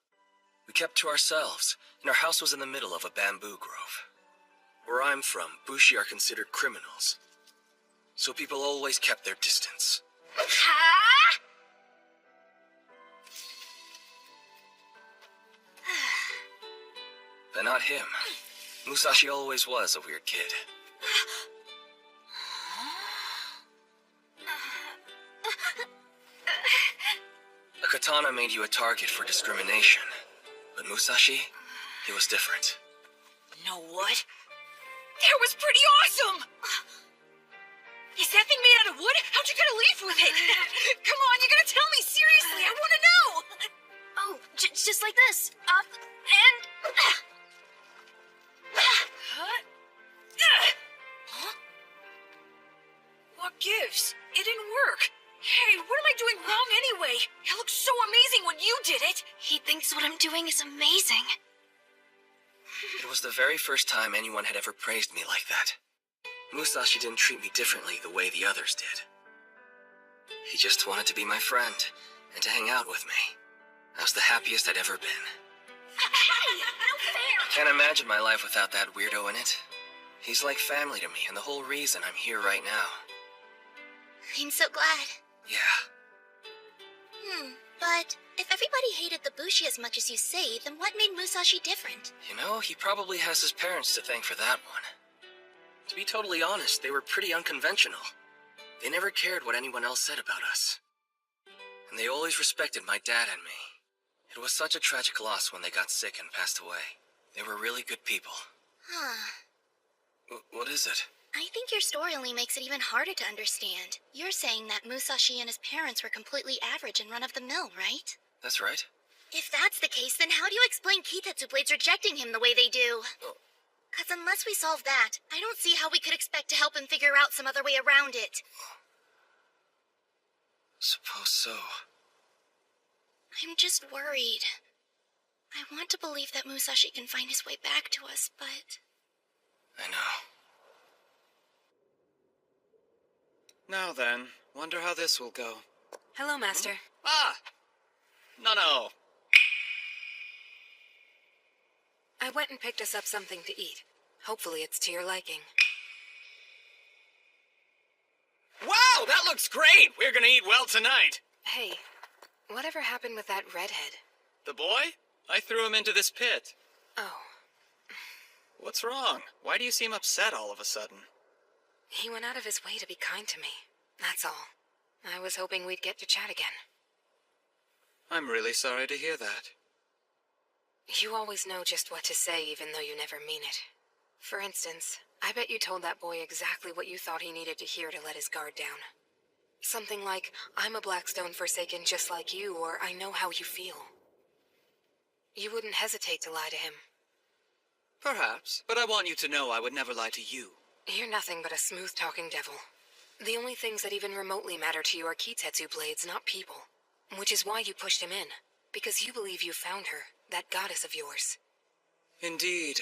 We kept to ourselves, and our house was in the middle of a bamboo grove. Where I'm from, Bushi are considered criminals, so people always kept their distance. Huh? But not him. Musashi always was a weird kid. A katana made you a target for discrimination, but Musashi, he was different. Know what? That was pretty awesome! Is that thing made out of wood? How'd you get a leaf with it? Come on, you gotta tell me, seriously, I wanna know! Oh, just like this. Up, and... Huh? What gives? It didn't work. Hey, what am I doing wrong anyway? It looked so amazing when you did it! He thinks what I'm doing is amazing. It was the very first time anyone had ever praised me like that. Musashi didn't treat me differently the way the others did. He just wanted to be my friend, and to hang out with me. I was the happiest I'd ever been. Hey, no fair! Can't imagine my life without that weirdo in it. He's like family to me, and the whole reason I'm here right now. I'm so glad. Yeah. But if everybody hated the Bushi as much as you say, then what made Musashi different? You know, he probably has his parents to thank for that one. To be totally honest, they were pretty unconventional. They never cared what anyone else said about us. And they always respected my dad and me. It was such a tragic loss when they got sick and passed away. They were really good people. Huh. What is it? I think your story only makes it even harder to understand. You're saying that Musashi and his parents were completely average and run-of-the-mill, right? That's right. If that's the case, then how do you explain Kitetsu Blades rejecting him the way they do? Because unless we solve that, I don't see how we could expect to help him figure out some other way around it. Suppose so. I'm just worried. I want to believe that Musashi can find his way back to us, but... I know. Now then, wonder how this will go. Hello, Master. Ah! No. I went and picked us up something to eat. Hopefully it's to your liking. Wow, that looks great! We're gonna eat well tonight. Hey, whatever happened with that redhead? The boy? I threw him into this pit. Oh. What's wrong? Why do you seem upset all of a sudden? He went out of his way to be kind to me. That's all. I was hoping we'd get to chat again. I'm really sorry to hear that. You always know just what to say even though you never mean it. For instance, I bet you told that boy exactly what you thought he needed to hear to let his guard down. Something like, I'm a Blackstone Forsaken just like you, or I know how you feel. You wouldn't hesitate to lie to him. Perhaps, but I want you to know I would never lie to you. You're nothing but a smooth-talking devil. The only things that even remotely matter to you are Kitetsu Blades, not people. Which is why you pushed him in. Because you believe you found her, that goddess of yours. Indeed.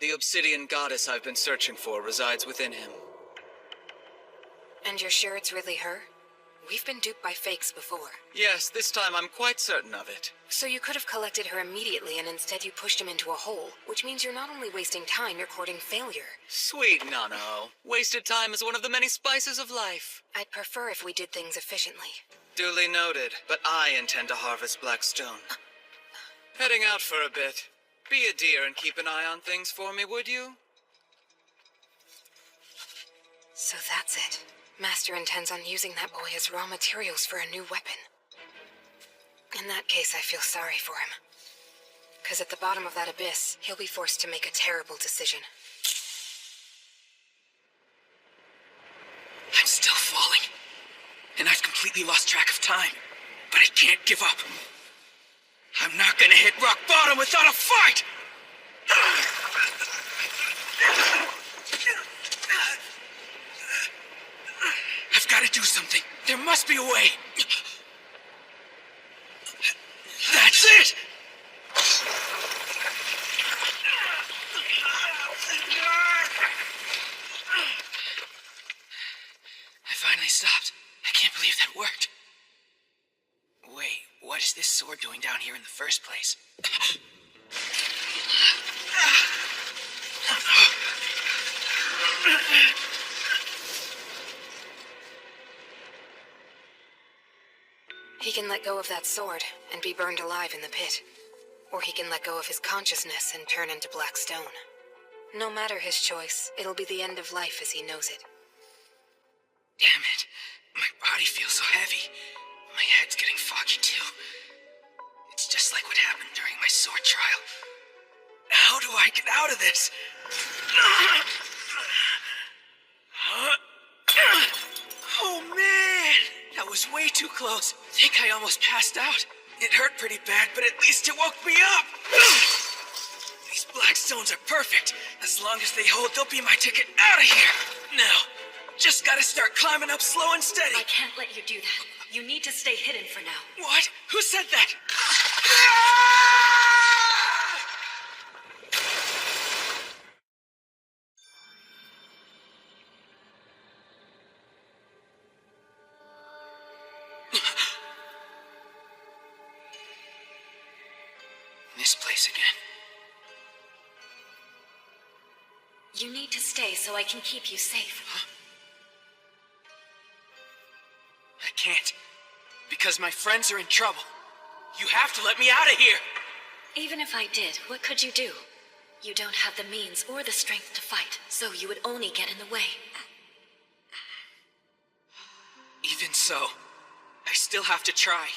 The obsidian goddess I've been searching for resides within him. And you're sure it's really her? We've been duped by fakes before. Yes, this time I'm quite certain of it. So you could have collected her immediately and instead you pushed him into a hole, which means you're not only wasting time, you're courting failure. Sweet Nano. Wasted time is one of the many spices of life. I'd prefer if we did things efficiently. Duly noted, but I intend to harvest Blackstone. Heading out for a bit. Be a dear and keep an eye on things for me, would you? So that's it. Master intends on using that boy as raw materials for a new weapon. In that case, I feel sorry for him. Because at the bottom of that abyss, he'll be forced to make a terrible decision. I'm still falling. And I've completely lost track of time. But I can't give up. I'm not gonna hit rock bottom without a fight! I've got to do something. There must be a way. That's it! I finally stopped. I can't believe that worked. Wait, what is this sword doing down here in the first place? He can let go of that sword and be burned alive in the pit. Or he can let go of his consciousness and turn into black stone. No matter his choice, it'll be the end of life as he knows it. Damn it. My body feels so heavy. My head's getting foggy too. It's just like what happened during my sword trial. How do I get out of this? Oh man! That was way too close. I think I almost passed out. It hurt pretty bad, but at least it woke me up. These black stones are perfect. As long as they hold, they'll be my ticket out of here. Now, just gotta start climbing up slow and steady. I can't let you do that. You need to stay hidden for now. What? Who said that? This place again. You need to stay so I can keep you safe. Huh? I can't. Because my friends are in trouble. You have to let me out of here! Even if I did, what could you do? You don't have the means or the strength to fight, so you would only get in the way. So, I still have to try.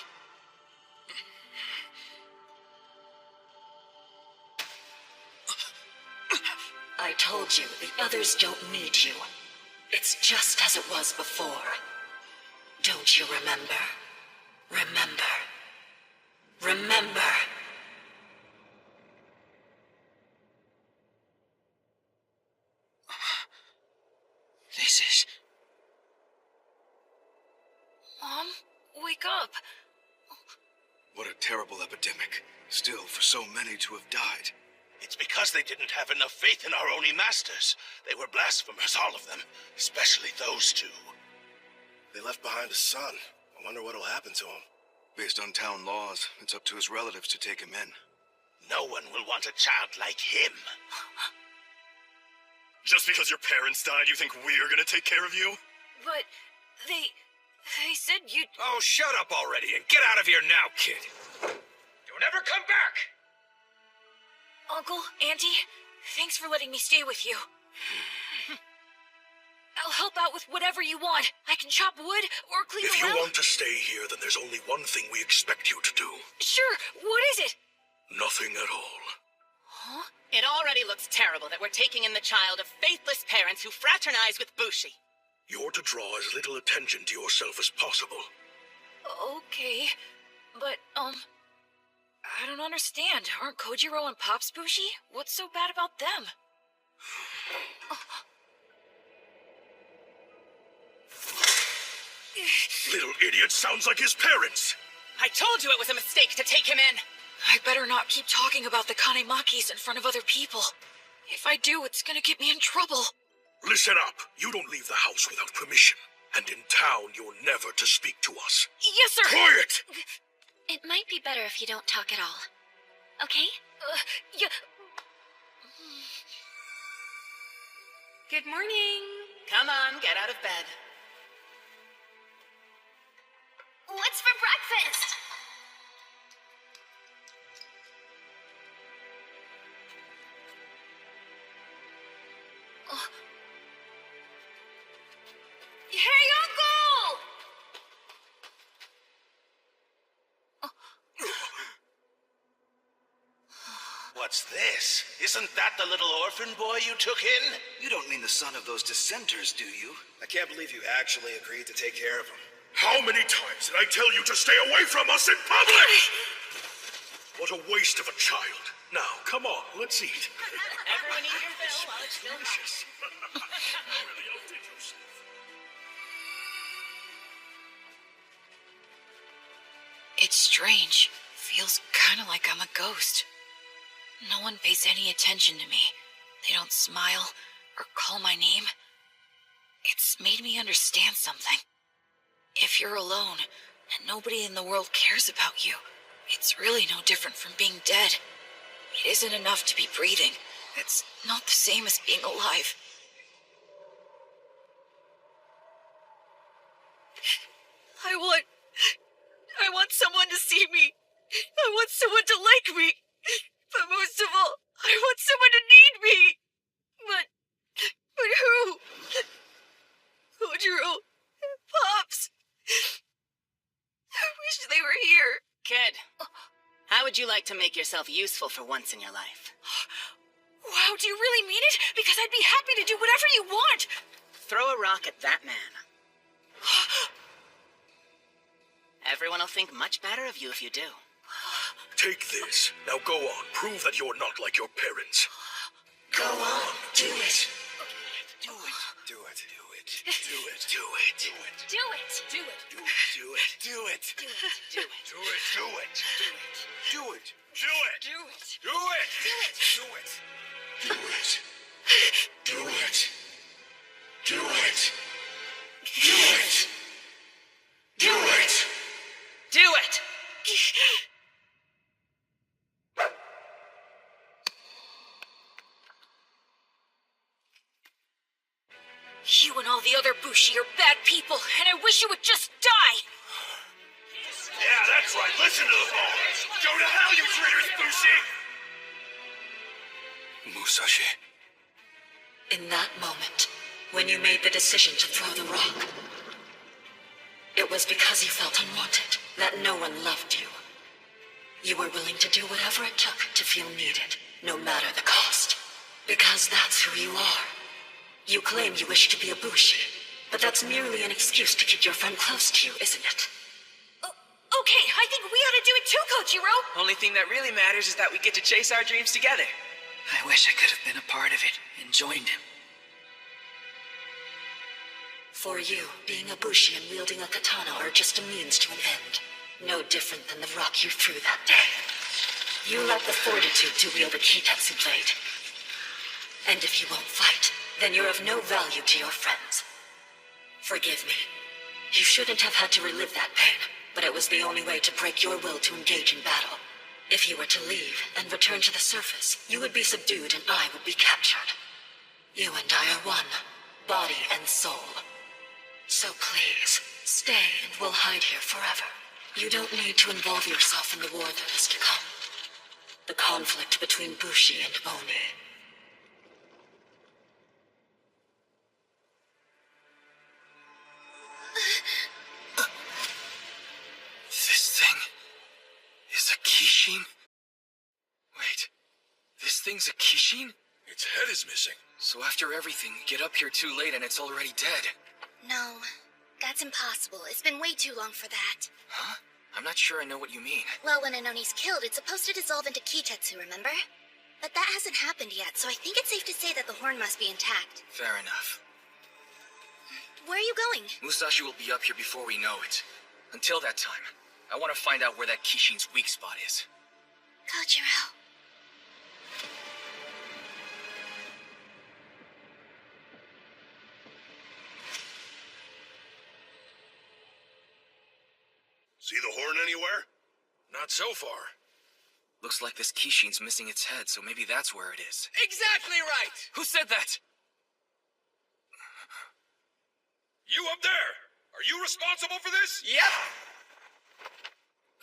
I told you, the others don't need you. It's just as it was before. Don't you remember? Remember. Remember. This is... Mom, wake up. What a terrible epidemic. Still, for so many to have died. It's because they didn't have enough faith in our Oni masters. They were blasphemers, all of them. Especially those two. They left behind a son. I wonder what'll happen to him. Based on town laws, it's up to his relatives to take him in. No one will want a child like him. Just because your parents died, you think we're gonna take care of you? But they said you'd... Oh, shut up already and get out of here now, kid. Don't ever come back! Uncle, Auntie, thanks for letting me stay with you. I'll help out with whatever you want. I can chop wood or clean If the well. you want to stay here, then there's only one thing we expect you to do. Sure, what is it? Nothing at all. Huh? It already looks terrible that we're taking in the child of faithless parents who fraternize with Bushi. You're to draw as little attention to yourself as possible. Okay, but, I don't understand. Aren't Kojiro and Pops Bushi? What's so bad about them? Little idiot sounds like his parents. I told you it was a mistake to take him in. I better not keep talking about the Kanemakis in front of other people. If I do, it's gonna get me in trouble. Listen up. You don't leave the house without permission. And in town, you're never to speak to us. Yes, sir! Quiet! It might be better if you don't talk at all. Okay? Yeah. Good morning. Come on, get out of bed. What's for breakfast? Hey, Uncle! What's this? Isn't that the little orphan boy you took in? You don't mean the son of those dissenters, do you? I can't believe you actually agreed to take care of him. How many times did I tell you to stay away from us in public? What a waste of a child. Now, come on, let's eat. Everyone eat your fill while it's still hot. It's strange. Feels kind of like I'm a ghost. No one pays any attention to me. They don't smile or call my name. It's made me understand something. If you're alone and nobody in the world cares about you, it's really no different from being dead. It isn't enough to be breathing. It's not the same as being alive. I want someone to see me. I want someone to like me. But most of all, I want someone to need me. But who? Kojiro, Pops. I wish they were here. Kid, how would you like to make yourself useful for once in your life? Wow, do you really mean it? Because I'd be happy to do whatever you want. Throw a rock at that man. Everyone will think much better of you if you do. Take this. Now go on. Prove that you're not like your parents. Go on. Do it. Do it. Do it. Do it. Do it. Do it. Do it. Do it. Do it. Do it. Do it. Do it. Do it. Do it. Do it. Do it! Do it. Do it. Do it. Do it. Do it. Do it. Do it. Do it. Do it! You and all the other Bushi are bad people, and I wish you would just die! Yeah, that's right. Listen to the boys. Go to hell, you traitors, Bushi! Musashi. In that moment, when you made the decision to throw the rock, It was because you felt unwanted, that no one loved you. You were willing to do whatever it took to feel needed, no matter the cost. Because that's who you are. You claim you wish to be a Bushi, but that's merely an excuse to keep your friend close to you, isn't it? Okay, I think we ought to do it too, Kojiro! Only thing that really matters is that we get to chase our dreams together. I wish I could have been a part of it and joined him. For you, being a Bushi and wielding a katana are just a means to an end. No different than the rock you threw that day. You lack the fortitude to wield a Kitetsu blade. And if you won't fight, then you're of no value to your friends. Forgive me. You shouldn't have had to relive that pain, but it was the only way to break your will to engage in battle. If you were to leave and return to the surface, you would be subdued and I would be captured. You and I are one, body and soul. So please, stay and we'll hide here forever. You don't need to involve yourself in the war that is to come. The conflict between Bushi and Oni. This thing is a Kishin? Wait, this thing's a Kishin? Its head is missing. So after everything, we get up here too late and it's already dead. No, that's impossible. It's been way too long for that. Huh? I'm not sure I know what you mean. Well, when an Oni's killed, it's supposed to dissolve into Kitetsu, remember? But that hasn't happened yet, so I think it's safe to say that the horn must be intact. Fair enough. Where are you going? Musashi will be up here before we know it. Until that time, I want to find out where that Kishin's weak spot is. Kojiro. See the horn anywhere? Not so far. Looks like this Kishin's missing its head, so maybe that's where it is. Exactly right! Who said that? You up there! Are you responsible for this? Yep!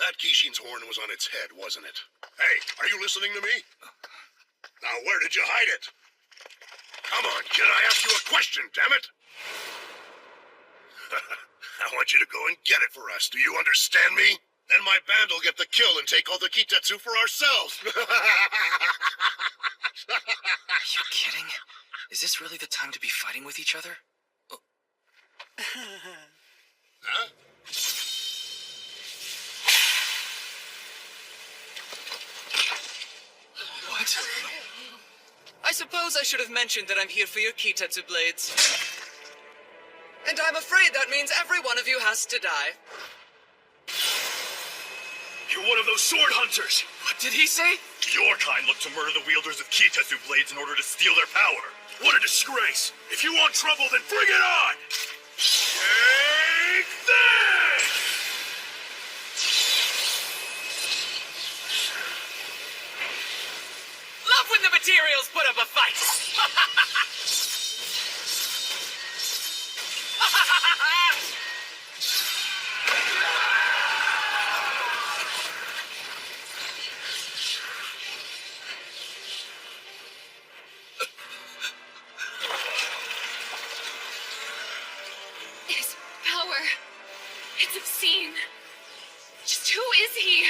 That Kishin's horn was on its head, wasn't it? Hey, are you listening to me? Now, where did you hide it? Come on, kid, I asked you a question, damn it! I want you to go and get it for us. Do you understand me? Then my band will get the kill and take all the Kitetsu for ourselves. Are you kidding? Is this really the time to be fighting with each other? Huh? What? I suppose I should have mentioned that I'm here for your Kitetsu blades. And I'm afraid that means every one of you has to die. You're one of those sword hunters! What did he say? Your kind look to murder the wielders of Kitetsu blades in order to steal their power. What a disgrace! If you want trouble, then bring it on! Take this! Love when the materials put up a fight! His power. It's obscene. Just who is he?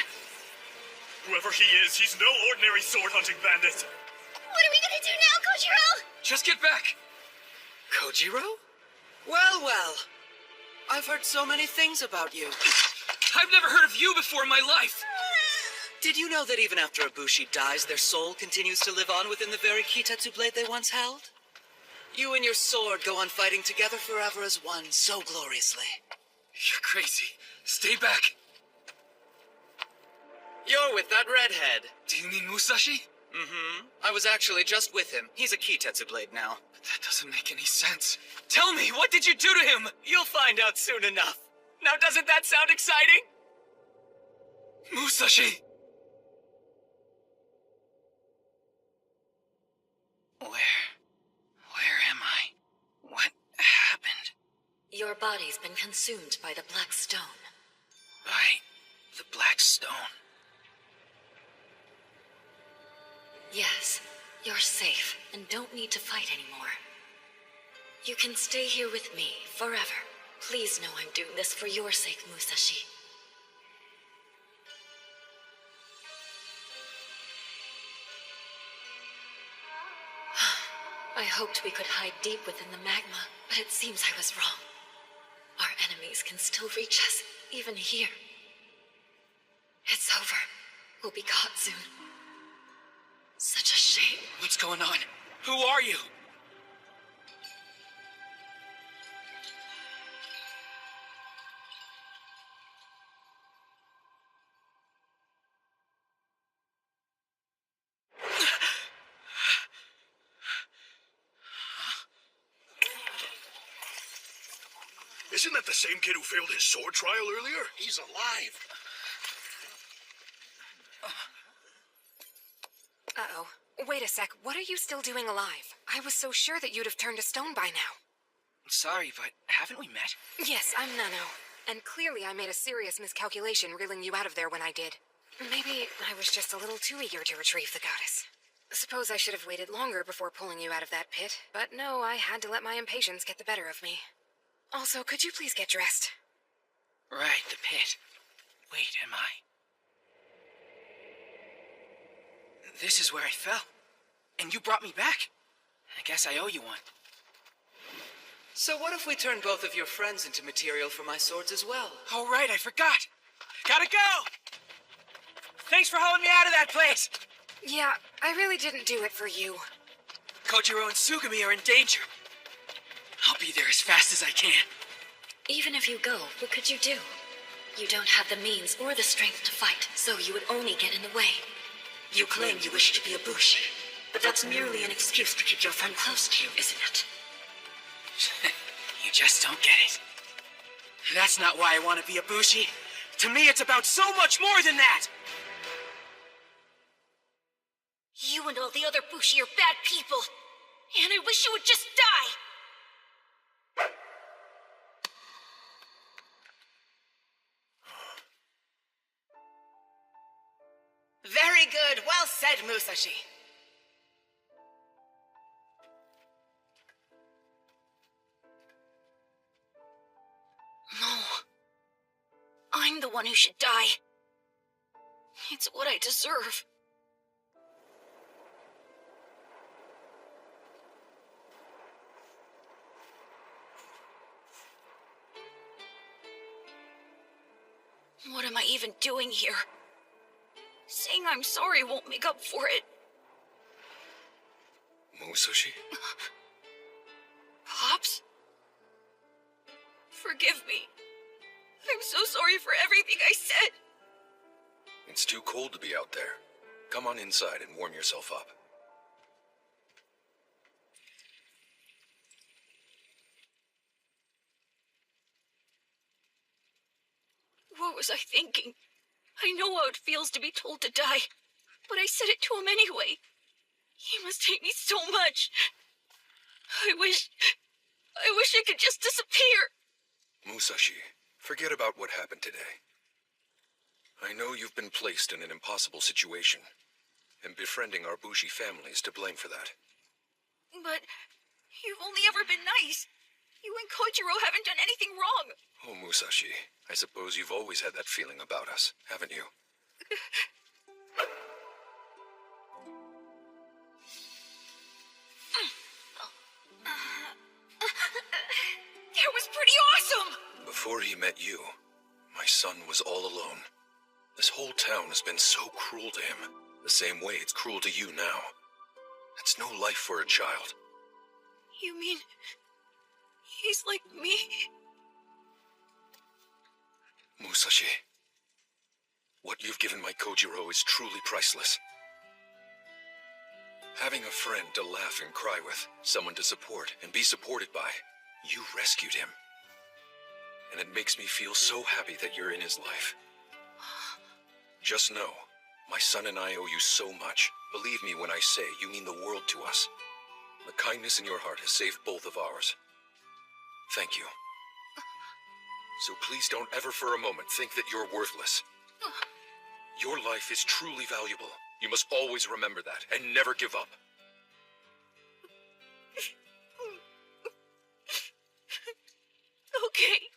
Whoever he is, he's no ordinary sword-hunting bandit. What are we gonna do now, Kojiro? Just get back! Kojiro? Well, well. I've heard so many things about you. I've never heard of you before in my life! Did you know that even after a Bushi dies, their soul continues to live on within the very Kitetsu blade they once held? You and your sword go on fighting together forever as one, so gloriously. You're crazy. Stay back. You're with that redhead. Do you mean Musashi? Mm-hmm. I was actually just with him. He's a Kitetsu blade now. But that doesn't make any sense. Tell me, what did you do to him? You'll find out soon enough. Now, doesn't that sound exciting? Musashi! Where am I? What happened? Your body's been consumed by the Black Stone. By the Black Stone? Yes, you're safe and don't need to fight anymore. You can stay here with me forever, Please know I'm doing this for your sake, Musashi. I hoped we could hide deep within the magma, but it seems I was wrong. Our enemies can still reach us, even here. It's over. We'll be caught soon. Such a shame. What's going on? Who are you? Isn't that the same kid who failed his sword trial earlier? He's alive. Uh-oh. Wait a sec. What are you still doing alive? I was so sure that you'd have turned to stone by now. Sorry, but haven't we met? Yes, I'm Nano. And clearly I made a serious miscalculation reeling you out of there when I did. Maybe I was just a little too eager to retrieve the goddess. Suppose I should have waited longer before pulling you out of that pit. But no, I had to let my impatience get the better of me. Also, could you please get dressed? Right, the pit. Wait, am I? This is where I fell. And you brought me back. I guess I owe you one. So what if we turn both of your friends into material for my swords as well? Oh, right, I forgot. Gotta go! Thanks for hauling me out of that place! Yeah, I really didn't do it for you. Kojiro and Sugami are in danger. I'll be there as fast as I can. Even if you go, what could you do? You don't have the means or the strength to fight, so you would only get in the way. You claim you wish to be a Bushi, but that's merely an excuse to keep your friend close to you, isn't it? You just don't get it. That's not why I want to be a Bushi. To me, it's about so much more than that! You and all the other Bushi are bad people. And I wish you would just die. Very good. Well said, Musashi. No. I'm the one who should die. It's what I deserve. What am I even doing here? Saying I'm sorry won't make up for it. Musashi? Pops? Forgive me. I'm so sorry for everything I said. It's too cold to be out there. Come on inside and warm yourself up. What was I thinking? I know how it feels to be told to die, but I said it to him anyway. He must hate me so much. I wish I could just disappear. Musashi, forget about what happened today. I know you've been placed in an impossible situation, and befriending our Bushi family is to blame for that. But you've only ever been nice. You and Kojiro haven't done anything wrong. Oh, Musashi, I suppose you've always had that feeling about us, haven't you? That was pretty awesome! Before he met you, my son was all alone. This whole town has been so cruel to him, the same way it's cruel to you now. It's no life for a child. You mean he's like me? Musashi, what you've given my Kojiro is truly priceless. Having a friend to laugh and cry with, someone to support and be supported by, you rescued him. And it makes me feel so happy that you're in his life. Just know, my son and I owe you so much. Believe me when I say you mean the world to us. The kindness in your heart has saved both of ours. Thank you. So please don't ever for a moment think that you're worthless. Your life is truly valuable. You must always remember that and never give up. Okay.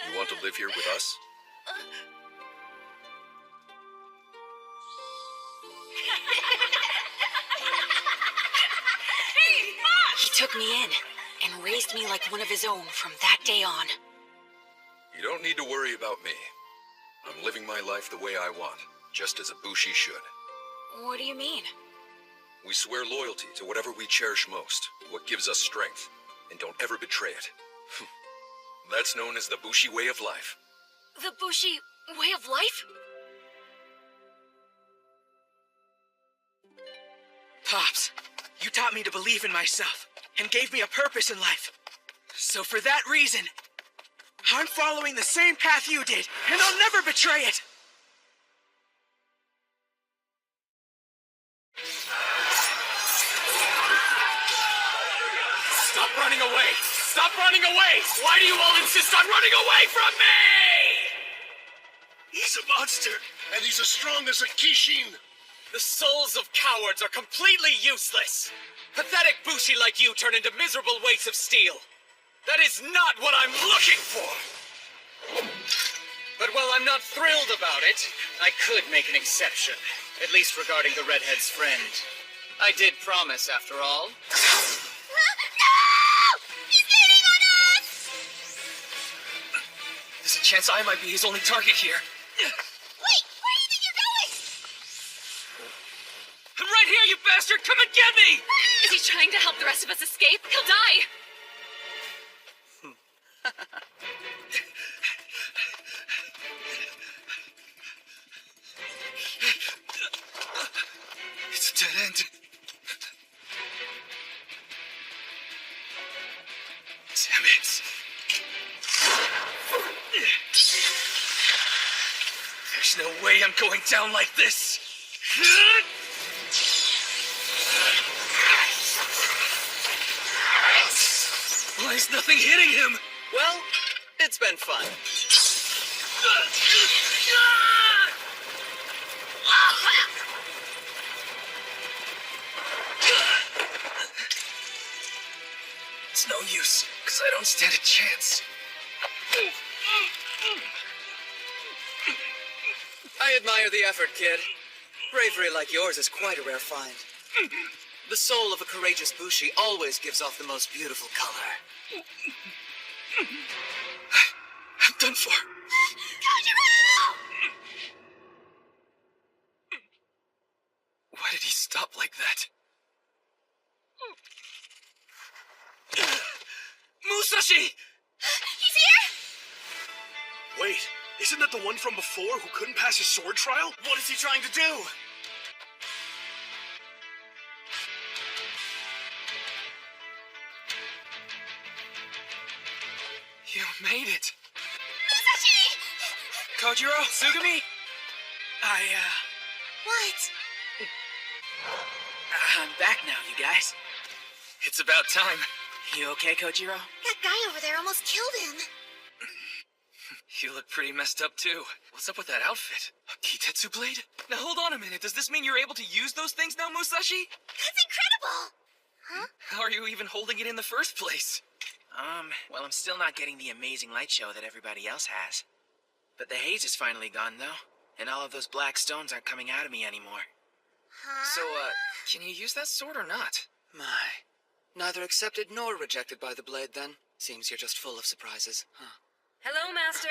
You want to live here with us? He took me in and raised me like one of his own from that day on. You don't need to worry about me. I'm living my life the way I want, just as a Bushi should. What do you mean? We swear loyalty to whatever we cherish most, what gives us strength, and don't ever betray it. That's known as the Bushi way of life. The Bushi way of life? Pops, you taught me to believe in myself and gave me a purpose in life. So for that reason, I'm following the same path you did, and I'll never betray it! Stop running away! Stop running away! Why do you all insist on running away from me? He's a monster, and he's as strong as a Kishin. The souls of cowards are completely useless. Pathetic Bushi like you turn into miserable weights of steel. That is not what I'm looking for! But while I'm not thrilled about it, I could make an exception. At least regarding the redhead's friend. I did promise, after all. There's a chance I might be his only target here. Wait, where do you think you're going? I'm right here, you bastard! Come and get me! Is he trying to help the rest of us escape? He'll die! It's a dead end. Damn it. There's no way I'm going down like this. Why is nothing hitting him? Well, it's been fun. It's no use, because I don't stand a chance. I admire the effort, kid. Bravery like yours is quite a rare find. The soul of a courageous Bushi always gives off the most beautiful color. I'm done for. Why did he stop like that? Musashi! He's here? Wait, isn't that the one from before who couldn't pass his sword trial? What is he trying to do? You made it. Musashi! Kojiro, Sugami? What? I'm back now, you guys. It's about time. You okay, Kojiro? That guy over there almost killed him. You look pretty messed up, too. What's up with that outfit? A Kitetsu blade? Now, hold on a minute. Does this mean you're able to use those things now, Musashi? That's incredible! Huh? How are you even holding it in the first place? Well, I'm still not getting the amazing light show that everybody else has. But the haze is finally gone, though. And all of those black stones aren't coming out of me anymore. Huh? So, can you use that sword or not? My. Neither accepted nor rejected by the blade, then. Seems you're just full of surprises, huh? Hello, Master.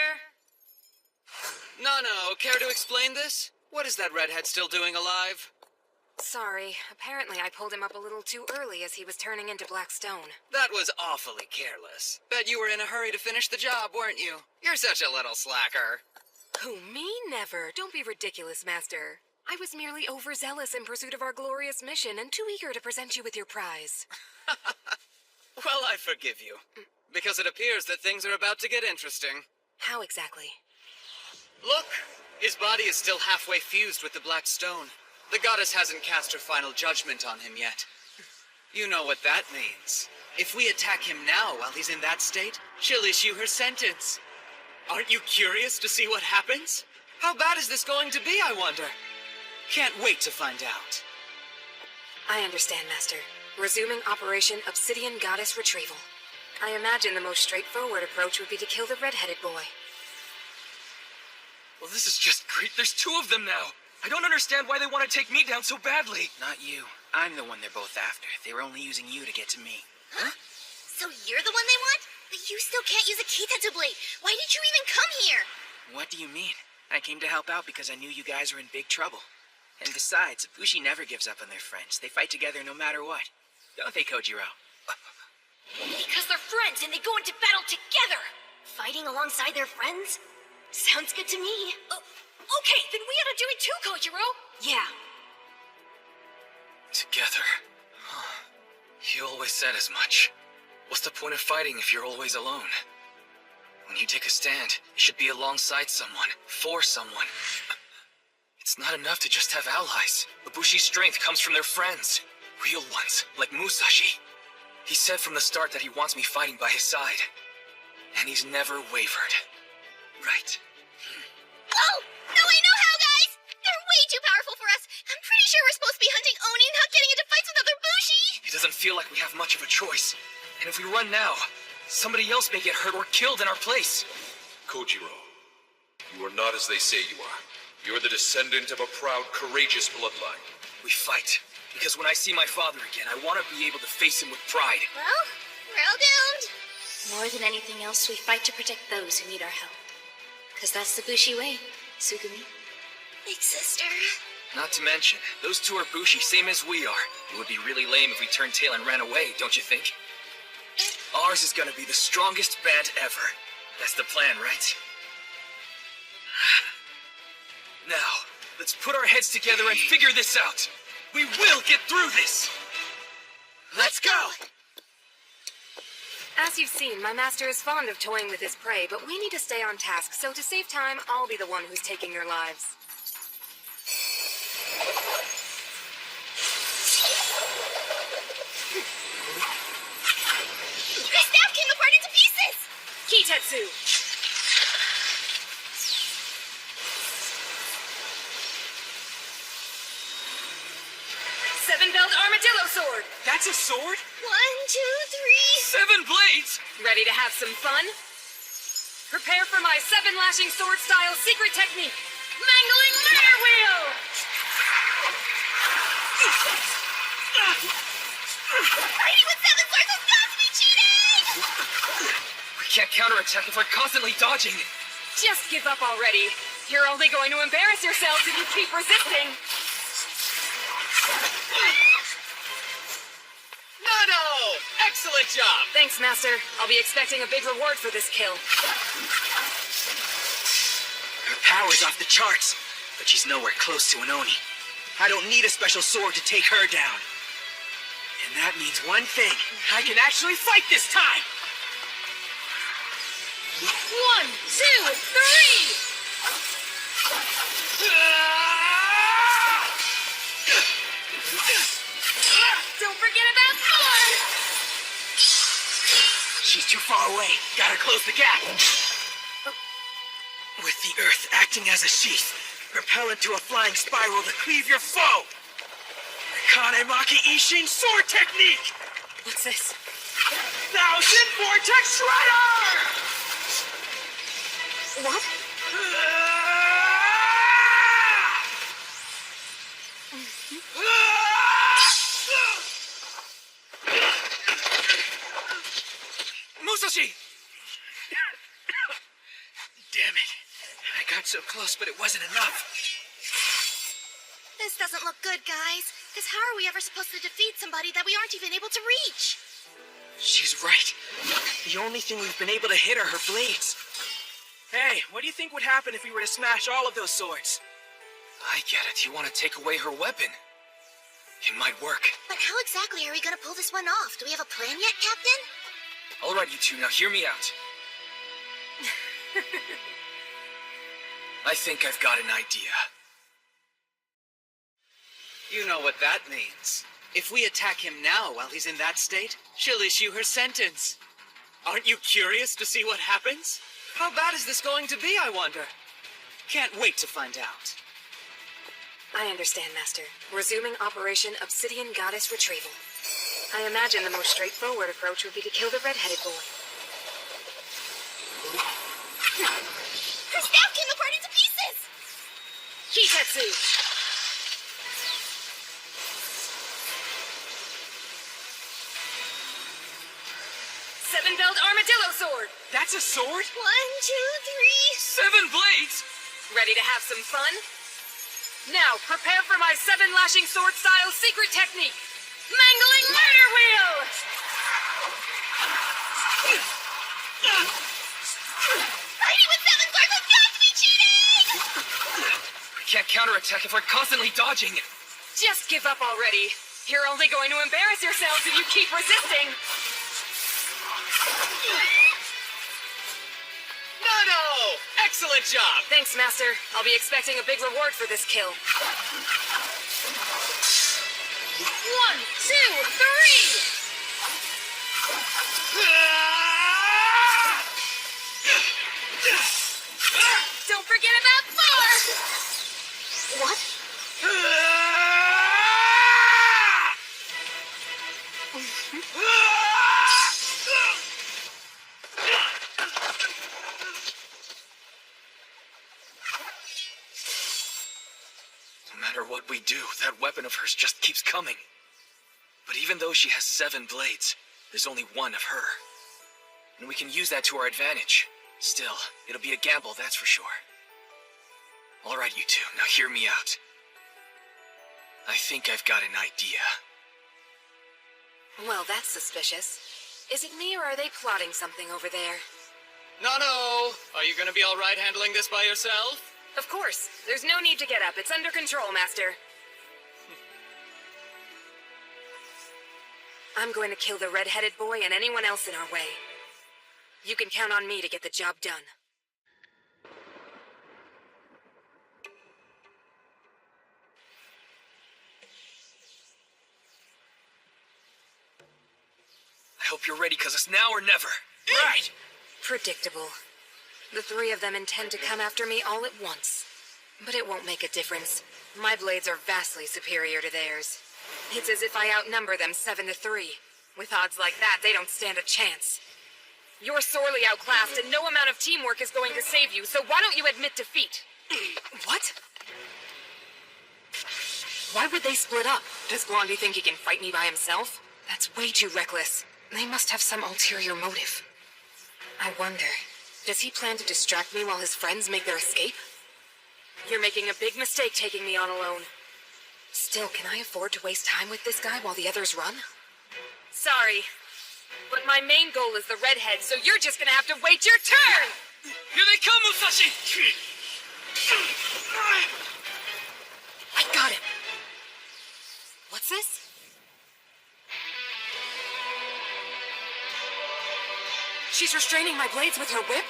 No, care to explain this? What is that redhead still doing alive? Sorry, apparently I pulled him up a little too early as he was turning into black stone. That was awfully careless. Bet you were in a hurry to finish the job, weren't you? You're such a little slacker. Who, me? Never. Don't be ridiculous, Master. I was merely overzealous in pursuit of our glorious mission and too eager to present you with your prize. Well, I forgive you. Because it appears that things are about to get interesting. How exactly? Look! His body is still halfway fused with the black stone. The goddess hasn't cast her final judgment on him yet. You know what that means. If we attack him now while he's in that state, she'll issue her sentence. Aren't you curious to see what happens? How bad is this going to be, I wonder? Can't wait to find out. I understand, Master. Resuming Operation Obsidian Goddess Retrieval. I imagine the most straightforward approach would be to kill the red-headed boy. Well, this is just great. There's two of them now. I don't understand why they want to take me down so badly. Not you. I'm the one they're both after. They were only using you to get to me. Huh? So you're the one they want? But you still can't use a Kitetsu blade. Why did you even come here? What do you mean? I came to help out because I knew you guys were in big trouble. And besides, Bushi never gives up on their friends. They fight together no matter what. Don't they, Kojiro? Because they're friends and they go into battle together! Fighting alongside their friends? Sounds good to me. Okay, then we ought to do it too, Kojiro! Yeah. Together. Huh. You always said as much. What's the point of fighting if you're always alone? When you take a stand, it should be alongside someone, for someone. It's not enough to just have allies. Ibushi's strength comes from their friends. Real ones, like Musashi. He said from the start that he wants me fighting by his side. And he's never wavered. Right. Oh! No, I know how, guys! They're way too powerful for us. I'm pretty sure we're supposed to be hunting Oni, not getting into fights with other Bushi! It doesn't feel like we have much of a choice. And if we run now, somebody else may get hurt or killed in our place. Kojiro, you are not as they say you are. You're the descendant of a proud, courageous bloodline. We fight, because when I see my father again, I want to be able to face him with pride. Well, we're all doomed. More than anything else, we fight to protect those who need our help. Because that's the Bushi way, Sugumi. Big sister. Not to mention, those two are Bushi, same as we are. It would be really lame if we turned tail and ran away, don't you think? Ours is gonna be the strongest band ever. That's the plan, right? Now, let's put our heads together and figure this out. We will get through this! Let's go! As you've seen, my master is fond of toying with his prey, but we need to stay on task, so to save time, I'll be the one who's taking your lives. The staff came apart into pieces! Kitetsu! Seven-belt armadillo sword! That's a sword? 1, 2, 3... 7 blades? Ready to have some fun? Prepare for my 7-lashing sword style secret technique! Mangling murder wheel! Fighting with 7 swords has got to be cheating! We can't counterattack if we're constantly dodging. Just give up already. You're only going to embarrass yourselves if you keep resisting. No! Excellent job! Thanks, Master. I'll be expecting a big reward for this kill. Her power's off the charts, but she's nowhere close to an Oni. I don't need a special sword to take her down. And that means one thing. I can actually fight this time! 1, 2, 3! Don't forget about more! She's too far away. Gotta close the gap. With the earth acting as a sheath, propel into a flying spiral to cleave your foe. Kanemaki Ishin sword technique! What's this? 1000 Vortex Shredder! What? Musashi! Damn it. I got so close, but it wasn't enough. This doesn't look good, guys. Because how are we ever supposed to defeat somebody that we aren't even able to reach? She's right. The only thing we've been able to hit are her blades. Hey, what do you think would happen if we were to smash all of those swords? I get it. You want to take away her weapon. It might work. But how exactly are we going to pull this one off? Do we have a plan yet, Captain? All right, you two, now hear me out. I think I've got an idea. You know what that means. If we attack him now while he's in that state, she'll issue her sentence. Aren't you curious to see what happens? How bad is this going to be, I wonder? Can't wait to find out. I understand, Master. Resuming Operation Obsidian Goddess Retrieval. I imagine the most straightforward approach would be to kill the red-headed boy. Her staff came apart into pieces! Kitetsu! Seven-belt armadillo sword! That's a sword? 1, 2, 3... 7 blades? Ready to have some fun? Now, prepare for my 7-lashing sword-style secret technique! Mangling Murder Wheel! Fighting with 7 swords has got to be cheating! We can't counterattack if we're constantly dodging. Just give up already. You're only going to embarrass yourselves if you keep resisting. No! Excellent job! Thanks, Master. I'll be expecting a big reward for this kill. 1, 2, 3! Don't forget about 4! What? No matter what we do, that weapon of hers just keeps coming. But even though she has 7 blades, there's only one of her. And we can use that to our advantage. Still, it'll be a gamble, that's for sure. Alright, you two, now hear me out. I think I've got an idea. Well, that's suspicious. Is it me, or are they plotting something over there? No. Are you gonna be alright handling this by yourself? Of course. There's no need to get up. It's under control, Master. I'm going to kill the red-headed boy and anyone else in our way. You can count on me to get the job done. I hope you're ready, because it's now or never. Right! Predictable. The 3 of them intend to come after me all at once. But it won't make a difference. My blades are vastly superior to theirs. It's as if I outnumber them 7 to 3. With odds like that, they don't stand a chance. You're sorely outclassed, and no amount of teamwork is going to save you, so why don't you admit defeat? What? Why would they split up? Does Blondie think he can fight me by himself? That's way too reckless. They must have some ulterior motive. I wonder, does he plan to distract me while his friends make their escape? You're making a big mistake taking me on alone. Still, can I afford to waste time with this guy while the others run? Sorry, but my main goal is the redhead, so you're just gonna have to wait your turn! Here they come, Musashi! I got him! What's this? She's restraining my blades with her whip?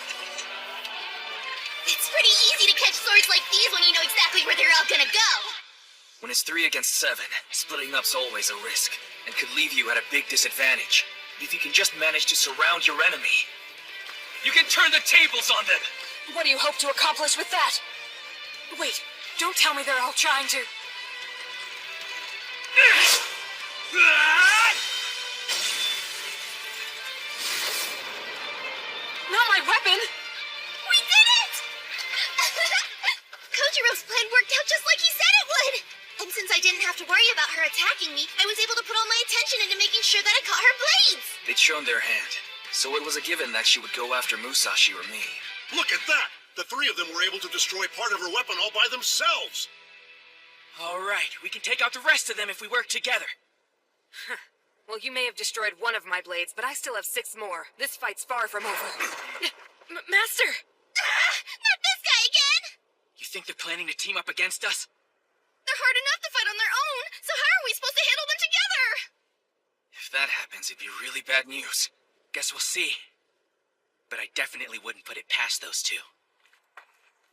It's pretty easy to catch swords like these when you know exactly where they're all gonna go. When it's 3 against 7, splitting up's always a risk, and could leave you at a big disadvantage. But if you can just manage to surround your enemy, you can turn the tables on them! What do you hope to accomplish with that? Wait, don't tell me they're all trying to... Not my weapon! We did it! Kojiro's plan worked out just like he said it would! And since I didn't have to worry about her attacking me, I was able to put all my attention into making sure that I caught her blades! they'd shown their hand, so it was a given that she would go after Musashi or me. Look at that! The 3 of them were able to destroy part of her weapon all by themselves! Alright, we can take out the rest of them if we work together. Well, you may have destroyed one of my blades, but I still have 6 more. This fight's far from over. Master! Not this guy again! You think they're planning to team up against us? They're hard enough to fight on their own, so how are we supposed to handle them together? If that happens, it'd be really bad news. Guess we'll see. But I definitely wouldn't put it past those 2.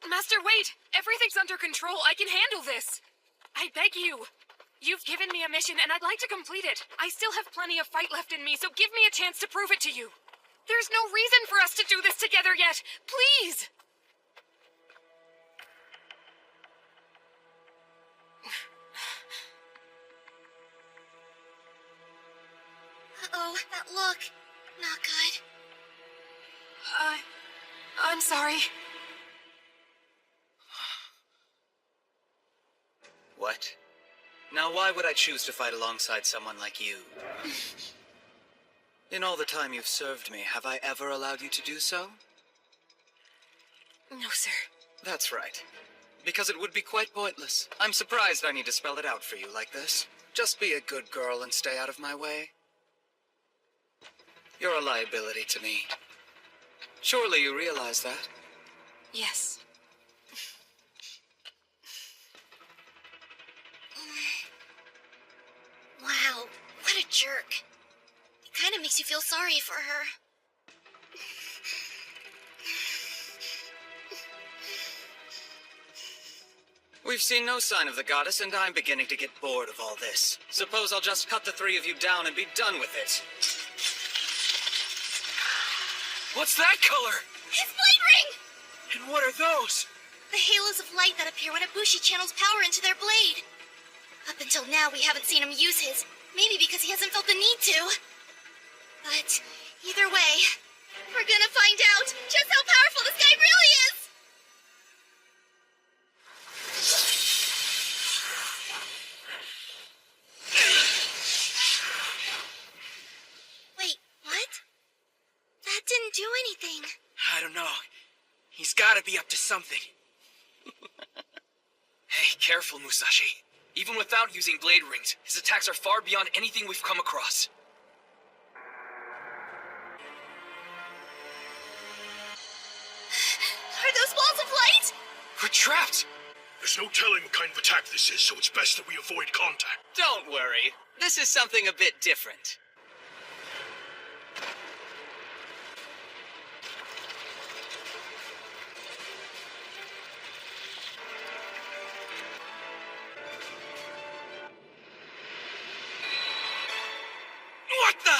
Master, wait! Everything's under control. I can handle this. I beg you. You've given me a mission, and I'd like to complete it. I still have plenty of fight left in me, so give me a chance to prove it to you. There's no reason for us to do this together yet. Please! Uh-oh, that look. Not good. I'm sorry. What? Now why would I choose to fight alongside someone like you? In all the time you've served me, have I ever allowed you to do so? No, sir. That's right. Because it would be quite pointless. I'm surprised I need to spell it out for you like this. Just be a good girl and stay out of my way. You're a liability to me. Surely you realize that? Yes. Wow, what a jerk. It kind of makes you feel sorry for her. We've seen no sign of the goddess, and I'm beginning to get bored of all this. Suppose I'll just cut the three of you down and be done with it. What's that color? His blade ring! And what are those? The halos of light that appear when a Bushi channels power into their blade. Up until now, we haven't seen him use his. Maybe because he hasn't felt the need to. But either way, we're gonna find out just how powerful this guy really is! Wait, what? That didn't do anything. I don't know. He's gotta be up to something. Hey, careful, Musashi. Even without using blade rings, his attacks are far beyond anything we've come across. Are those balls of light? We're trapped! There's no telling what kind of attack this is, so it's best that we avoid contact. Don't worry. This is something a bit different. What the?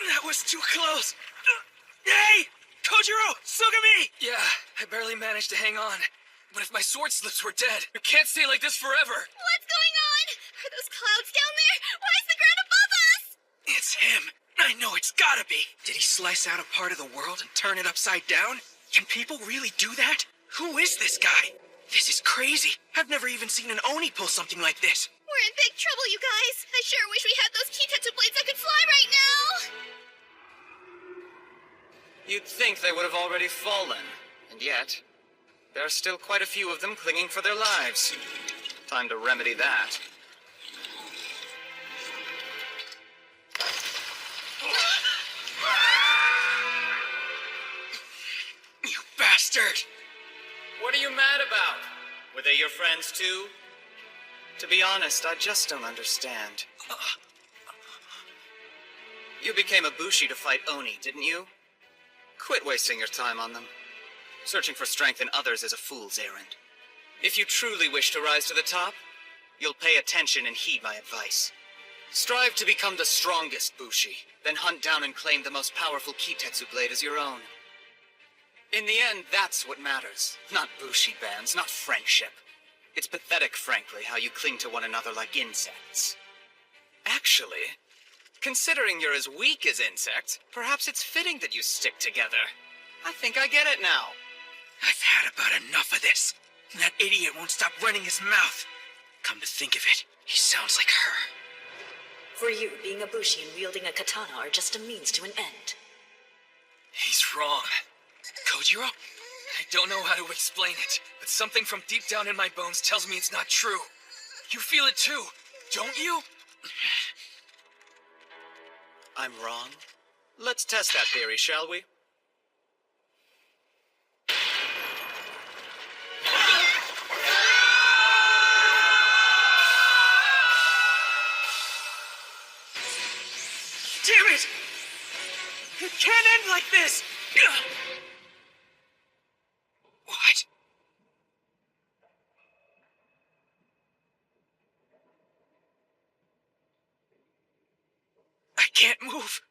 That was too close. Hey! Kojiro! Sugami! Yeah, I barely managed to hang on. But if my sword slips, we're dead. We can't stay like this forever. What's going on? Are those clouds down there? Why is the ground above us? It's him. I know it's gotta be. Did he slice out a part of the world and turn it upside down? Can people really do that? Who is this guy? This is crazy. I've never even seen an Oni pull something like this. We're in big trouble, you guys. I sure wish we had those Kitetsu blades that could fly right now. You'd think they would have already fallen. And yet, there are still quite a few of them clinging for their lives. Time to remedy that. You bastard! What are you mad about? Were they your friends too? To be honest, I just don't understand. You became a Bushi to fight Oni, didn't you? Quit wasting your time on them. Searching for strength in others is a fool's errand. If you truly wish to rise to the top, you'll pay attention and heed my advice. Strive to become the strongest Bushi, then hunt down and claim the most powerful Kitetsu blade as your own. In the end, that's what matters. Not Bushi bands, not friendship. It's pathetic, frankly, how you cling to one another like insects. Actually, considering you're as weak as insects, perhaps it's fitting that you stick together. I think I get it now. I've had about enough of this. That idiot won't stop running his mouth. Come to think of it, he sounds like her. For you, being a Bushi and wielding a katana are just a means to an end. He's wrong. Kojiro? I don't know how to explain it, but something from deep down in my bones tells me it's not true. You feel it too, don't you? I'm wrong. Let's test that theory, shall we? Damn it! It can't end like this! What? can't move.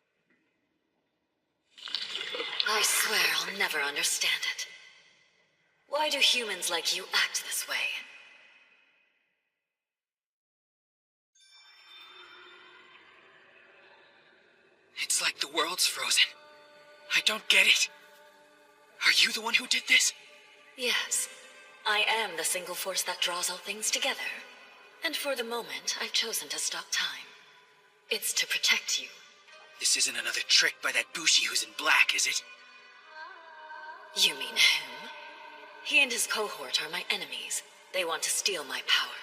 I swear I'll never understand it. Why do humans like you act this way? It's like the world's frozen. I don't get it. Are you the one who did this? Yes. I am the single force that draws all things together. And for the moment, I've chosen to stop time. It's to protect you. This isn't another trick by that Bushi who's in black, is it? You mean him? He and his cohort are my enemies. They want to steal my power.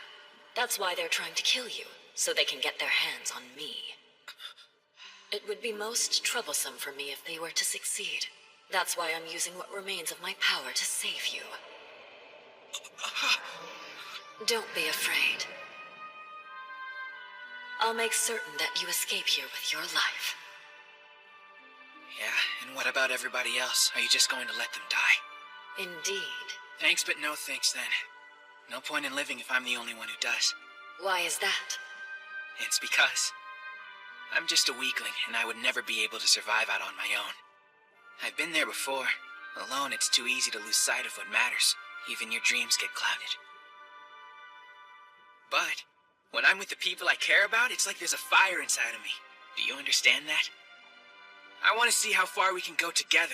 That's why they're trying to kill you, so they can get their hands on me. It would be most troublesome for me if they were to succeed. That's why I'm using what remains of my power to save you. Don't be afraid. I'll make certain that you escape here with your life. Yeah, and what about everybody else? Are you just going to let them die? Indeed. Thanks, but no thanks then. No point in living if I'm the only one who does. Why is that? It's because I'm just a weakling, and I would never be able to survive out on my own. I've been there before. Alone, it's too easy to lose sight of what matters. Even your dreams get clouded. But when I'm with the people I care about, it's like there's a fire inside of me. Do you understand that? I want to see how far we can go together,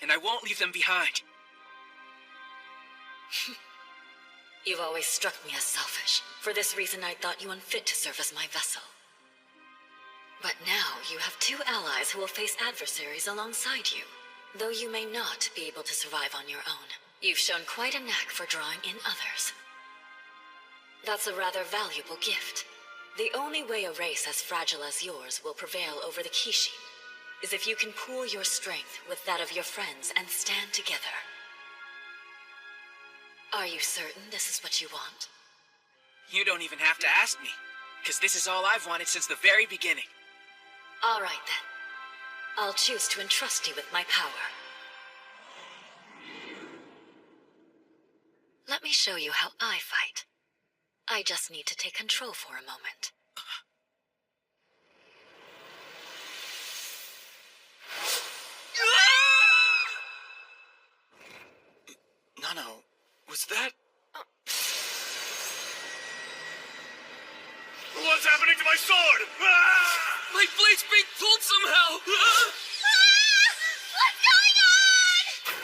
and I won't leave them behind. You've always struck me as selfish. For this reason, I thought you unfit to serve as my vessel. But now you have two allies who will face adversaries alongside you. Though you may not be able to survive on your own, you've shown quite a knack for drawing in others. That's a rather valuable gift. The only way a race as fragile as yours will prevail over the Kishi is if you can pool your strength with that of your friends and stand together. Are you certain this is what you want? You don't even have to ask me, because this is all I've wanted since the very beginning. All right, then. I'll choose to entrust you with my power. Let me show you how I fight. I just need to take control for a moment. Nano, was that... What's happening to my sword? Ah! My blade's being pulled somehow! What's going on?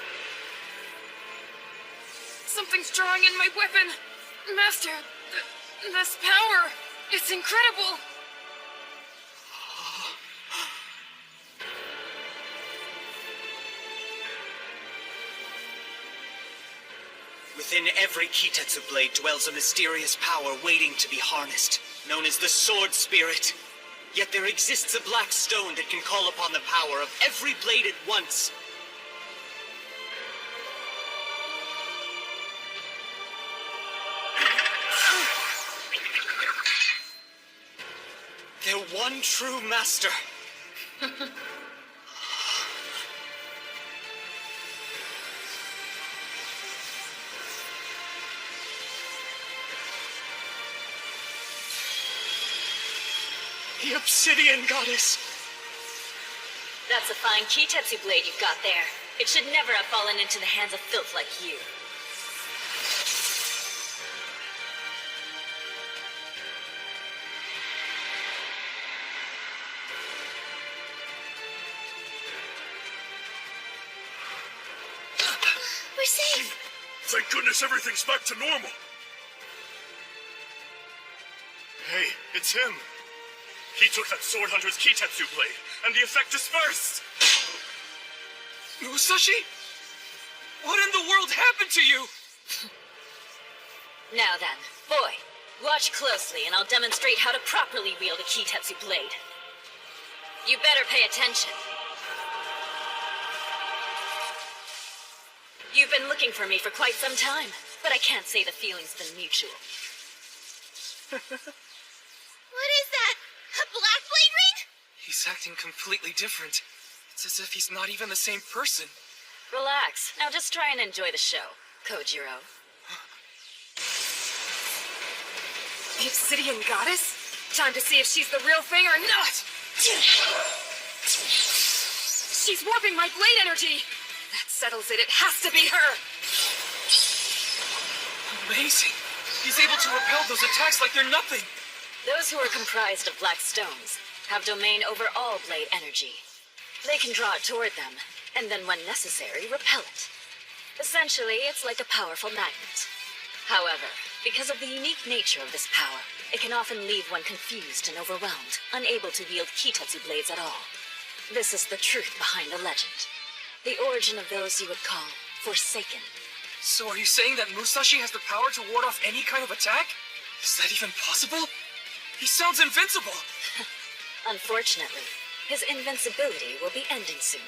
Something's drawing in my weapon. Master, this power, it's incredible. Within every Kitetsu blade dwells a mysterious power waiting to be harnessed, known as the Sword Spirit. Yet there exists a black stone that can call upon the power of every blade at once. Their one true master. The Obsidian Goddess. That's a fine Kitetsu blade you've got there. It should never have fallen into the hands of filth like you. We're safe. Thank goodness everything's back to normal. Hey, it's him. He took that sword hunter's Kitetsu blade, and the effect dispersed! Musashi? What in the world happened to you? Now then, boy, watch closely and I'll demonstrate how to properly wield a Kitetsu blade. You better pay attention. You've been looking for me for quite some time, but I can't say the feeling's been mutual. What is that? A black blade ring? He's acting completely different. It's as if he's not even the same person. Relax. Now just try and enjoy the show, Kojiro. The Obsidian Goddess? Time to see if she's the real thing or not! She's warping my blade energy! That settles it. It has to be her! Amazing. He's able to repel those attacks like they're nothing. Those who are comprised of black stones have domain over all blade energy. They can draw it toward them, and then when necessary, repel it. Essentially, it's like a powerful magnet. However, because of the unique nature of this power, it can often leave one confused and overwhelmed, unable to wield Kitetsu blades at all. This is the truth behind the legend. The origin of those you would call Forsaken. So are you saying that Musashi has the power to ward off any kind of attack? Is that even possible? He sounds invincible! Unfortunately, his invincibility will be ending soon.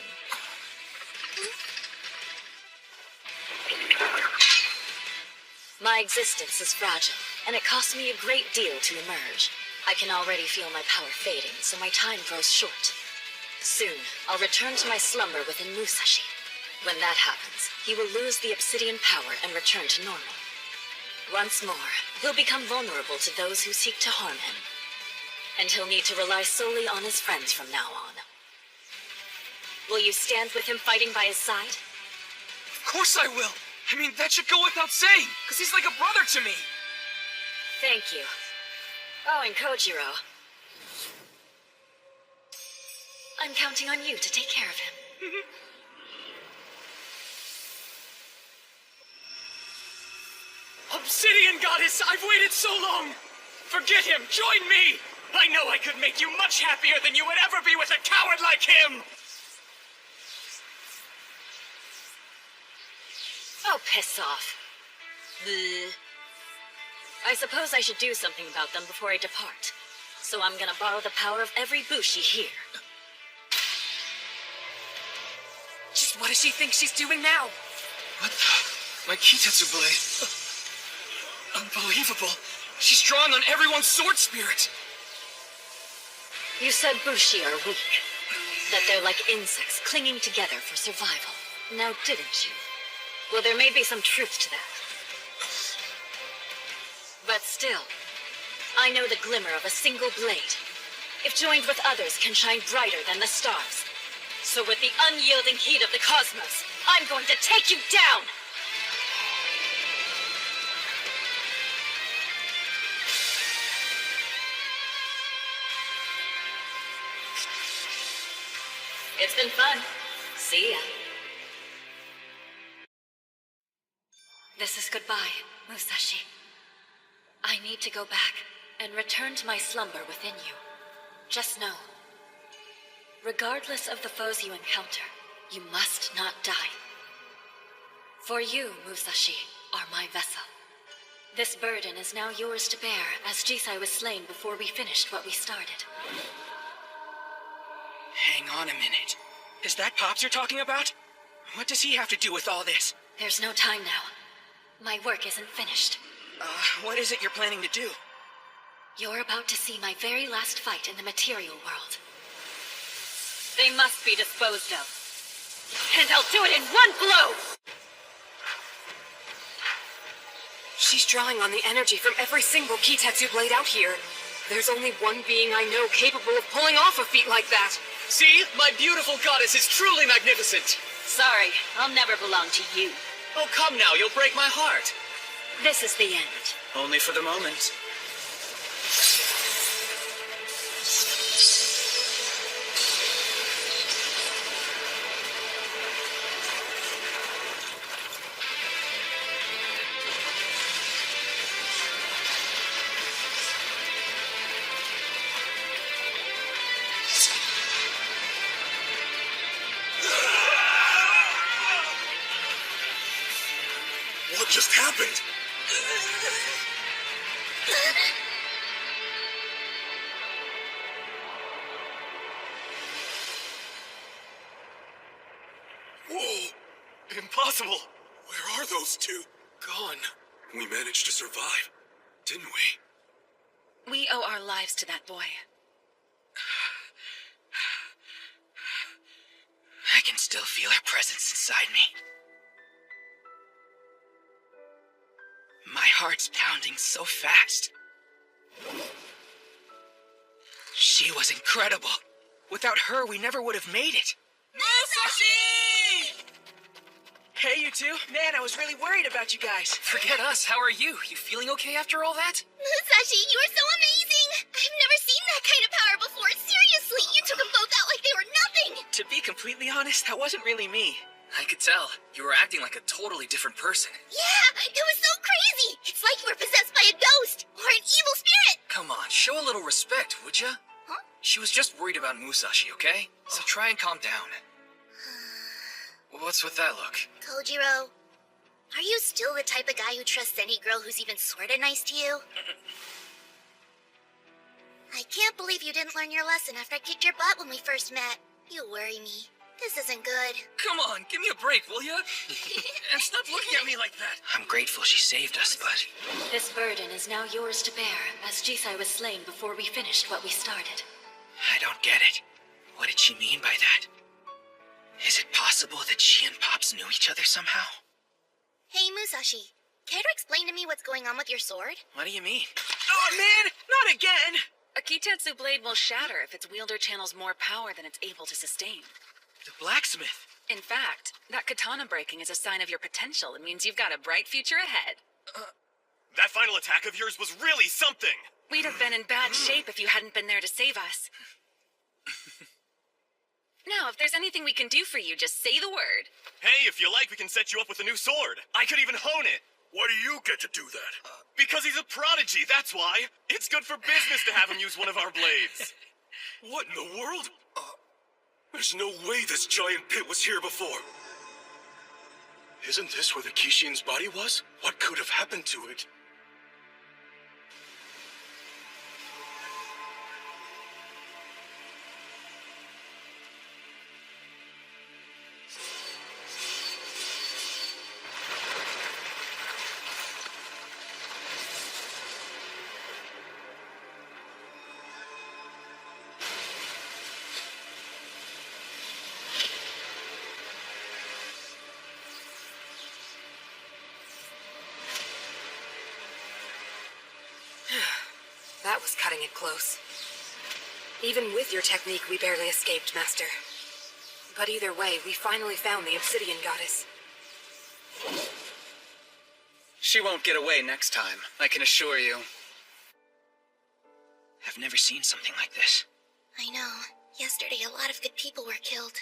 My existence is fragile, and it costs me a great deal to emerge. I can already feel my power fading, so my time grows short. Soon, I'll return to my slumber within Musashi. When that happens, he will lose the obsidian power and return to normal. Once more, he'll become vulnerable to those who seek to harm him. And he'll need to rely solely on his friends from now on. Will you stand with him fighting by his side? Of course I will! I mean, that should go without saying, because he's like a brother to me! Thank you. Oh, and Kojiro. I'm counting on you to take care of him. Obsidian Goddess, I've waited so long! Forget him, join me! I know I could make you much happier than you would ever be with a coward like him! Oh, piss off. Bleh. I suppose I should do something about them before I depart. So I'm gonna borrow the power of every bushi here. Just what does she think she's doing now? What the? My Kitetsu blade. Unbelievable. She's drawing on everyone's sword spirit. You said bushi are weak. That they're like insects clinging together for survival. Now didn't you? Well, there may be some truth to that. But still, I know the glimmer of a single blade. If joined with others, can shine brighter than the stars. So with the unyielding heat of the cosmos, I'm going to take you down! It's been fun. See ya. This is goodbye, Musashi. I need to go back and return to my slumber within you. Just know, regardless of the foes you encounter, you must not die. For you, Musashi, are my vessel. This burden is now yours to bear, as Jisai was slain before we finished what we started. Hang on a minute. Is that Pops you're talking about? What does he have to do with all this? There's no time now. My work isn't finished. What is it you're planning to do? You're about to see my very last fight in the material world. They must be disposed of. And I'll do it in one blow! She's drawing on the energy from every single Kitetsu blade out here. There's only one being I know capable of pulling off a feat like that. See? My beautiful goddess is truly magnificent. Sorry, I'll never belong to you. Oh, come now, you'll break my heart. This is the end. Only for the moment. What just happened? Whoa! Impossible! Where are those two? Gone. We managed to survive, didn't we? We owe our lives to that boy. I can still feel her presence inside me. My heart's pounding so fast. She was incredible. Without her, we never would have made it. Musashi! Hey, you two. Man, I was really worried about you guys. Forget us. How are you? You feeling okay after all that? Musashi, you are so amazing! I've never seen that kind of power before. Seriously, you took them both out like they were nothing! To be completely honest, that wasn't really me. I could tell. You were acting like a totally different person. Yeah, it was so crazy! It's like you were possessed by a ghost or an evil spirit! Come on, show a little respect, would ya? Huh? She was just worried about Musashi, okay? So try and calm down. What's with that look? Kojiro, are you still the type of guy who trusts any girl who's even sorta nice to you? I can't believe you didn't learn your lesson after I kicked your butt when we first met. You worry me. This isn't good. Come on, give me a break, will ya? And stop looking at me like that. I'm grateful she saved us, but... This burden is now yours to bear, as Jisai was slain before we finished what we started. I don't get it. What did she mean by that? Is it possible that she and Pops knew each other somehow? Hey, Musashi, care to explain to me what's going on with your sword? What do you mean? Oh, man! Not again! A Kitetsu blade will shatter if its wielder channels more power than it's able to sustain. The blacksmith. In fact, that katana breaking is a sign of your potential. It means you've got a bright future ahead. That final attack of yours was really something! We'd have been in bad shape if you hadn't been there to save us. Now, if there's anything we can do for you, just say the word. Hey, if you like, we can set you up with a new sword. I could even hone it. Why do you get to do that? Because he's a prodigy, that's why. It's good for business to have him use one of our blades. What in the world? There's no way this giant pit was here before. Isn't this where the Kishin's body was? What could have happened to it? That was cutting it close. Even with your technique, we barely escaped, Master. But either way, we finally found the Obsidian Goddess. She won't get away next time, I can assure you. I've never seen something like this. I know. Yesterday, a lot of good people were killed.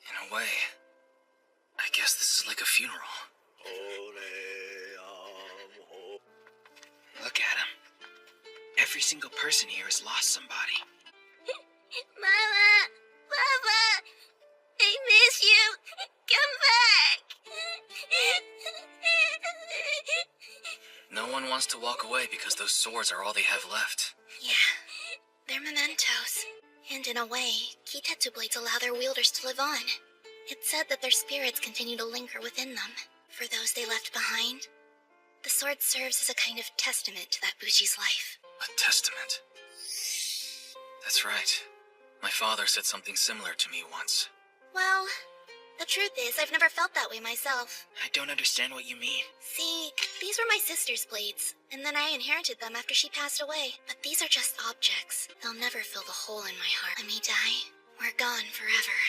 In a way, I guess this is like a funeral. Look at him. Every single person here has lost somebody. Mama! Papa! I miss you! Come back! No one wants to walk away because those swords are all they have left. Yeah, they're mementos. And in a way, Kitetsu blades allow their wielders to live on. It's said that their spirits continue to linger within them. For those they left behind, the sword serves as a kind of testament to that Bushi's life. A testament. That's right. My father said something similar to me once. Well, the truth is, I've never felt that way myself. I don't understand what you mean. See, these were my sister's blades, and then I inherited them after she passed away. But these are just objects. They'll never fill the hole in my heart. When we die, we're gone forever.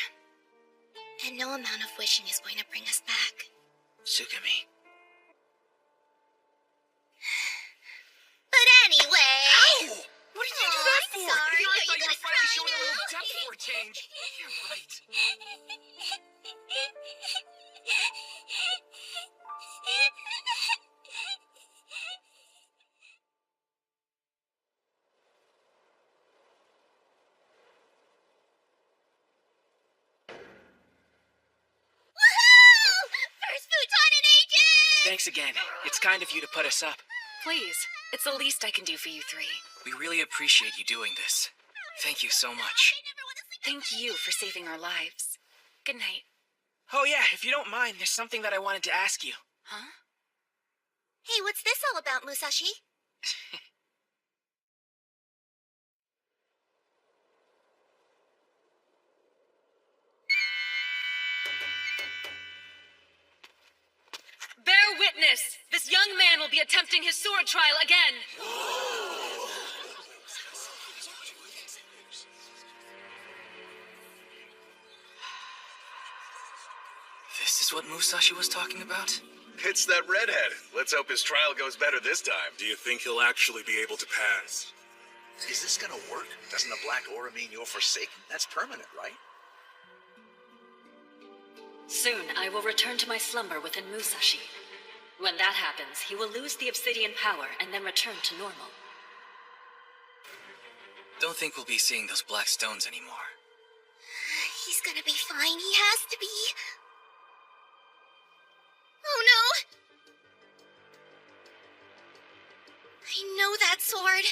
And no amount of wishing is going to bring us back. Sugami. But anyway... Ow! What did you do that for? Sorry. Here I Are thought you you were gonna finally cry showing a now? little depth for a change. You're right. Woohoo! First futon in ages! Thanks again. It's kind of you to put us up. Please, it's the least I can do for you three. We really appreciate you doing this. Thank you so much. Thank you for saving our lives. Good night. Oh yeah, if you don't mind, there's something that I wanted to ask you. Huh? Hey, what's this all about, Musashi? Bear witness! This young man will be attempting his sword trial again! this what Musashi was talking about? It's that redhead. Let's hope his trial goes better this time. Do you think he'll actually be able to pass? Is this gonna work? Doesn't the black aura mean you're forsaken? That's permanent, right? Soon, I will return to my slumber within Musashi. When that happens, he will lose the obsidian power and then return to normal. Don't think we'll be seeing those black stones anymore. He's gonna be fine. He has to be. Oh no! I know that sword.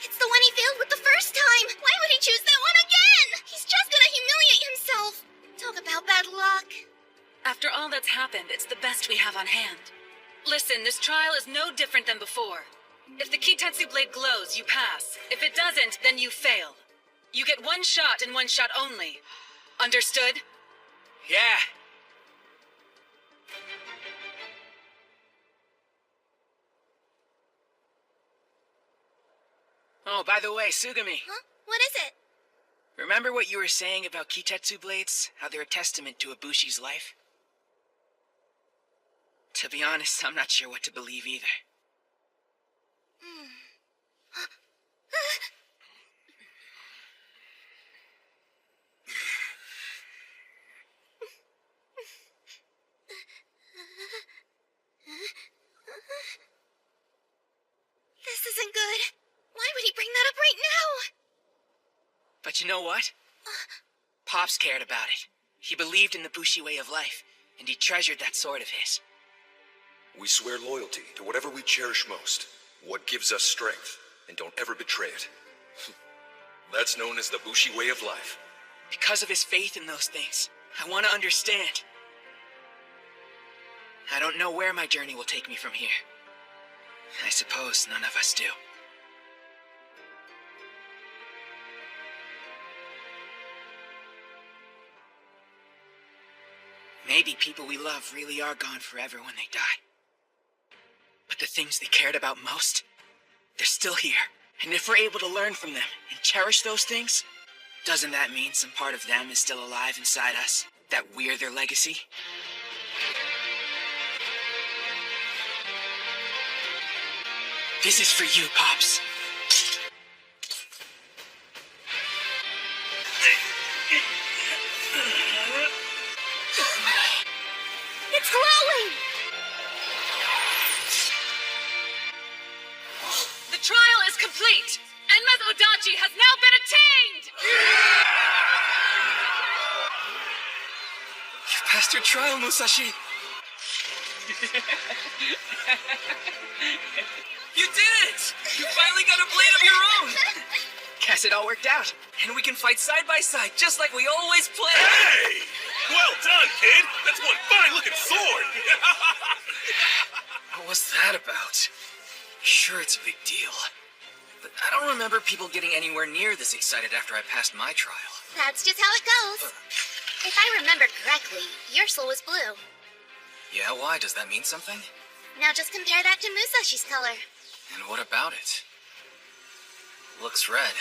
It's the one he failed with the first time. Why would he choose that one again? He's just gonna humiliate himself. Talk about bad luck. After all that's happened, it's the best we have on hand. Listen, this trial is no different than before. If the Kitetsu blade glows, you pass. If it doesn't, then you fail. You get one shot and one shot only. Understood? Yeah. Oh, by the way, Sugami. Huh? What is it? Remember what you were saying about Kitetsu blades? How they're a testament to Ibushi's life? To be honest, I'm not sure what to believe either. This isn't good. Why would he bring that up right now? But you know what? Pops cared about it. He believed in the Bushi way of life, and he treasured that sword of his. We swear loyalty to whatever we cherish most, what gives us strength, and don't ever betray it. That's known as the Bushi way of life. Because of his faith in those things, I want to understand. I don't know where my journey will take me from here. I suppose none of us do. Maybe people we love really are gone forever when they die. But the things they cared about most, they're still here. And if we're able to learn from them and cherish those things, doesn't that mean some part of them is still alive inside us? That we're their legacy? This is for you, Pops. It's glowing! The trial is complete, and Odachi has now been attained! You passed your trial, Musashi. You did it! You finally got a blade of your own! Guess it all worked out. And we can fight side by side, just like we always play! Hey! Well done, kid! That's one fine-looking sword! What was that about? Sure, it's a big deal. But I don't remember people getting anywhere near this excited after I passed my trial. That's just how it goes. If I remember correctly, your soul was blue. Yeah, why? Does that mean something? Now just compare that to Musashi's color. And what about it? Looks red.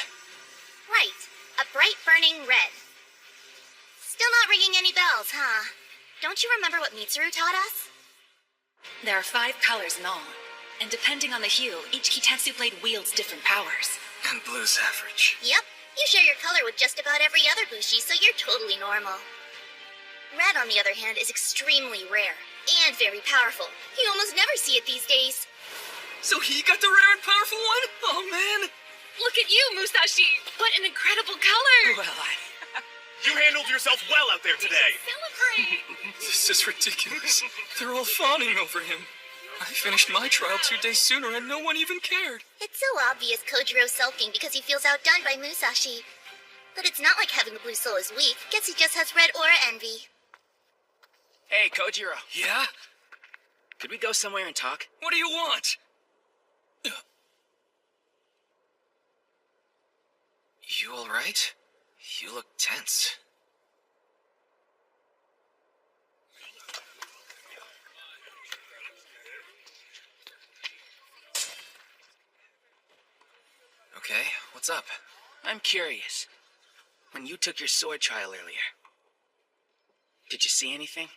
Right. A bright burning red. Still not ringing any bells, huh? Don't you remember what Mitsuru taught us? There are 5 colors in all, and depending on the hue, each Kitetsu blade wields different powers. And blue's average. Yep. You share your color with just about every other Bushi, so you're totally normal. Red, on the other hand, is extremely rare and very powerful. You almost never see it these days. So he got the rare and powerful one? Oh, man. Look at you, Musashi! What an incredible color! Well, You handled yourself well out there today! Celebrate! This is ridiculous. They're all fawning over him. I finished my trial 2 days sooner and no one even cared. It's so obvious Kojiro's sulking because he feels outdone by Musashi. But it's not like having the blue soul is weak. Guess he just has red aura envy. Hey, Kojiro. Yeah? Could we go somewhere and talk? What do you want? You alright? You look tense. Okay, what's up? I'm curious. When you took your sword trial earlier, did you see anything?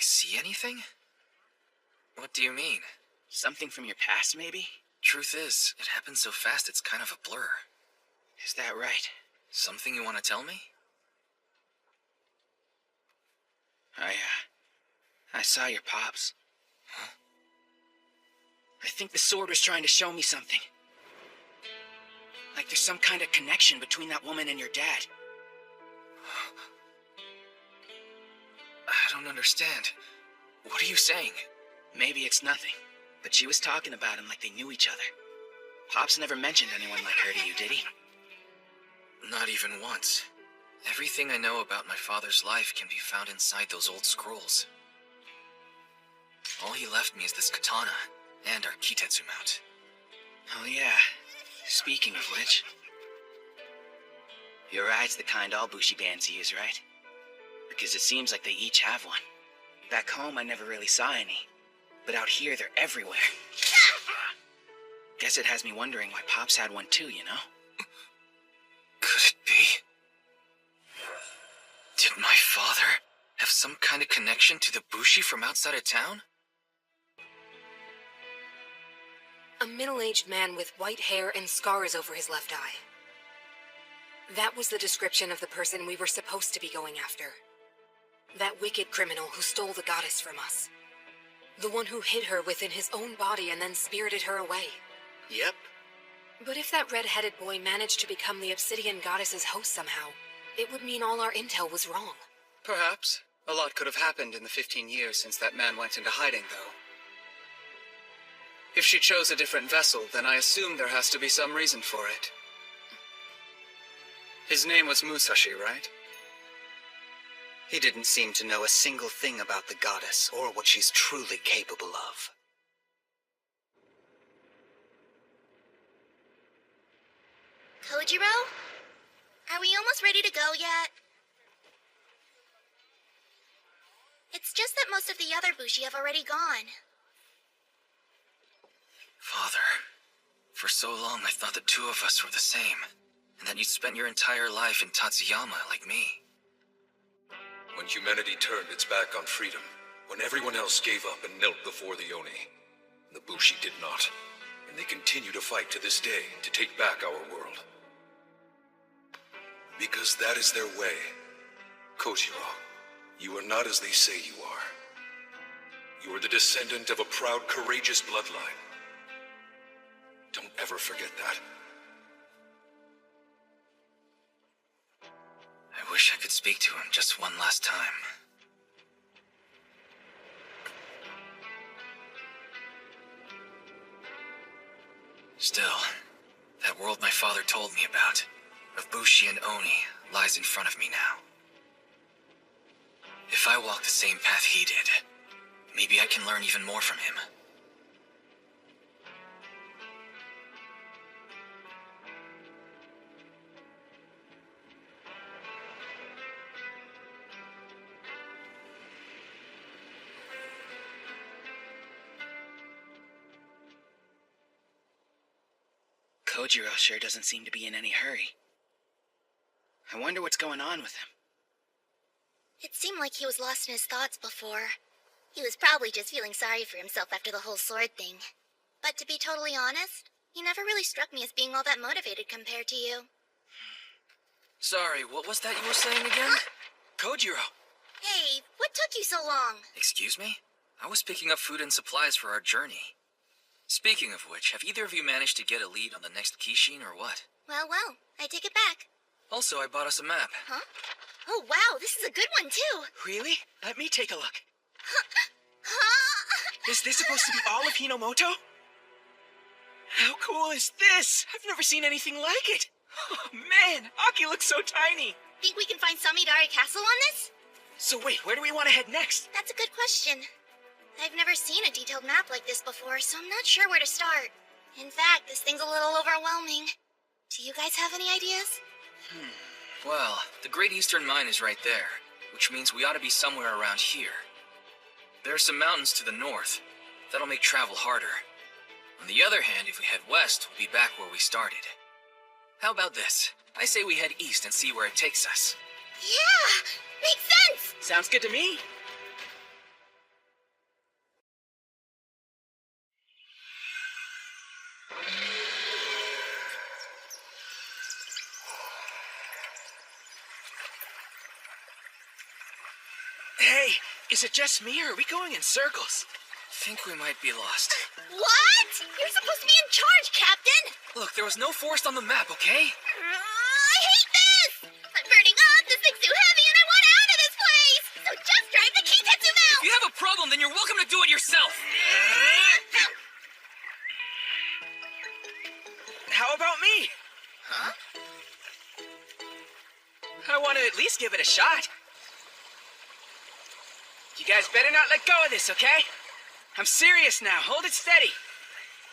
see anything? What do you mean? Something from your past, maybe? Truth is, it happened so fast it's kind of a blur. Is that right? Something you want to tell me? I saw your pops. Huh? I think the sword was trying to show me something. Like there's some kind of connection between that woman and your dad. I don't understand. What are you saying? Maybe it's nothing, but she was talking about him like they knew each other. Pops never mentioned anyone like her to you, did he? Not even once. Everything I know about my father's life can be found inside those old scrolls. All he left me is this katana and our Kitetsu mount. Oh yeah. Speaking of which, your ride's the kind all Bushi bands use, right? Because it seems like they each have one. Back home, I never really saw any. But out here, they're everywhere. Guess it has me wondering why Pops had one too, you know? Could it be? Did my father have some kind of connection to the Bushi from outside of town? A middle-aged man with white hair and scars over his left eye. That was the description of the person we were supposed to be going after. That wicked criminal who stole the goddess from us. The one who hid her within his own body and then spirited her away. Yep. But if that red-headed boy managed to become the Obsidian Goddess's host somehow, it would mean all our intel was wrong. Perhaps. A lot could have happened in the 15 years since that man went into hiding, though. If she chose a different vessel, then I assume there has to be some reason for it. His name was Musashi, right? He didn't seem to know a single thing about the goddess, or what she's truly capable of. Kojiro? Are we almost ready to go yet? It's just that most of the other Bushi have already gone. Father, for so long I thought the two of us were the same, and that you'd spent your entire life in Tatsuyama like me. When humanity turned its back on freedom, when everyone else gave up and knelt before the Oni, the Bushi did not, and they continue to fight to this day to take back our world. Because that is their way. Kojiro, you are not as they say you are. You are the descendant of a proud, courageous bloodline. Don't ever forget that. I wish I could speak to him just one last time. Still, that world my father told me about, of Bushi and Oni, lies in front of me now. If I walk the same path he did, maybe I can learn even more from him. Kojiro sure doesn't seem to be in any hurry. I wonder what's going on with him. It seemed like he was lost in his thoughts before. He was probably just feeling sorry for himself after the whole sword thing. But to be totally honest, he never really struck me as being all that motivated compared to you. Sorry, what was that you were saying again? Kojiro! Hey, what took you so long? Excuse me? I was picking up food and supplies for our journey. Speaking of which, have either of you managed to get a lead on the next Kishin or what? Well, I take it back. Also, I bought us a map. Huh? Oh, wow, this is a good one, too. Really? Let me take a look. Is this supposed to be all of Hinomoto? How cool is this? I've never seen anything like it. Oh, man, Aki looks so tiny. Think we can find Samidari Castle on this? So wait, where do we want to head next? That's a good question. I've never seen a detailed map like this before, so I'm not sure where to start. In fact, this thing's a little overwhelming. Do you guys have any ideas? Well, the Great Eastern Mine is right there, which means we ought to be somewhere around here. There are some mountains to the north. That'll make travel harder. On the other hand, if we head west, we'll be back where we started. How about this? I say we head east and see where it takes us. Yeah! Makes sense! Sounds good to me. Is it just me, or are we going in circles? Think we might be lost. What? You're supposed to be in charge, Captain! Look, there was no forest on the map, okay? I hate this! I'm burning up, this thing's too heavy, and I want out of this place! So just drive the Kitetsu now! If you have a problem, then you're welcome to do it yourself! How about me? Huh? I want to at least give it a shot. You guys better not let go of this, okay? I'm serious now. Hold it steady.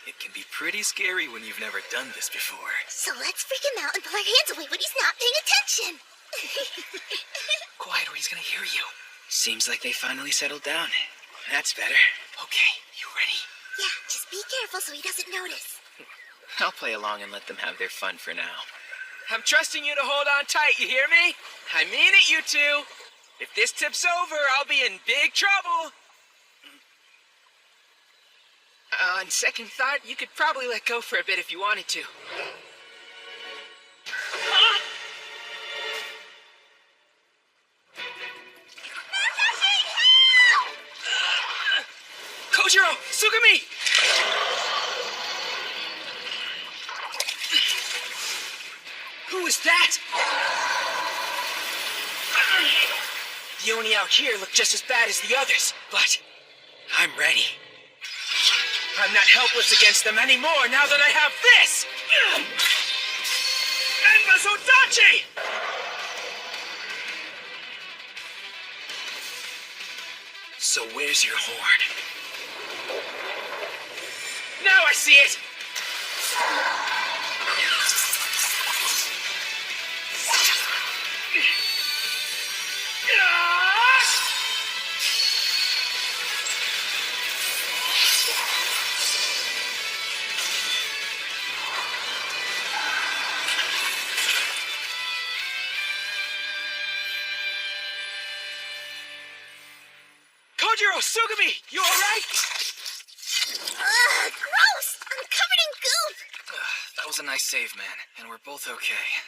It can be pretty scary when you've never done this before. So let's freak him out and pull our hands away when he's not paying attention! Quiet or he's gonna hear you. Seems like they finally settled down. That's better. Okay, you ready? Yeah, just be careful so he doesn't notice. I'll play along and let them have their fun for now. I'm trusting you to hold on tight, you hear me? I mean it, you two. If this tips over, I'll be in big trouble. On second thought, you could probably let go for a bit if you wanted to. Kojiro! Sugami! Who was that? The Oni out here look just as bad as the others, but I'm ready. I'm not helpless against them anymore now that I have this! Enmazodachi! So where's your horn? Now I see it! Kojiro, Sugami, you alright? Gross! I'm covered in goop! That was a nice save, man, and we're both okay.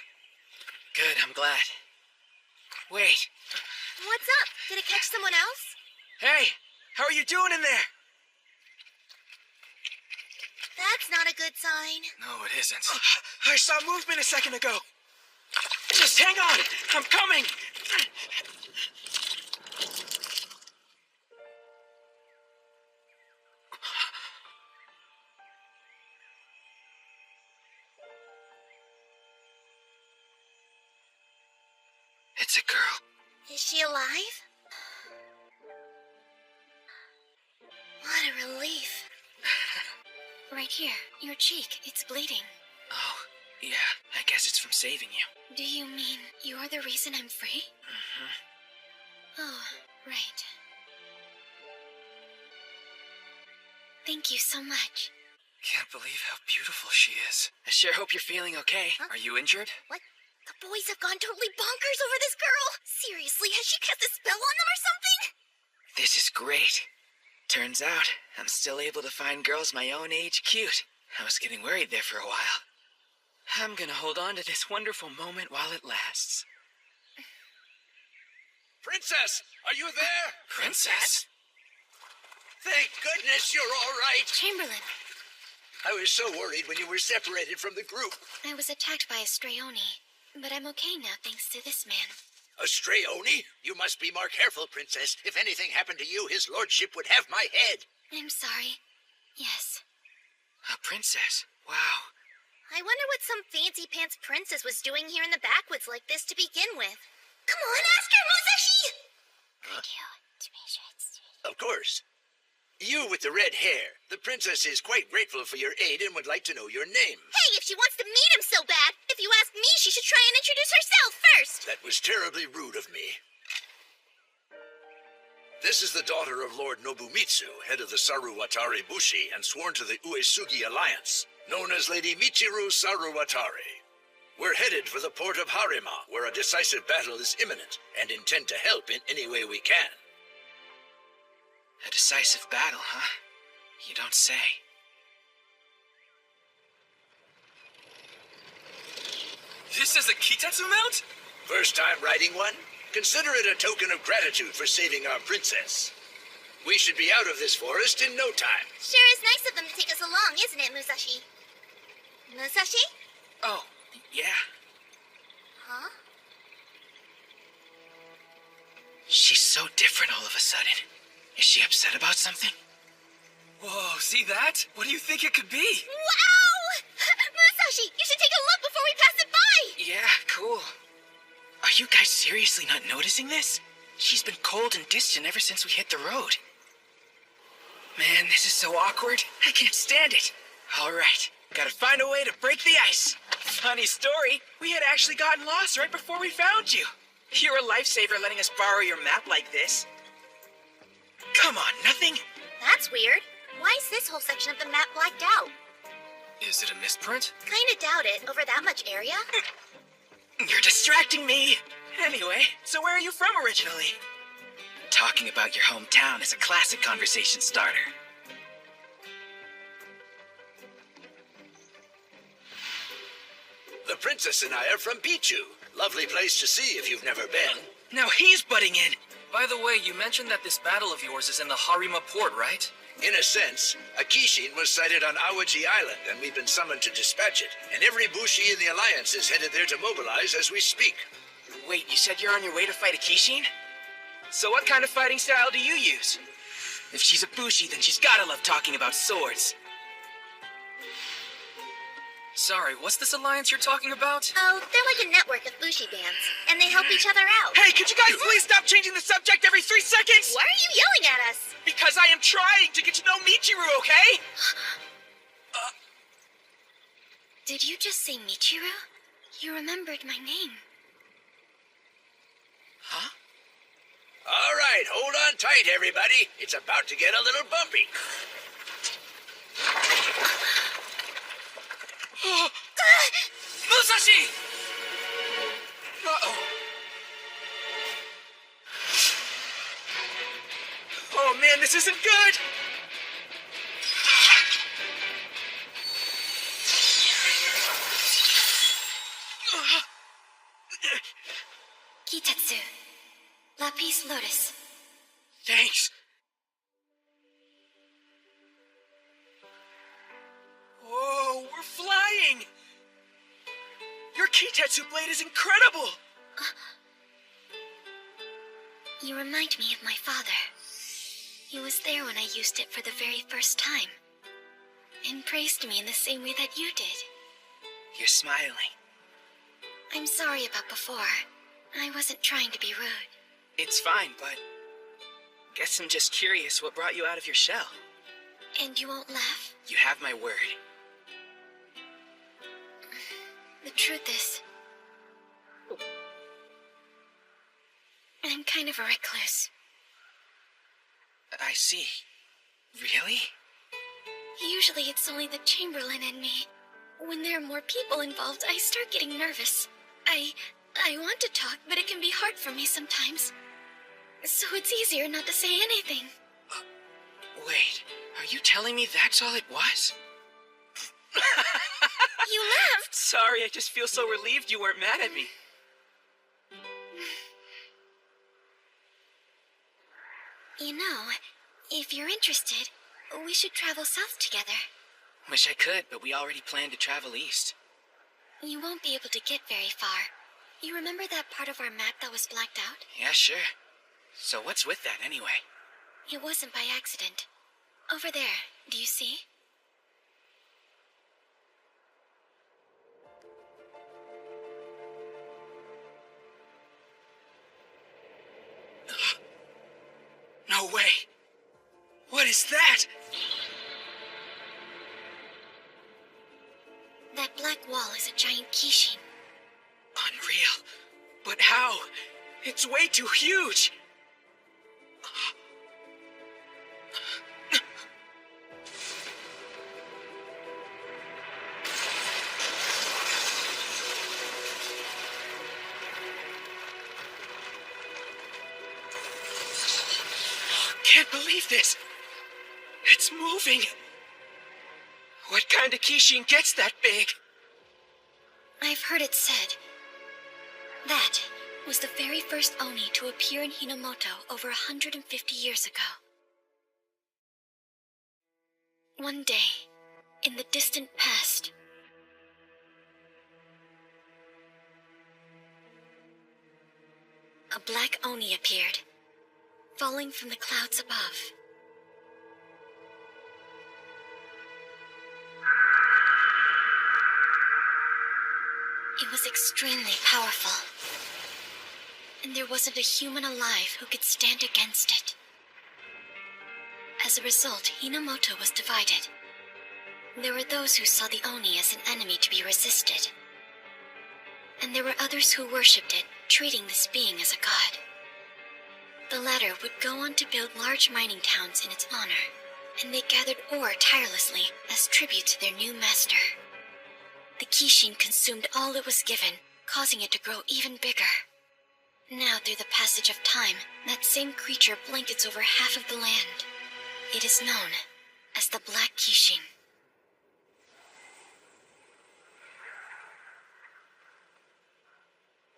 Good, I'm glad. Wait. What's up? Did it catch someone else? Hey, how are you doing in there? That's not a good sign. No, it isn't. I saw movement a second ago. Just hang on, I'm coming! It's a girl. Is she alive? What a relief. Right here, your cheek. It's bleeding. Oh, yeah, I guess it's from saving you. Do you mean you're the reason I'm free? Oh, right. Thank you so much. Can't believe how beautiful she is. I sure hope you're feeling okay. Huh? Are you injured? What? The boys have gone totally bonkers over this girl! Seriously, has she cast a spell on them or something? This is great. Turns out, I'm still able to find girls my own age cute. I was getting worried there for a while. I'm gonna hold on to this wonderful moment while it lasts. Princess, are you there? Princess? Thank goodness you're all right. Chamberlain, I was so worried when you were separated from the group. I was attacked by a stray Oni, but I'm okay now thanks to this man. A stray Oni? You must be more careful, Princess. If anything happened to you, his lordship would have my head. I'm sorry. Yes. A princess? Wow. I wonder what some fancy pants princess was doing here in the backwoods like this to begin with. Come on, ask her, Musashi! Of course. You with the red hair. The princess is quite grateful for your aid and would like to know your name. Hey, if she wants to meet him so bad, if you ask me, she should try and introduce herself first. That was terribly rude of me. This is the daughter of Lord Nobumitsu, head of the Saruwatari Bushi and sworn to the Uesugi Alliance, known as Lady Michiru Saruwatari. We're headed for the port of Harima, where a decisive battle is imminent, and intend to help in any way we can. A decisive battle, huh? You don't say. This is a Kitetsu mount? First time riding one? Consider it a token of gratitude for saving our princess. We should be out of this forest in no time. Sure is nice of them to take us along, isn't it, Musashi? Musashi? Oh, yeah. Huh? She's so different all of a sudden. Is she upset about something? Whoa, see that? What do you think it could be? Wow! Musashi, you should take a look before we pass it by! Yeah, cool. Are you guys seriously not noticing this? She's been cold and distant ever since we hit the road. Man, this is so awkward. I can't stand it. All right, gotta find a way to break the ice. Funny story, we had actually gotten lost right before we found you. You're a lifesaver letting us borrow your map like this. Come on, nothing? That's weird. Why is this whole section of the map blacked out? Is it a misprint? Kinda doubt it, over that much area. You're distracting me. Anyway, so where are you from originally? Talking about your hometown is a classic conversation starter. The princess and I are from Pichu. Lovely place to see if you've never been. Now he's butting in. By the way, you mentioned that this battle of yours is in the Harima port, right? In a sense, a Kishin was sighted on Awaji Island, and we've been summoned to dispatch it. And every Bushi in the Alliance is headed there to mobilize as we speak. Wait, you said you're on your way to fight a Kishin? So what kind of fighting style do you use? If she's a Bushi, then she's gotta love talking about swords. Sorry, what's this alliance you're talking about? Oh, they're like a network of Bushi bands, and they help each other out. Hey, could you guys please stop changing the subject every 3 seconds? Why are you yelling at us? Because I am trying to get to know Michiru, okay? Did you just say Michiru? You remembered my name. Huh? All right, hold on tight, everybody. It's about to get a little bumpy. Musashi! Uh-oh. Oh man, this isn't good! Kitetsu. Lapis Lotus. Thanks. Whoa, we're flying! Your Kitetsu blade is incredible! You remind me of my father. He was there when I used it for the very first time, and praised me in the same way that you did. You're smiling. I'm sorry about before. I wasn't trying to be rude. It's fine, but guess I'm just curious what brought you out of your shell. And you won't laugh? You have my word. The truth is, I'm kind of a recluse. I see. Really? Usually it's only the Chamberlain in me. When there are more people involved, I start getting nervous. I want to talk, but it can be hard for me sometimes. So it's easier not to say anything. Wait, are you telling me that's all it was? You laughed! Sorry, I just feel so relieved you weren't mad at me. You know, if you're interested, we should travel south together. Wish I could, but we already planned to travel east. You won't be able to get very far. You remember that part of our map that was blacked out? Yeah, sure. So what's with that anyway? It wasn't by accident. Over there, do you see? No way! What is that? That black wall is a giant Kishin. Unreal. But how? It's way too huge! Can't believe this! It's moving! What kind of Kishin gets that big? I've heard it said that was the very first Oni to appear in Hinomoto over 150 years ago. One day, in the distant past, a black Oni appeared, falling from the clouds above. It was extremely powerful, and there wasn't a human alive who could stand against it. As a result, Hinomoto was divided. There were those who saw the Oni as an enemy to be resisted, and there were others who worshipped it, treating this being as a god. The latter would go on to build large mining towns in its honor, and they gathered ore tirelessly as tribute to their new master. The Kishin consumed all it was given, causing it to grow even bigger. Now, through the passage of time, that same creature blankets over half of the land. It is known as the Black Kishin.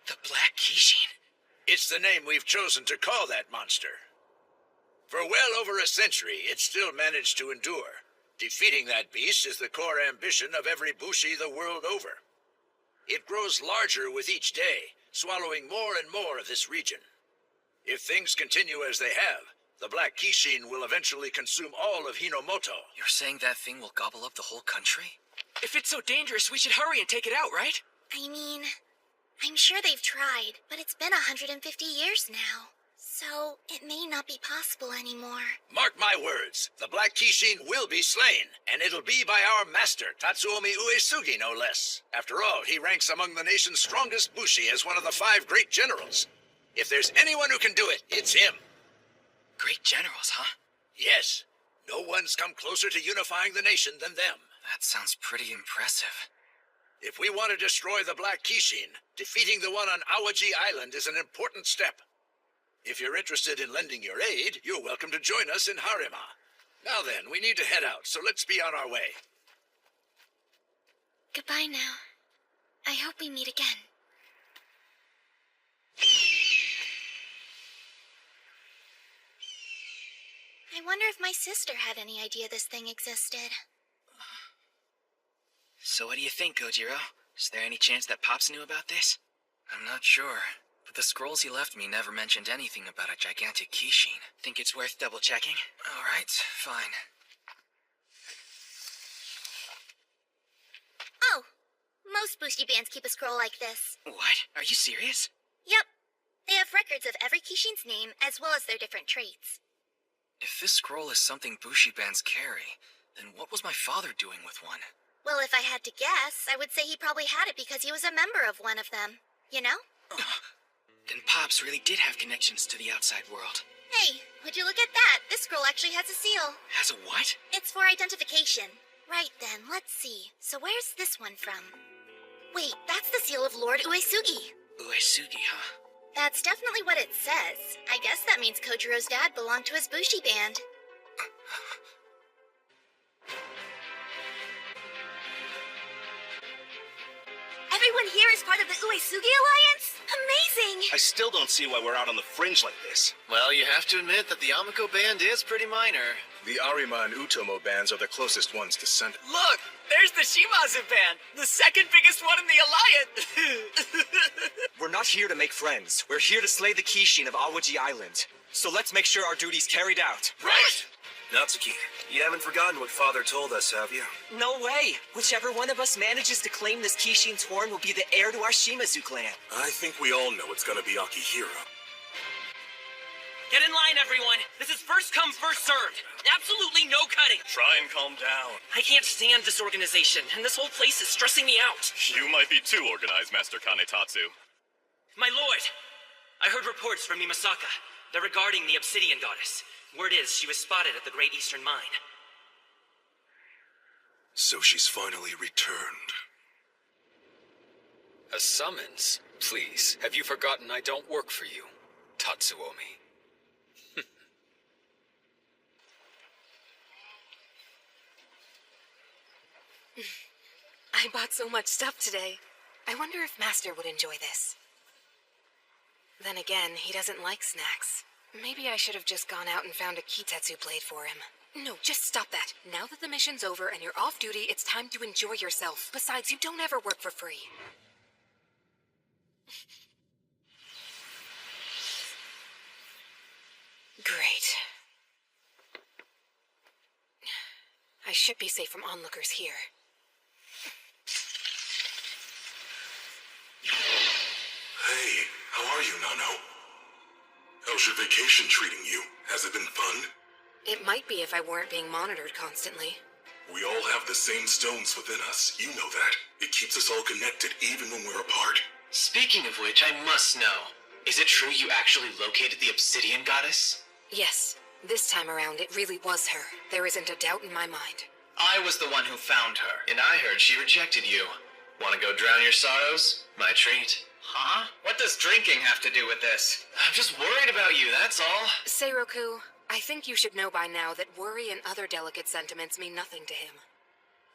The Black Kishin? It's the name we've chosen to call that monster. For well over a century, it still managed to endure. Defeating that beast is the core ambition of every Bushi the world over. It grows larger with each day, swallowing more and more of this region. If things continue as they have, the Black Kishin will eventually consume all of Hinomoto. You're saying that thing will gobble up the whole country? If it's so dangerous, we should hurry and take it out, right? I mean, I'm sure they've tried, but it's been 150 years now. So, it may not be possible anymore. Mark my words, the Black Kishin will be slain, and it'll be by our master, Tatsuomi Uesugi, no less. After all, he ranks among the nation's strongest Bushi as one of the 5 great generals. If there's anyone who can do it, it's him. Great generals, huh? Yes. No one's come closer to unifying the nation than them. That sounds pretty impressive. If we want to destroy the Black Kishin, defeating the one on Awaji Island is an important step. If you're interested in lending your aid, you're welcome to join us in Harima. Now then, we need to head out, so let's be on our way. Goodbye now. I hope we meet again. I wonder if my sister had any idea this thing existed. So what do you think, Gojiro? Is there any chance that Pops knew about this? I'm not sure, but the scrolls he left me never mentioned anything about a gigantic Kishin. Think it's worth double-checking? All right, fine. Oh, most Bushi bands keep a scroll like this. What? Are you serious? Yep. They have records of every Kishin's name, as well as their different traits. If this scroll is something Bushi bands carry, then what was my father doing with one? Well, if I had to guess, I would say he probably had it because he was a member of one of them. You know? Then Pops really did have connections to the outside world. Hey, would you look at that? This scroll actually has a seal. Has a what? It's for identification. Right then, let's see. So where's this one from? Wait, that's the seal of Lord Uesugi. Uesugi, huh? That's definitely what it says. I guess that means Kojiro's dad belonged to his Bushi band. Everyone here is part of the Uesugi Alliance? Amazing! I still don't see why we're out on the fringe like this. Well, you have to admit that the Amiko band is pretty minor. The Arima and Utomo bands are the closest ones to Sender. Look! There's the Shimazu band! The second biggest one in the Alliance! We're not here to make friends. We're here to slay the Kishin of Awaji Island. So let's make sure our duty's carried out. Right! Natsuki, you haven't forgotten what Father told us, have you? No way! Whichever one of us manages to claim this Kishin's horn will be the heir to our Shimazu clan. I think we all know it's gonna be Akihiro. Get in line, everyone! This is first come, first served! Absolutely no cutting! Try and calm down. I can't stand disorganization, and this whole place is stressing me out. You might be too organized, Master Kanetatsu. My lord! I heard reports from Mimasaka. They're regarding the Obsidian Goddess. Word is she was spotted at the Great Eastern Mine. So she's finally returned. A summons? Please, have you forgotten I don't work for you, Tatsuomi? I bought so much stuff today. I wonder if Master would enjoy this. Then again, he doesn't like snacks. Maybe I should have just gone out and found a Kitetsu blade for him. No, just stop that. Now that the mission's over and you're off duty, it's time to enjoy yourself. Besides, you don't ever work for free. Great. I should be safe from onlookers here. Hey, how are you, Nano? How's your vacation treating you? Has it been fun? It might be if I weren't being monitored constantly. We all have the same stones within us, you know that. It keeps us all connected even when we're apart. Speaking of which, I must know. Is it true you actually located the obsidian goddess? Yes. This time around, it really was her. There isn't a doubt in my mind. I was the one who found her, and I heard she rejected you. Want to go drown your sorrows? My treat. Huh? What does drinking have to do with this? I'm just worried about you, that's all. Seiroku, I think you should know by now that worry and other delicate sentiments mean nothing to him.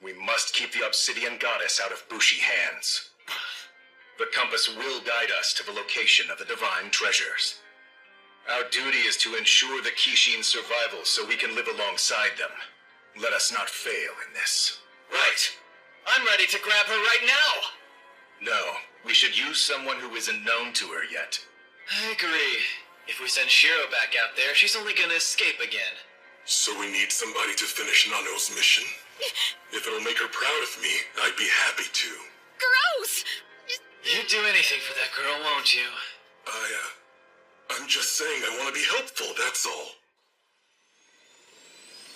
We must keep the obsidian goddess out of Bushi hands. The compass will guide us to the location of the divine treasures. Our duty is to ensure the Kishin's survival so we can live alongside them. Let us not fail in this. Right. I'm ready to grab her right now. No, we should use someone who isn't known to her yet. I agree. If we send Shiro back out there, she's only gonna escape again. So we need somebody to finish Nano's mission? If it'll make her proud of me, I'd be happy to. Gross! You'd do anything for that girl, won't you? I'm just saying I want to be helpful, that's all.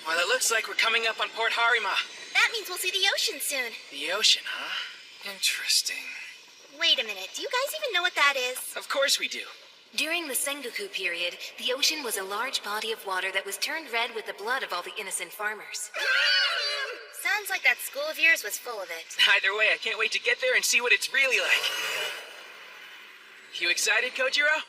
Well, it looks like we're coming up on Port Harima. That means we'll see the ocean soon. The ocean, huh? Interesting. Wait a minute, do you guys even know what that is? Of course we do. During the Sengoku period, the ocean was a large body of water that was turned red with the blood of all the innocent farmers. Sounds like that school of yours was full of it. Either way, I can't wait to get there and see what it's really like. You excited, Kojiro?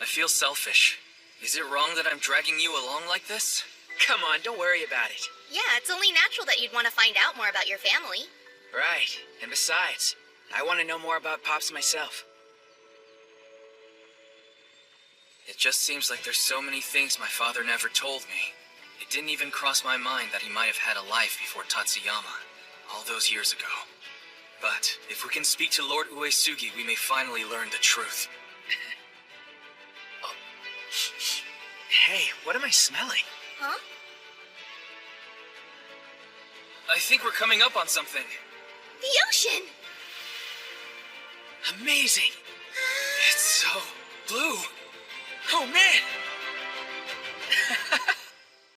I feel selfish. Is it wrong that I'm dragging you along like this? Come on, don't worry about it. Yeah, it's only natural that you'd want to find out more about your family. Right, and besides, I want to know more about Pops myself. It just seems like there's so many things my father never told me. It didn't even cross my mind that he might have had a life before Tatsuyama, all those years ago. But if we can speak to Lord Uesugi, we may finally learn the truth. Oh. Hey, what am I smelling? Huh? I think we're coming up on something. The ocean! Amazing! It's so blue. Oh, man!